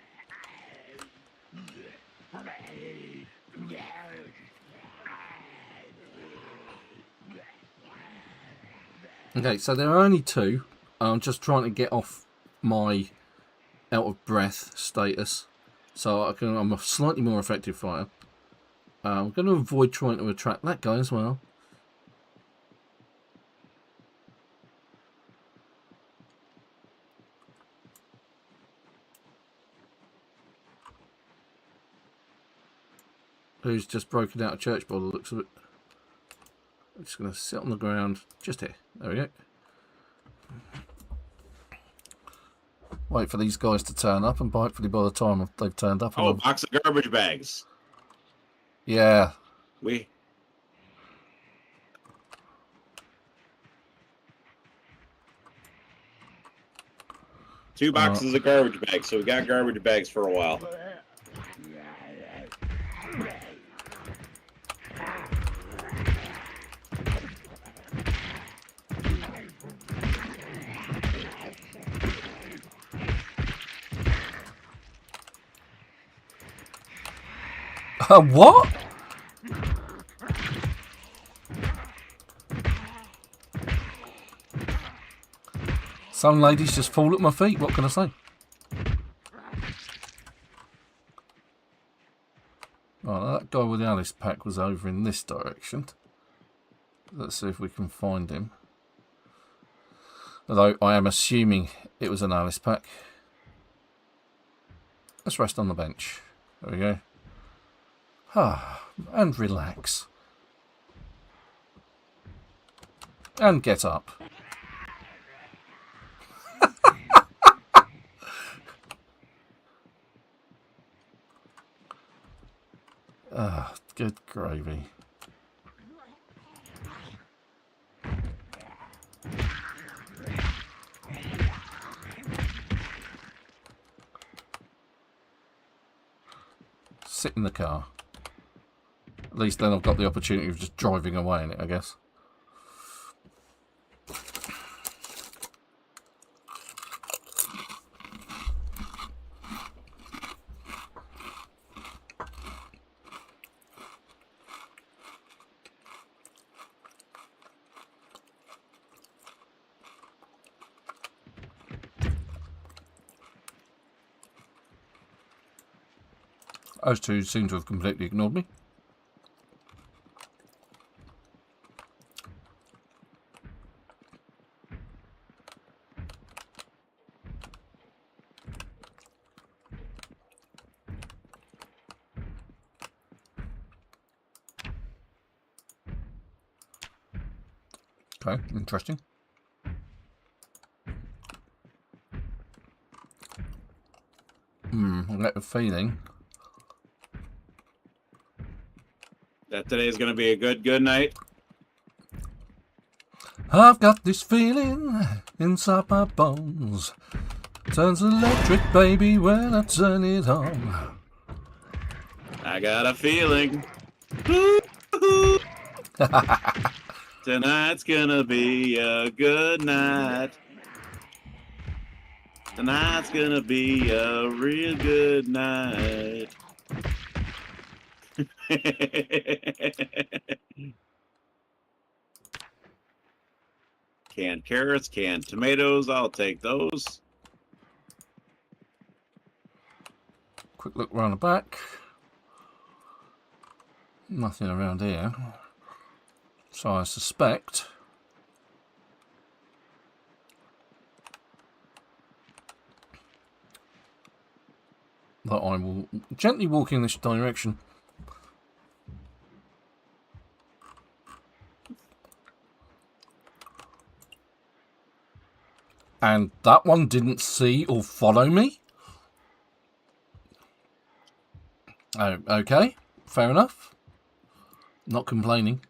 okay, so there are only two. I'm just trying to get off my out of breath status, so I'm a slightly more effective fighter. I'm going to avoid trying to attract that guy as well. Who's just broken out of church by the looks of it. I'm just going to sit on the ground just here. There we go. Wait for these guys to turn up, and hopefully by the time they've turned up... Oh, box of garbage bags. Yeah. Two boxes of garbage bags, so we got garbage bags for a while. What? Some ladies just fall at my feet. What can I say? Oh, that guy with the Alice pack was over in this direction. Let's see if we can find him. Although I am assuming it was an Alice pack. Let's rest on the bench. There we go. Ah, and relax. And get up. Ah, good gravy. Sit in the car. At least then I've got the opportunity of just driving away in it, I guess. Those two seem to have completely ignored me. Okay, interesting. I get the feeling that today's going to be a good night. I've got this feeling inside my bones. Turns electric, baby, when I turn it on. I got a feeling. Tonight's gonna be a good night. Tonight's gonna be a real good night. Canned carrots, canned tomatoes, I'll take those. Quick look round the back. Nothing around here. So I suspect that I will gently walk in this direction. And that one didn't see or follow me? Oh, okay. Fair enough. Not complaining.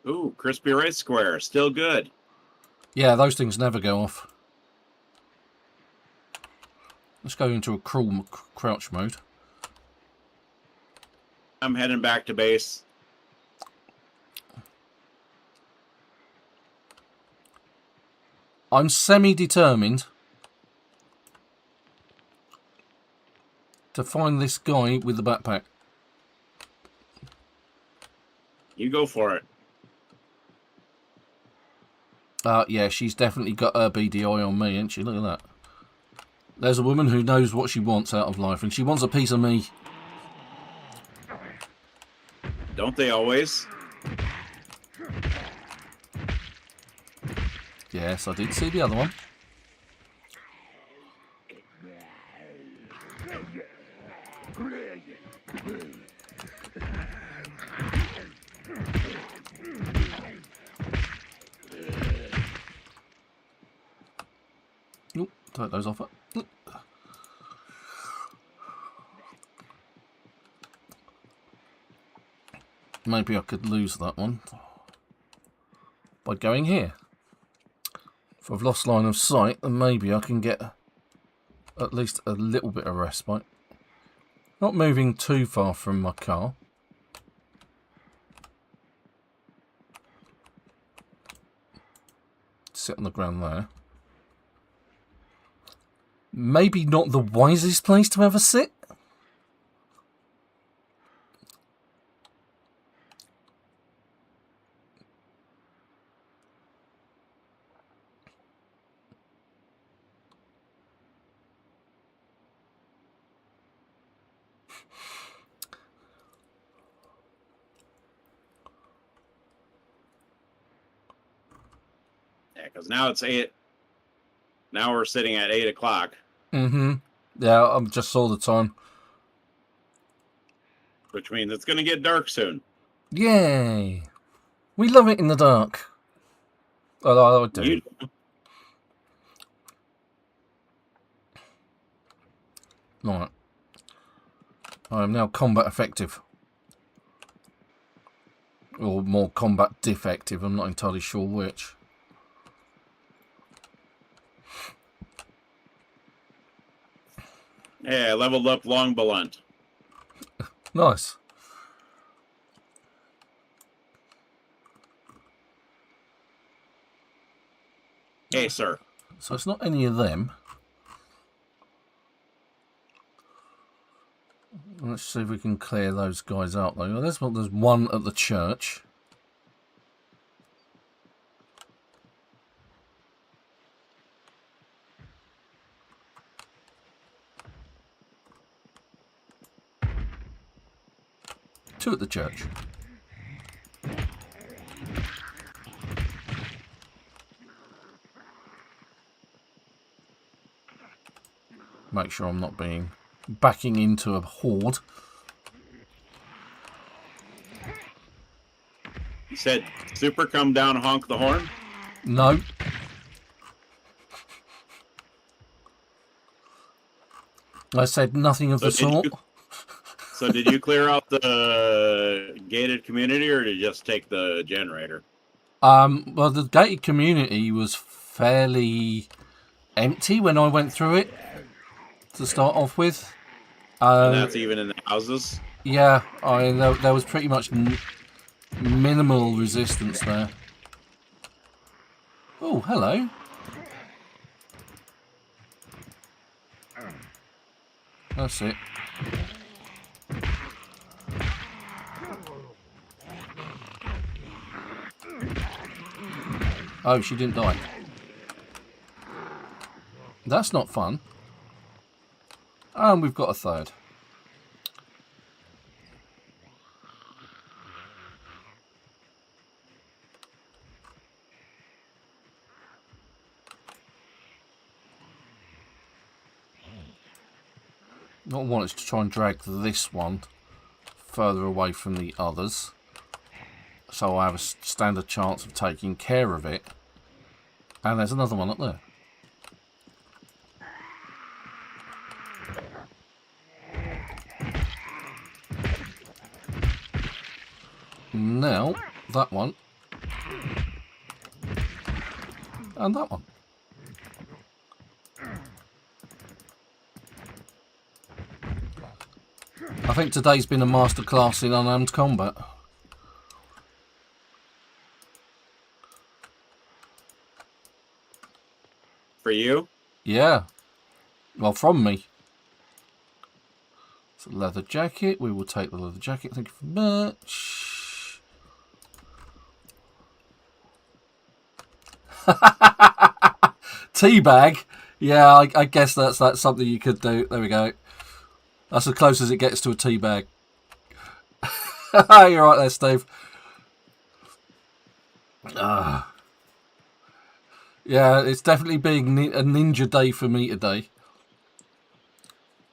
Ooh, crispy rice square, still good. Yeah, those things never go off. Let's go into a crouch mode. I'm heading back to base. I'm semi-determined to find this guy with the backpack. You go for it. Yeah, she's definitely got her BDI on me, ain't she? Look at that. There's a woman who knows what she wants out of life, and she wants a piece of me. Don't they always? Yes, I did see the other one. Oop, take those off it. Maybe I could lose that one by going here. If I've lost line of sight, then maybe I can get at least a little bit of respite. Not moving too far from my car. Sit on the ground there. Maybe not the wisest place to ever sit. Yeah, because now it's 8. Now we're sitting at 8 o'clock. Mm-hmm. Yeah, I just saw the time. Which means it's going to get dark soon. Yay! We love it in the dark. Oh, I do. You, Right. I am now combat effective. Or more combat defective, I'm not entirely sure which. hey, I leveled up long blunt. Nice. Hey, sir. So it's not any of them. Let's see if we can clear those guys out though. There's one at the church. Two at the church. Make sure I'm not backing into a horde. You said, super come down, honk the horn? No. I said nothing of the sort. So did you clear out the gated community, or did you just take the generator? Well, the gated community was fairly empty when I went through it to start off with. And that's even in the houses? Yeah, there was pretty much minimal resistance there. Oh, hello. That's it. Oh, she didn't die. That's not fun. And we've got a third. What I want is to try and drag this one further away from the others, so I have a standard chance of taking care of it. And there's another one up there. Now, that one. And that one. I think today's been a masterclass in unarmed combat. For you? Yeah. Well, from me. It's a leather jacket. We will take the leather jacket. Thank you very much. Teabag. Yeah, I guess that's something you could do. There we go. That's as close as it gets to a teabag. You're right there, Steve. Yeah, it's definitely being a ninja day for me today.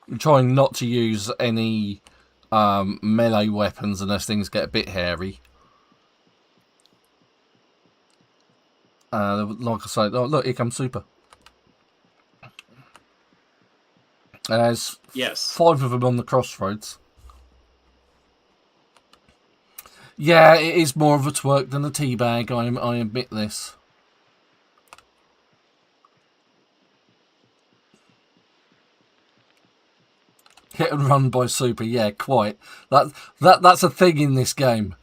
I'm trying not to use any melee weapons unless things get a bit hairy. Like I say, oh, look, here comes Super. And there's 5 of them on the crossroads. Yeah, it is more of a twerk than a teabag, I admit this. Hit and run by Super, yeah, quite. That's a thing in this game.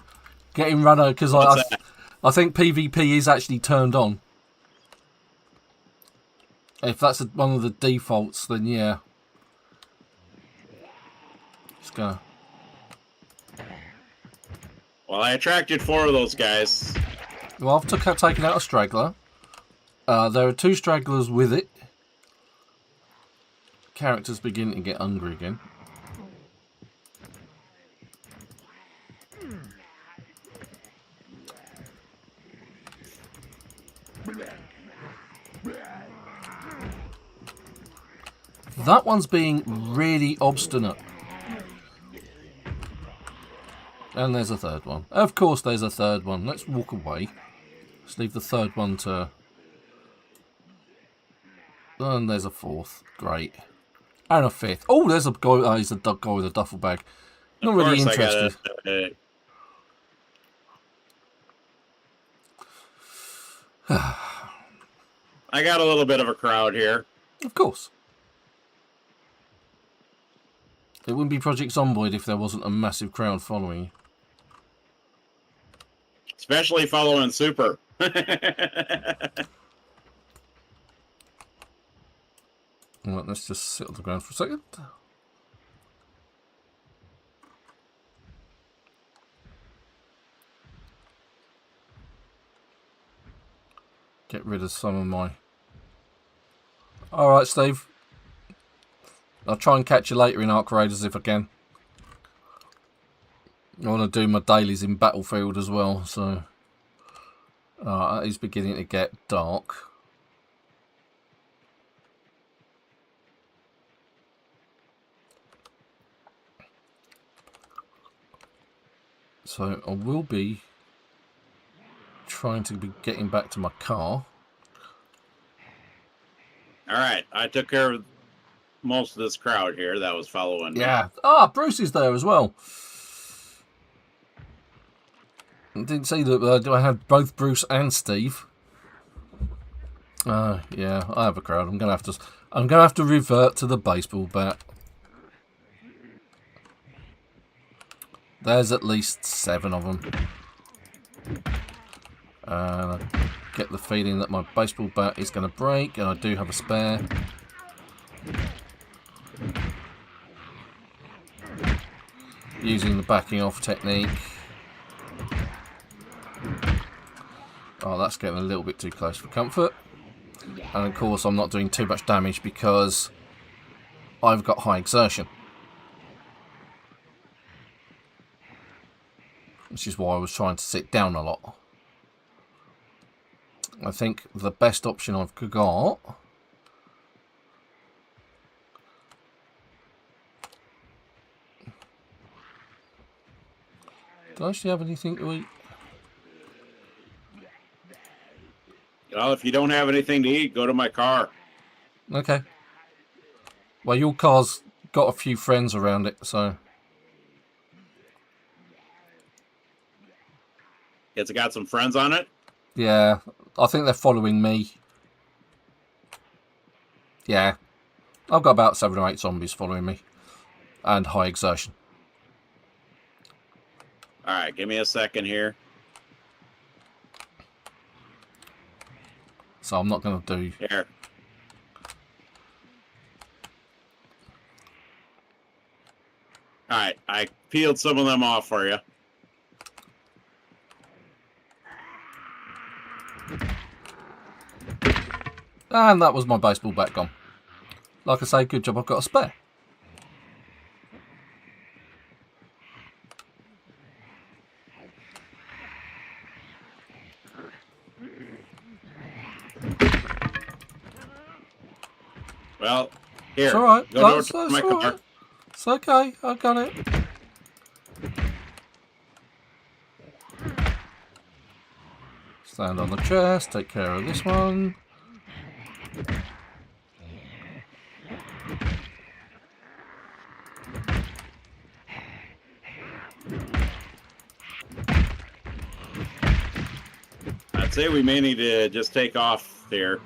Getting run over, because I think PvP is actually turned on. If that's one of the defaults, then yeah. Let's go. Well, I attracted 4 of those guys. Well, I've taken out a straggler. There are 2 stragglers with it. Characters begin to get hungry again. That one's being really obstinate. And there's a third one. Of course there's a third one. Let's walk away. Let's leave the third one to... And there's a fourth. Great. And a fifth. Oh, there's a guy. Oh, he's a guy with a duffel bag. Not really interested. I got a little bit of a crowd here. Of course. It wouldn't be Project Zomboid if there wasn't a massive crowd following you. Especially following Super. Right, let's just sit on the ground for a second. Get rid of some of my... Alright, Steve. I'll try and catch you later in Ark Raiders if I can. I want to do my dailies in Battlefield as well, so... it is beginning to get dark. So I will be trying to be getting back to my car. Alright, I took care of most of this crowd here that was following me. Yeah. Ah, Bruce is there as well. I didn't see that I had both Bruce and Steve. Yeah, I have a crowd. I'm gonna have to revert to the baseball bat. There's at least 7 of them. And I get the feeling that my baseball bat is going to break, and I do have a spare. Using the backing off technique. Oh, that's getting a little bit too close for comfort. And of course I'm not doing too much damage because I've got high exertion. Which is why I was trying to sit down a lot. I think the best option I've got... Do I actually have anything to eat? Well, if you don't have anything to eat, go to my car. Okay. Well, your car's got a few friends around it, so... It's got some friends on it? Yeah, I think they're following me. Yeah. I've got about 7 or 8 zombies following me. And high exertion. Alright, give me a second here. So I'm not going to do... Here. Alright, I peeled some of them off for you. And that was my baseball bat gone. Like I say, good job I've got a spare. Well, here. It's alright. Go over to my car. Right. It's okay. I got it. Stand on the chest. Take care of this one. I'd say we may need to just take off here.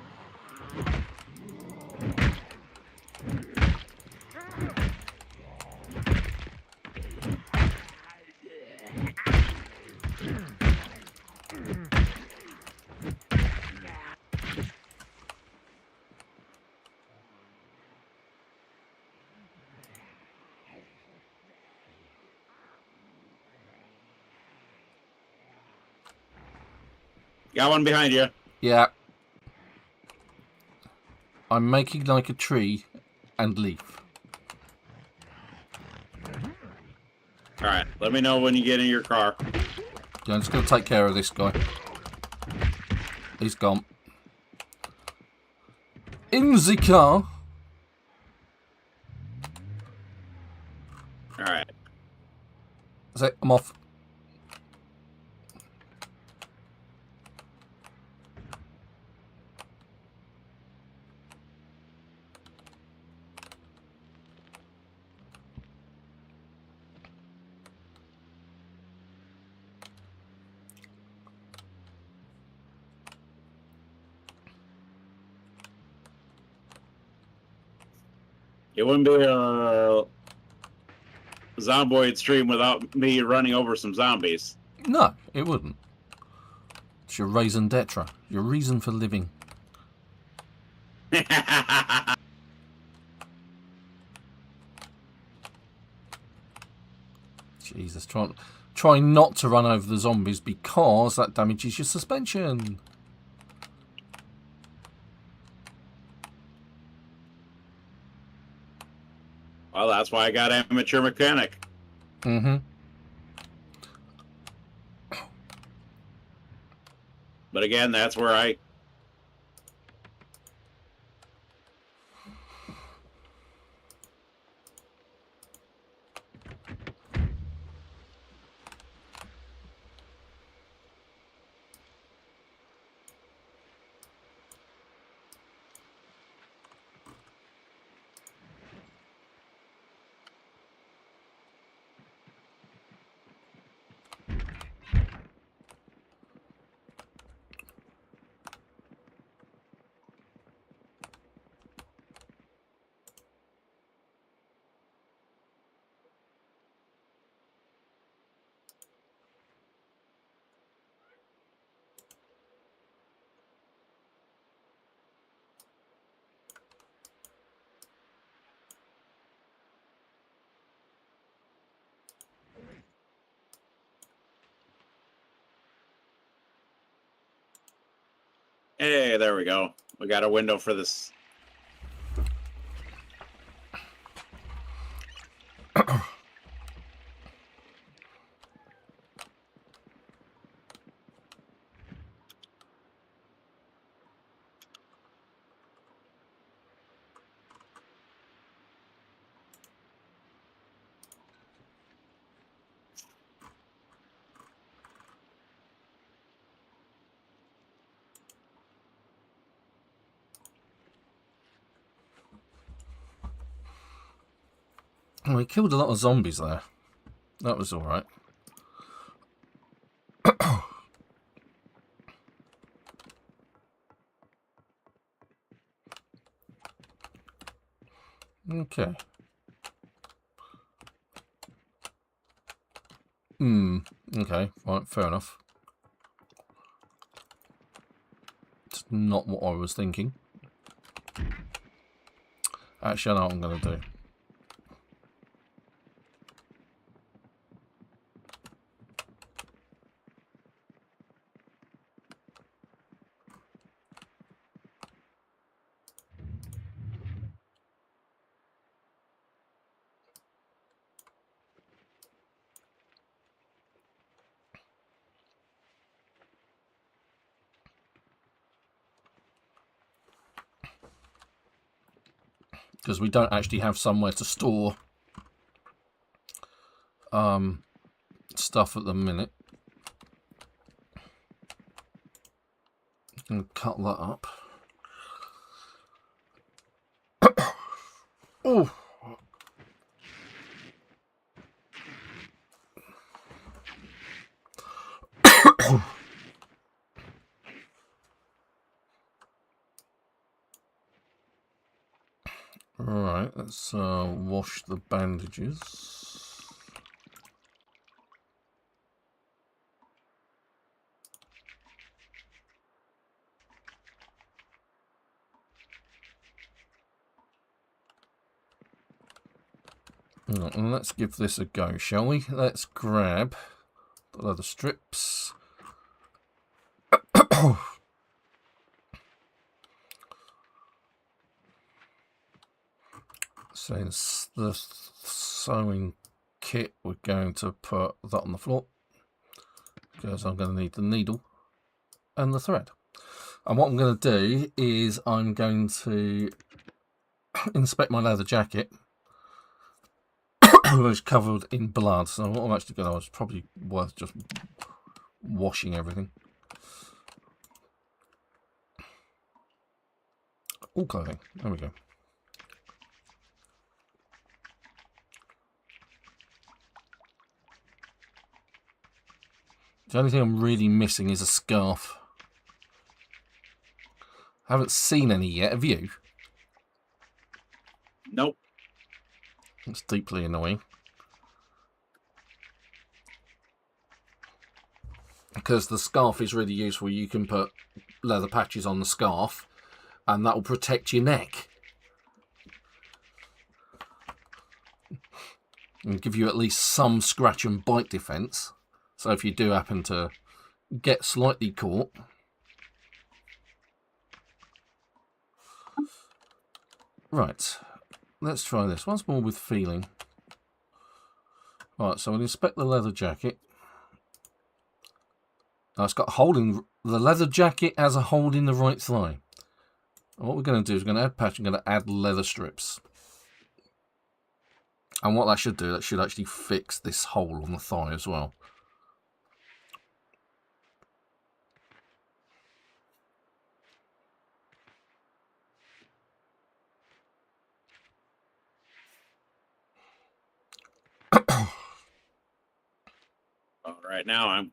Got one behind you. Yeah. I'm making like a tree and leaf. Alright, let me know when you get in your car. Yeah, I'm just going to take care of this guy. He's gone. In the car. All right. That's it. I'm off. It wouldn't be a Zomboid stream without me running over some zombies. No, it wouldn't. It's your raison d'etre, your reason for living. Jesus, try not to run over the zombies because that damages your suspension. Well, that's why I got amateur mechanic. Mm-hmm. But again, that's where I... Hey, there we go. We got a window for this. We killed a lot of zombies there. That was all right. Okay. Okay. Right, fair enough. It's not what I was thinking. Actually, I know what I'm going to do. Because we don't actually have somewhere to store stuff at the minute. And cut that up. Oh. Alright, let's wash the bandages. And let's give this a go, shall we? Let's grab the leather strips. So the sewing kit, we're going to put that on the floor because I'm going to need the needle and the thread. And what I'm going to do is I'm going to inspect my leather jacket it's covered in blood. So what I'm actually going to do is probably worth just washing everything. All clothing. There we go. The only thing I'm really missing is a scarf. I haven't seen any yet, have you? Nope. It's deeply annoying. Because the scarf is really useful. You can put leather patches on the scarf and that will protect your neck. And give you at least some scratch and bite defense. So if you do happen to get slightly caught, right, let's try this once more with feeling. Right, so we'll inspect the leather jacket. Now it's got a hole in the leather jacket, has a hole in the right thigh. And what we're going to do is we're going to add patch. I'm going to add leather strips. And what that should do, that should actually fix this hole on the thigh as well. All right, now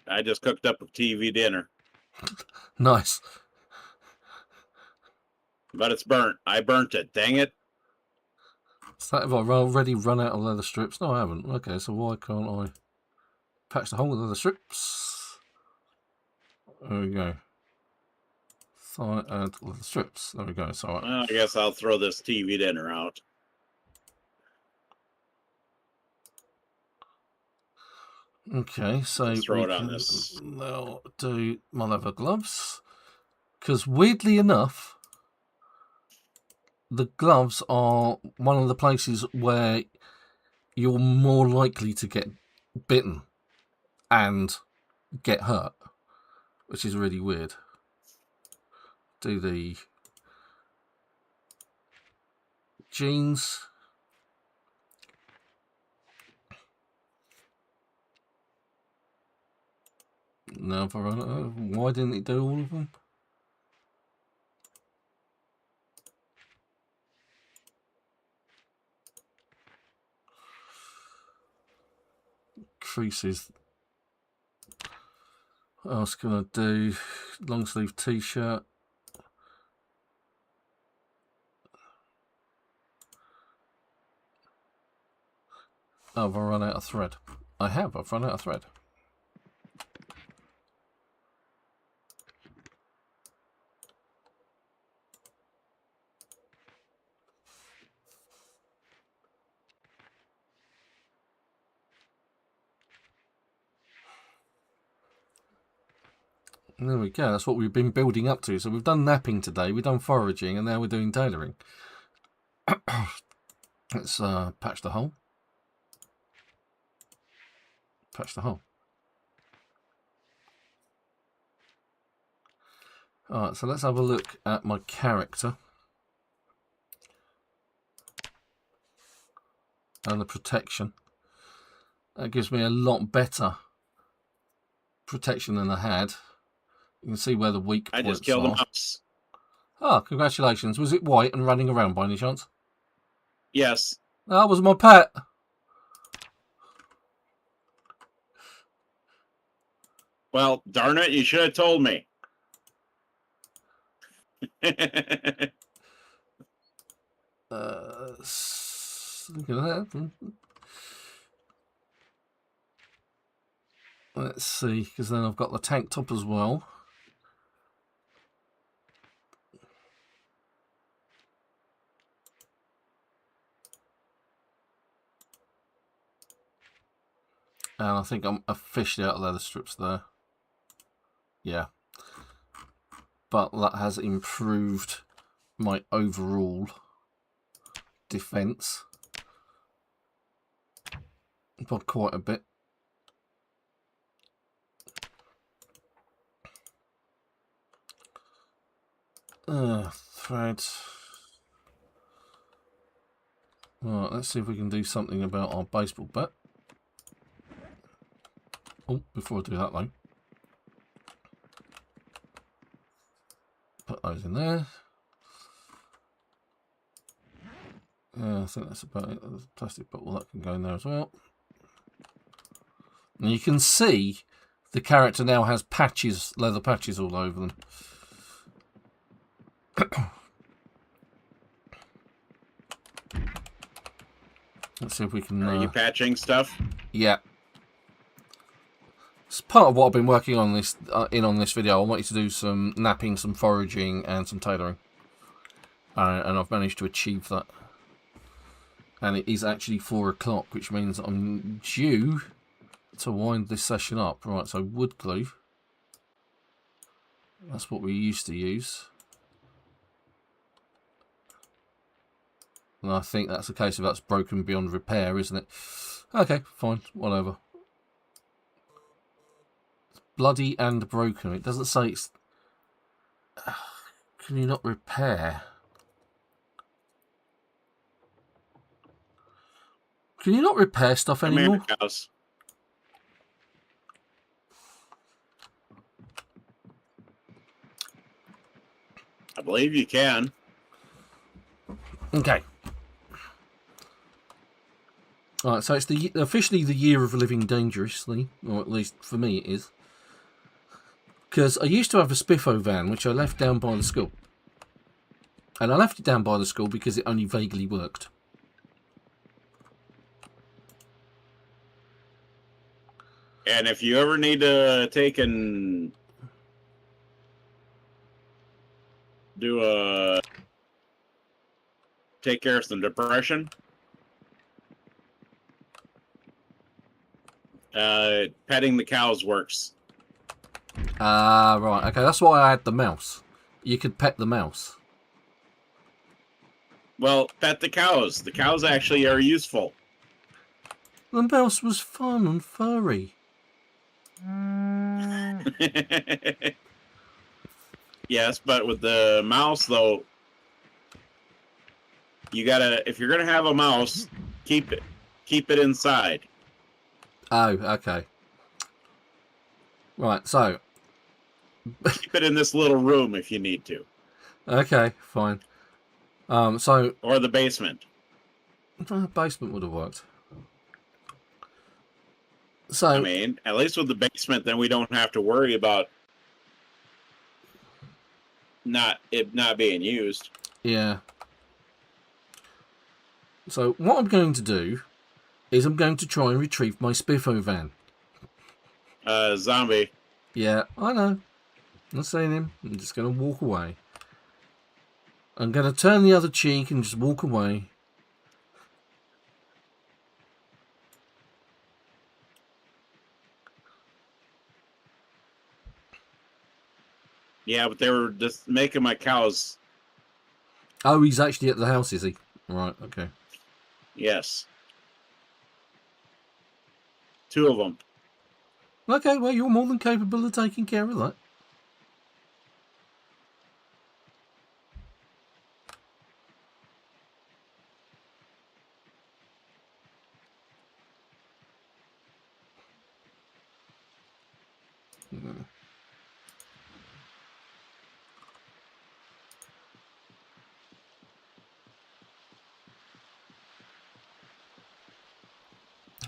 I just cooked up a TV dinner. Nice. But it's burnt. I burnt it. Dang it. Is that if I've already run out of leather strips? No, I haven't. Okay, so why can't I patch the hole with leather strips? There we go. Thigh add leather strips. There we go. So Well, I guess I'll throw this TV dinner out. okay, so Let's throw we it on can this. now do my leather gloves. Because weirdly enough, the gloves are one of the places where you're more likely to get bitten and get hurt, which is really weird. Do the jeans. No, why didn't it do all of them? Creases. What else can I do? Long sleeve t-shirt. Oh, have I run out of thread? I have. I've run out of thread. There we go. That's what we've been building up to. So we've done napping today, we've done foraging, and now we're doing tailoring. Let's patch the hole. Patch the hole. Alright, so let's have a look at my character. And the protection. That gives me a lot better protection than I had. You can see where the weak points are. I just killed a mouse. Ah, congratulations. Was it white and running around by any chance? Yes. That was my pet. Well, darn it, you should have told me. Look at that. Let's see, because then I've got the tank top as well. And I think I'm officially out of leather strips there. Yeah. But that has improved my overall defense by quite a bit. Thread. Right, let's see if we can do something about our baseball bat. Oh, before I do that though. Put those in there. Yeah, I think that's about it. There's a plastic bottle that can go in there as well. And you can see the character now has patches, leather patches all over them. Let's see if we can... Are you patching stuff? Yeah. It's part of what I've been working on this on this video. I want you to do some napping, some foraging, and some tailoring. And I've managed to achieve that. And it is actually 4 o'clock, which means I'm due to wind this session up. Right, so wood glue. That's what we used to use. And I think that's the case if that's broken beyond repair, isn't it? Okay, fine, whatever. It's bloody and broken. It doesn't say it's... Can you not repair? Can you not repair stuff anymore? House. I believe you can. Okay. Alright, so it's officially the year of living dangerously, or at least for me it is. Because I used to have a Spiffo van, which I left down by the school. And I left it down by the school because it only vaguely worked. And if you ever need to take and take care of some depression, petting the cows works. Right, okay, that's why I had the mouse. You could pet the mouse. Well, pet the cows. The cows actually are useful. The mouse was fun and furry. Yes, but with the mouse though, you gotta, if you're gonna have a mouse, keep it inside. Oh, okay. Right, so Keep it in this little room if you need to. okay, fine. Or the basement. The basement would have worked. So I mean, at least with the basement, then we don't have to worry about it not being used. Yeah. So what I'm going to do is I'm going to try and retrieve my Spiffo van. Zombie. Yeah, I know. I'm not saying him. I'm just going to walk away. I'm going to turn the other cheek and just walk away. Yeah, but they were just making my cows. Oh, he's actually at the house, is he? Right, okay. Yes. 2 of them. Okay, well, you're more than capable of taking care of that.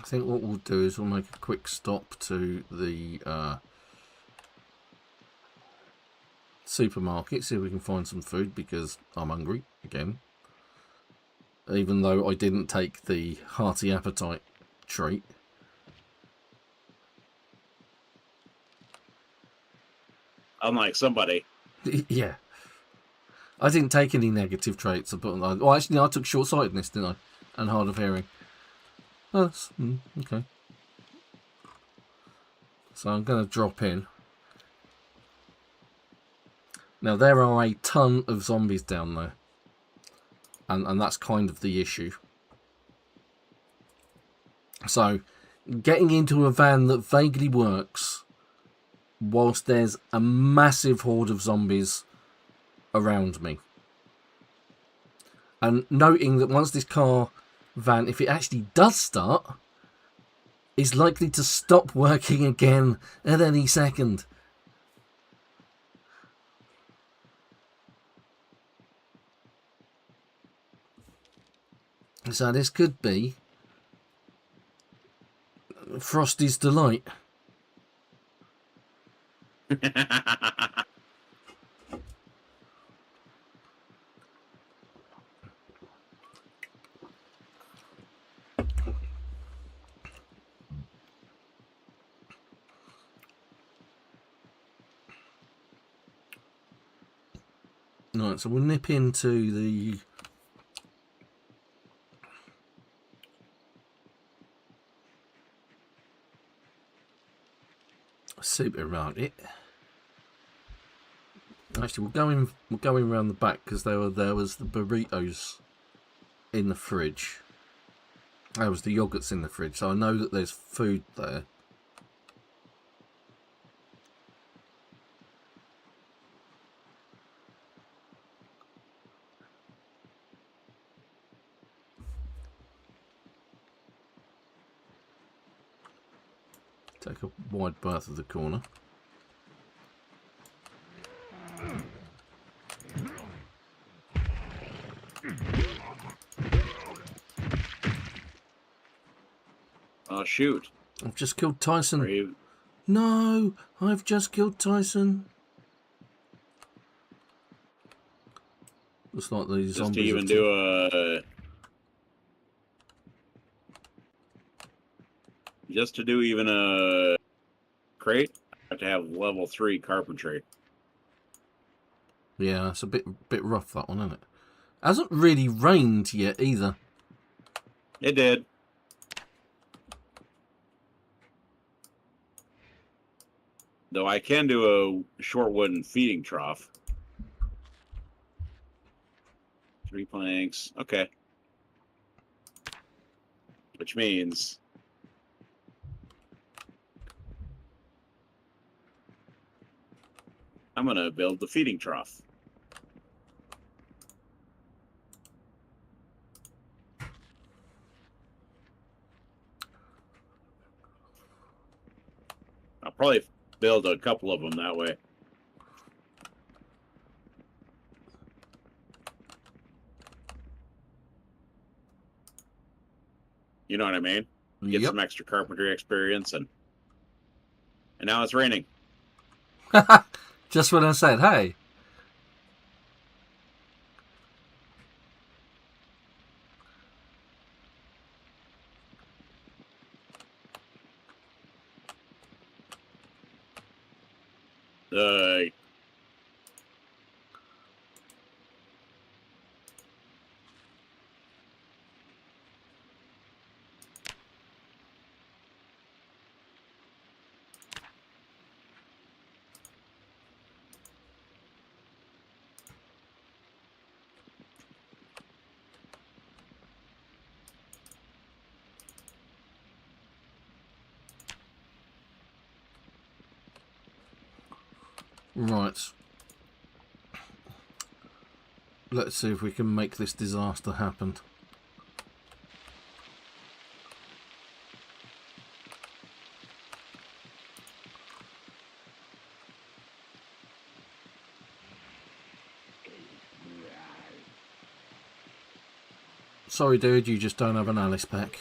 I think what we'll do is we'll make a quick stop to the supermarket, see if we can find some food because I'm hungry again. Even though I didn't take the hearty appetite treat. Unlike somebody. Yeah. I didn't take any negative traits. Well, actually, I took short-sightedness, didn't I? And hard of hearing. Oh, that's, okay. So I'm going to drop in. Now, there are a ton of zombies down there. And that's kind of the issue. So, getting into a van that vaguely works whilst there's a massive horde of zombies around me. And noting that once this car van, if it actually does start, is likely to stop working again at any second. So this could be Frosty's delight. Right, so we'll nip into the supermarket. Actually, we'll go in around the back because there was the burritos in the fridge. There was the yogurts in the fridge, so I know that there's food there. Take a wide berth of the corner. Oh, shoot. I've just killed Tyson. You... No, I've just killed Tyson. Looks like these Just to zombies even do a... Just to do even a crate, I have to have level 3 carpentry. Yeah, it's a bit rough, that one, isn't it? Hasn't really rained yet either. It did. Though I can do a short wooden feeding trough. 3 planks. Okay. Which means... I'm going to build the feeding trough. I'll probably build a couple of them that way. You know what I mean? Get Yep. some extra carpentry experience, and now it's raining. Just when I said, hey. Uh, Right. Let's see if we can make this disaster happen. Sorry, dude, you just don't have an Alice pack.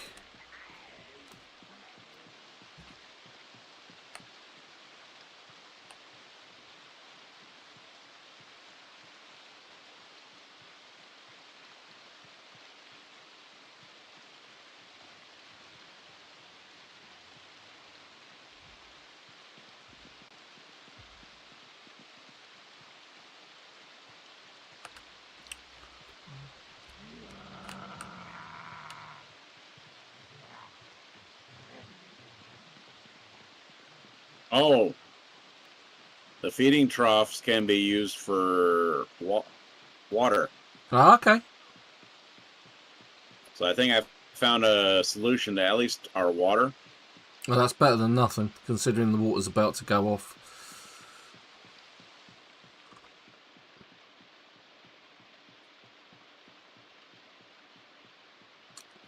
oh, the feeding troughs can be used for water. Ah, okay. So I think I've found a solution to at least our water. Well, that's better than nothing, considering the water's about to go off.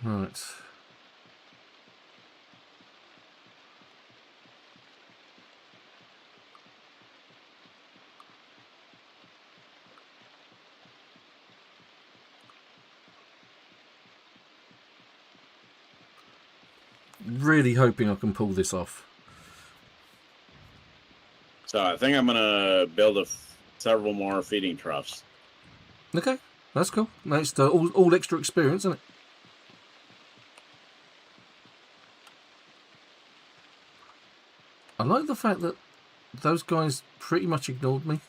Right. Really hoping I can pull this off. So I think I'm gonna build several more feeding troughs. Okay, that's cool. That's all extra experience, isn't it? I like the fact that those guys pretty much ignored me.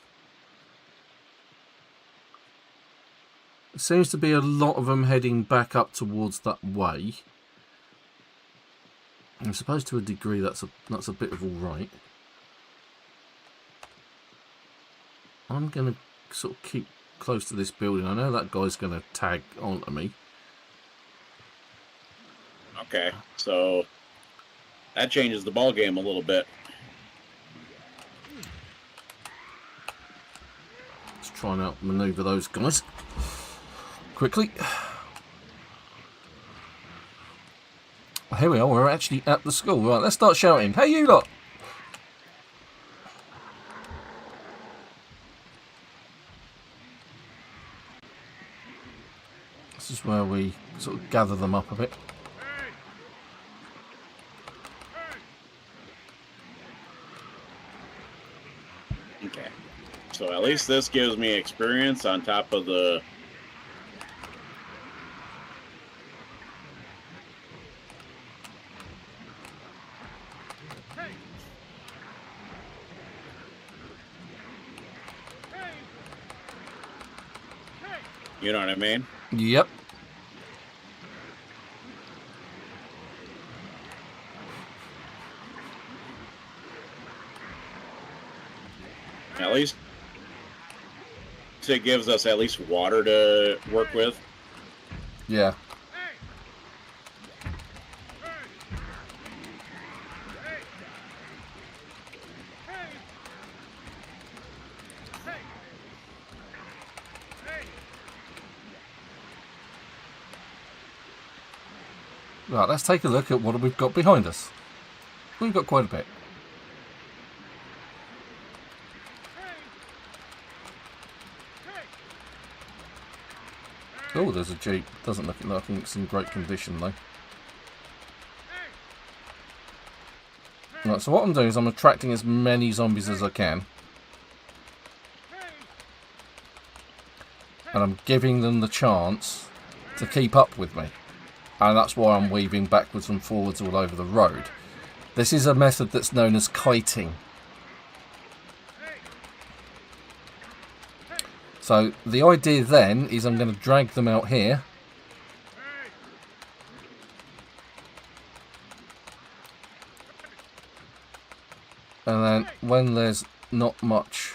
There seems to be a lot of them heading back up towards that way. I suppose to a degree that's a bit of all right. I'm going to sort of keep close to this building. I know that guy's going to tag onto me. Okay, so that changes the ball game a little bit. Let's try and outmaneuver those guys quickly. Here we are, we're actually at the school. Right, let's start shouting. Hey, you lot! This is where we sort of gather them up a bit. Okay, so at least this gives me experience on top of the... You know what I mean? Yep. At least it gives us at least water to work with. Yeah. Right, let's take a look at what we've got behind us. We've got quite a bit. Oh, there's a Jeep. Doesn't look like it's in great condition though. Right, so what I'm doing is I'm attracting as many zombies as I can. And I'm giving them the chance to keep up with me. And that's why I'm weaving backwards and forwards all over the road. This is a method that's known as kiting. So the idea then is I'm going to drag them out here. And then when there's not much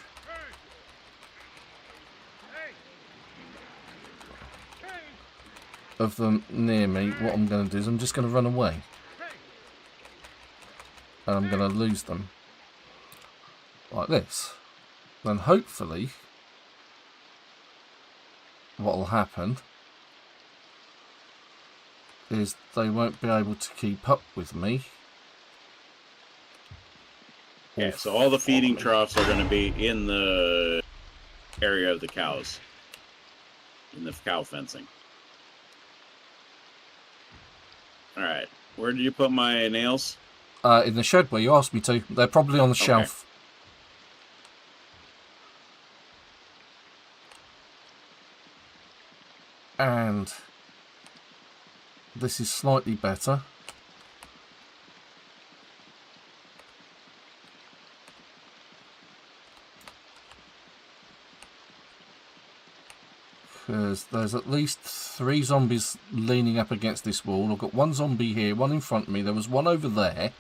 of them near me, what I'm going to do is I'm just going to run away. And I'm going to lose them. Like this. Then hopefully what will happen is they won't be able to keep up with me. Yeah, so all the feeding troughs are going to be in the area of the cows. In the cow fencing. Alright, where did you put my nails? In the shed where you asked me to. They're probably on the shelf. And this is slightly better. Because there's at least 3 zombies leaning up against this wall. I've got one zombie here, one in front of me. There was one over there.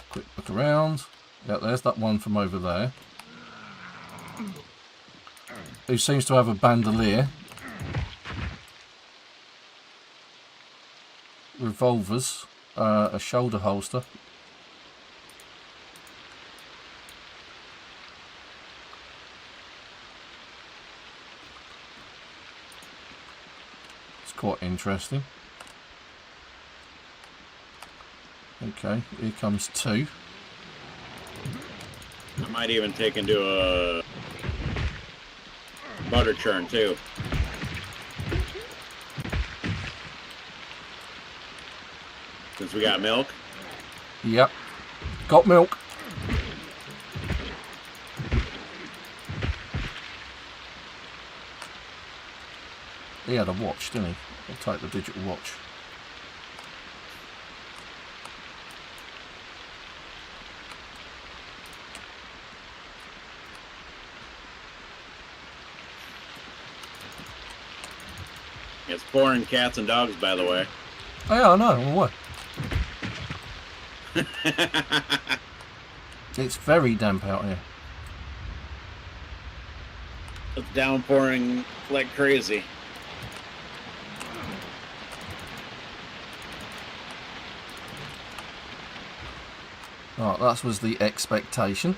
Quick look around. Yeah, there's that one from over there. Who seems to have a bandolier. Revolvers. A shoulder holster. quite interesting. Okay, here comes 2. I might even take into a butter churn too. Since we got milk. Yep. Got milk. He had a watch, didn't he? I'll take the digital watch. It's pouring cats and dogs, by the way. Oh, yeah, I know. I'm aware. It's very damp out here. It's downpouring like crazy. Right, that was the expectation.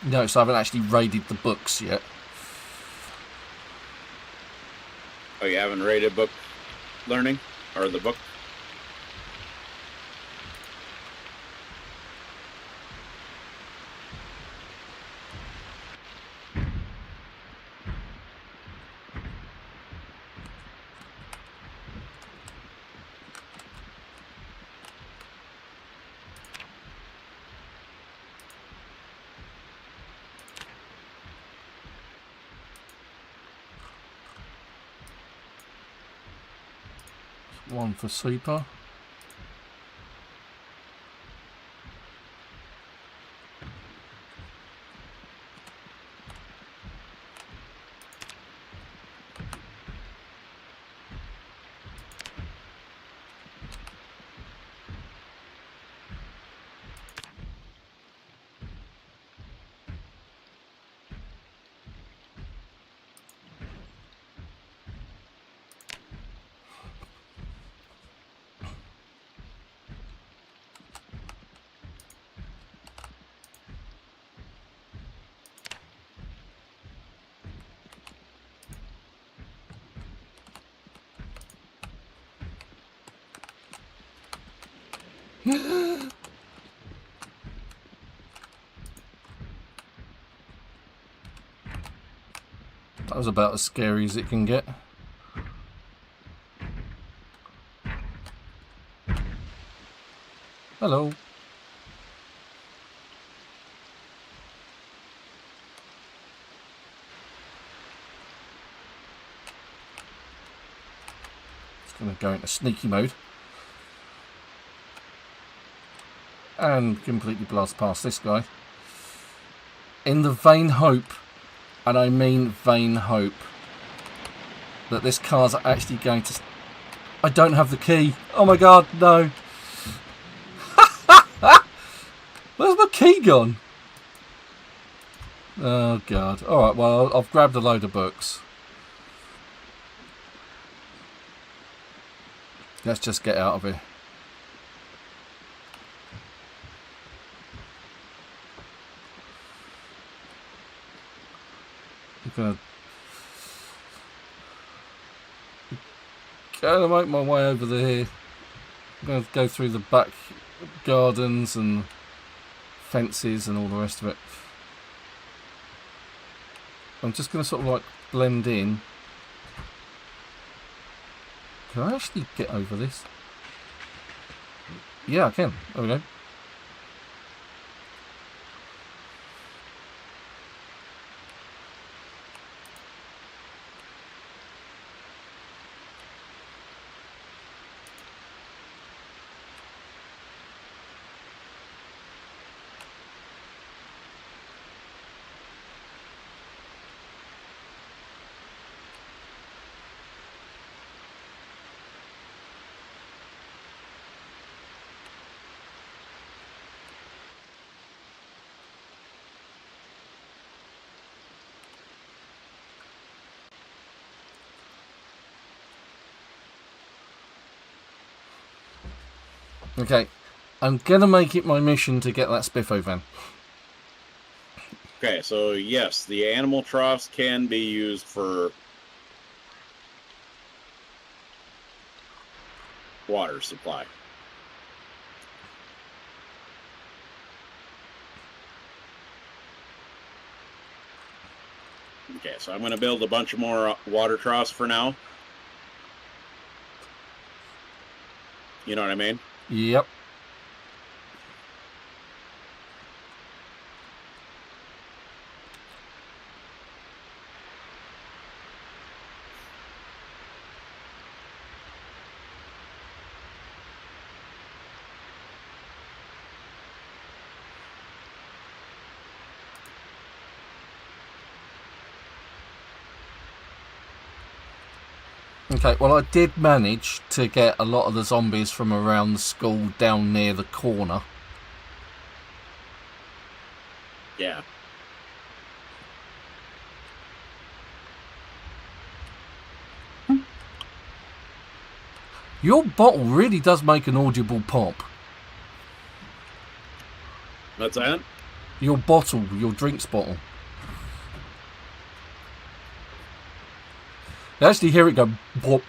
No, so I haven't actually raided the books yet. Oh, you haven't rated book learning? Or the book? One for super. That was about as scary as it can get. Hello. It's going to go into sneaky mode. And completely blast past this guy. In the vain hope, and I mean vain hope, that this car's actually going to... I don't have the key. Oh my god, no. Where's my key gone? Oh god. Alright, well, I've grabbed a load of books. Let's just get out of here. I'm gonna make my way over there. I'm gonna go through the back gardens and fences and all the rest of it. I'm just gonna sort of like blend in. Can I actually get over this? Yeah, I can. There we go. Okay. I'm going to make it my mission to get that Spiffo van. Okay, so yes, the animal troughs can be used for water supply. Okay, so I'm going to build a bunch of more water troughs for now. You know what I mean? Yep. Okay, well, I did manage to get a lot of the zombies from around the school down near the corner. Yeah. Your bottle really does make an audible pop. What's that? Your bottle, your drinks bottle. You actually hear it go pop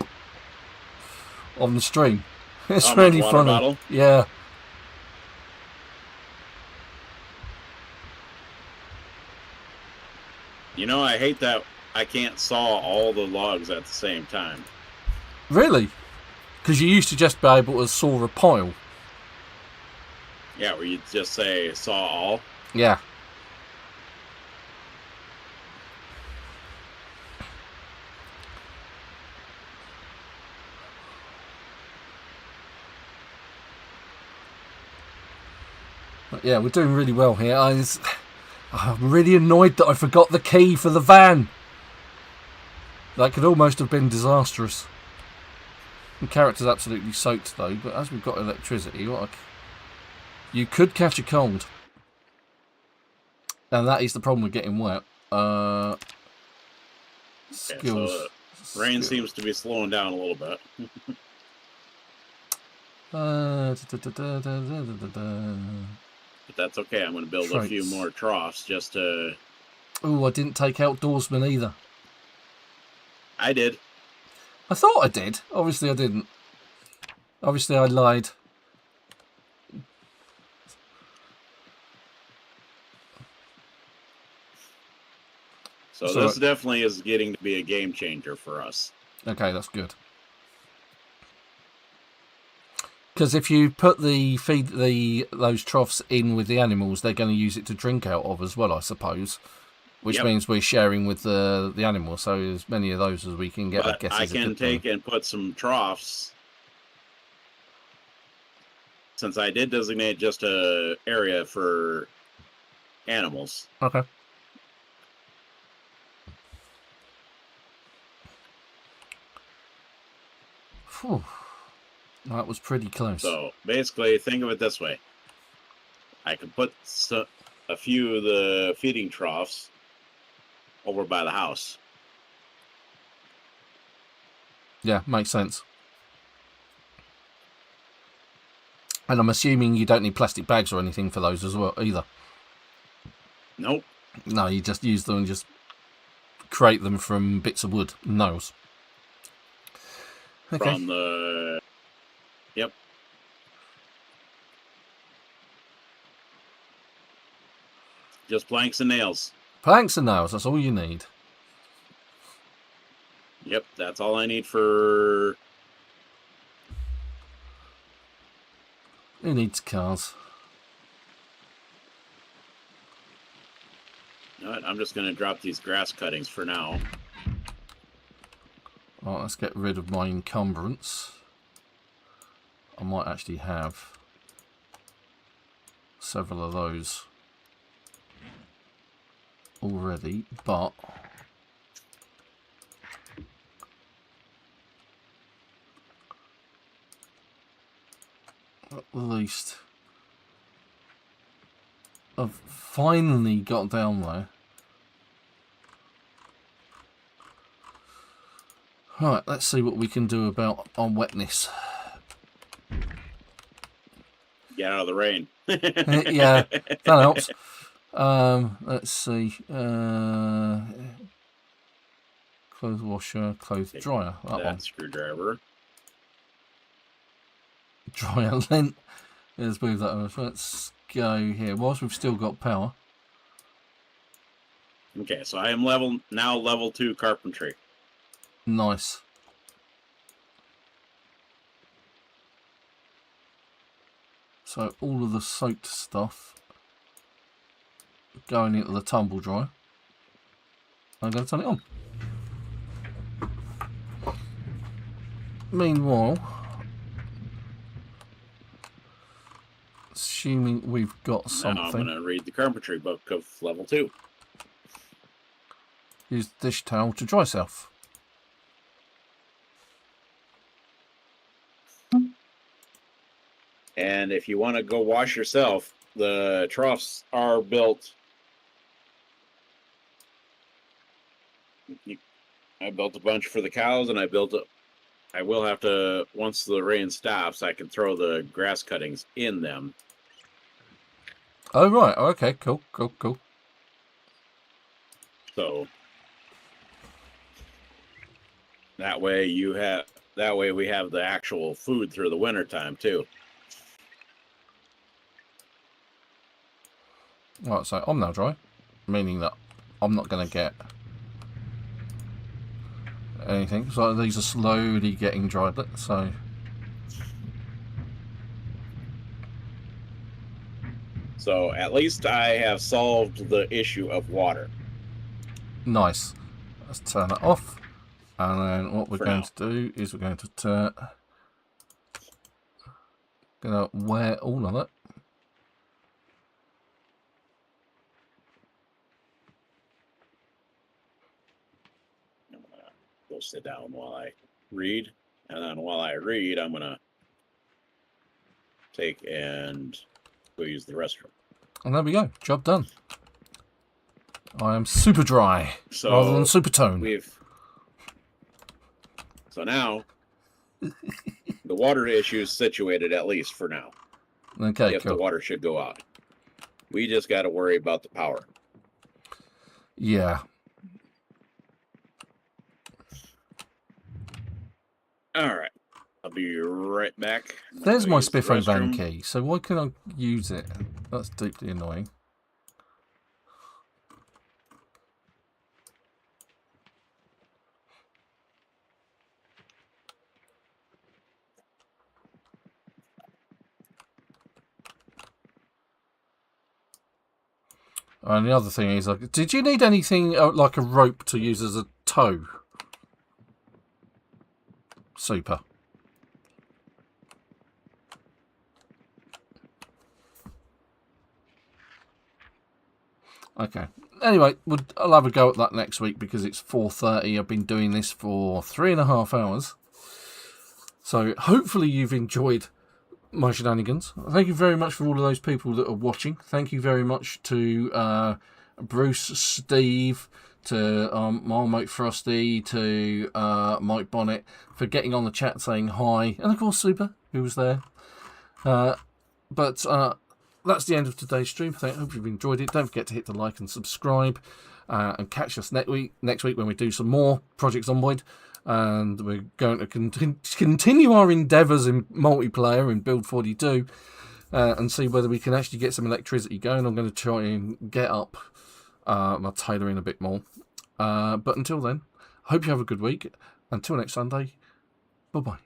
on the stream. It's Oh, my really water funny. bottle? Yeah. You know, I hate that I can't saw all the logs at the same time. Really? Because you used to just be able to saw a pile. Yeah, where you just say saw all. Yeah. But yeah, we're doing really well here. I'm really annoyed that I forgot the key for the van. That could almost have been disastrous. The character's absolutely soaked though, but as we've got electricity, you could catch a cold. And that is the problem with getting wet. Skills. Okay, so rain seems to be slowing down a little bit. But that's okay. I'm going to build a few more troughs just to... Oh, I didn't take outdoorsman either. I did. I thought I did. Obviously I didn't. Obviously I lied. So this definitely is getting to be a game changer for us. Okay, that's good. Because if you put those troughs in with the animals, they're going to use it to drink out of as well, I suppose. Which means we're sharing with the animals, so as many of those as we can get. But I can take and put some troughs, since I did designate just a area for animals. Okay. Whew. That was pretty close. So basically, think of it this way. I could put a few of the feeding troughs over by the house. Yeah, makes sense. And I'm assuming you don't need plastic bags or anything for those as well, either. Nope. No, you just use them and just create them from bits of wood, nails. Okay. From the... Yep. Just planks and nails. Planks and nails, that's all you need. Yep, that's all I need for... Who needs cars? You know what? I'm just going to drop these grass cuttings for now. Right, let's get rid of my encumbrance. I might actually have several of those already, but at least I've finally got down there. Right, let's see what we can do about our wetness. Get out of the rain. Yeah, that helps. Let's see. Clothes washer, clothes dryer. That one. Screwdriver. Dryer lint. Let's move that over. Let's go here. Whilst we've still got power. Okay, so I am level 2 carpentry. Nice. So all of the soaked stuff going into the tumble dryer. I'm going to turn it on. Meanwhile, assuming we've got something. Now I'm going to read the carpentry book of level 2. Use dish towel to dry self. And if you want to go wash yourself, the troughs are built. I built a bunch for the cows, and I will have to, once the rain stops, I can throw the grass cuttings in them. Oh, right. Okay, cool. So that way we have the actual food through the winter time too. Right, so I'm now dry, meaning that I'm not going to get anything. So these are slowly getting dried. So at least I have solved the issue of water. Nice. Let's turn it off. And then what we're going to do is we're going to wear all of it. I'm going to go sit down while I read. And then while I read, I'm going to take and go use the restroom. And there we go. Job done. I am super dry rather than super tone. So now the water issue is situated, at least for now. Okay, cool. The water should go out. We just got to worry about the power. Yeah. All right. I'll be right back. There's my Spiffo van key, so why can't I use it? That's deeply annoying. And the other thing is, like, did you need anything like a rope to use as a tow? Super. Okay. Anyway, I'll have a go at that next week because it's 4:30. I've been doing this for 3.5 hours. So hopefully you've enjoyed my shenanigans. Thank you very much for all of those people that are watching. Thank you very much to Bruce, Steve, to Marmite Frosty, to Mike Bonnet for getting on the chat saying hi, and of course Super, who was there. But that's the end of today's stream. I hope you've enjoyed it. Don't forget to hit the like and subscribe, and catch us next week when we do some more Project Zomboid. And we're going to continue our endeavours in multiplayer in Build 42 and see whether we can actually get some electricity going. I'm going to try and get up my tailoring a bit more. But until then, I hope you have a good week. Until next Sunday, bye-bye.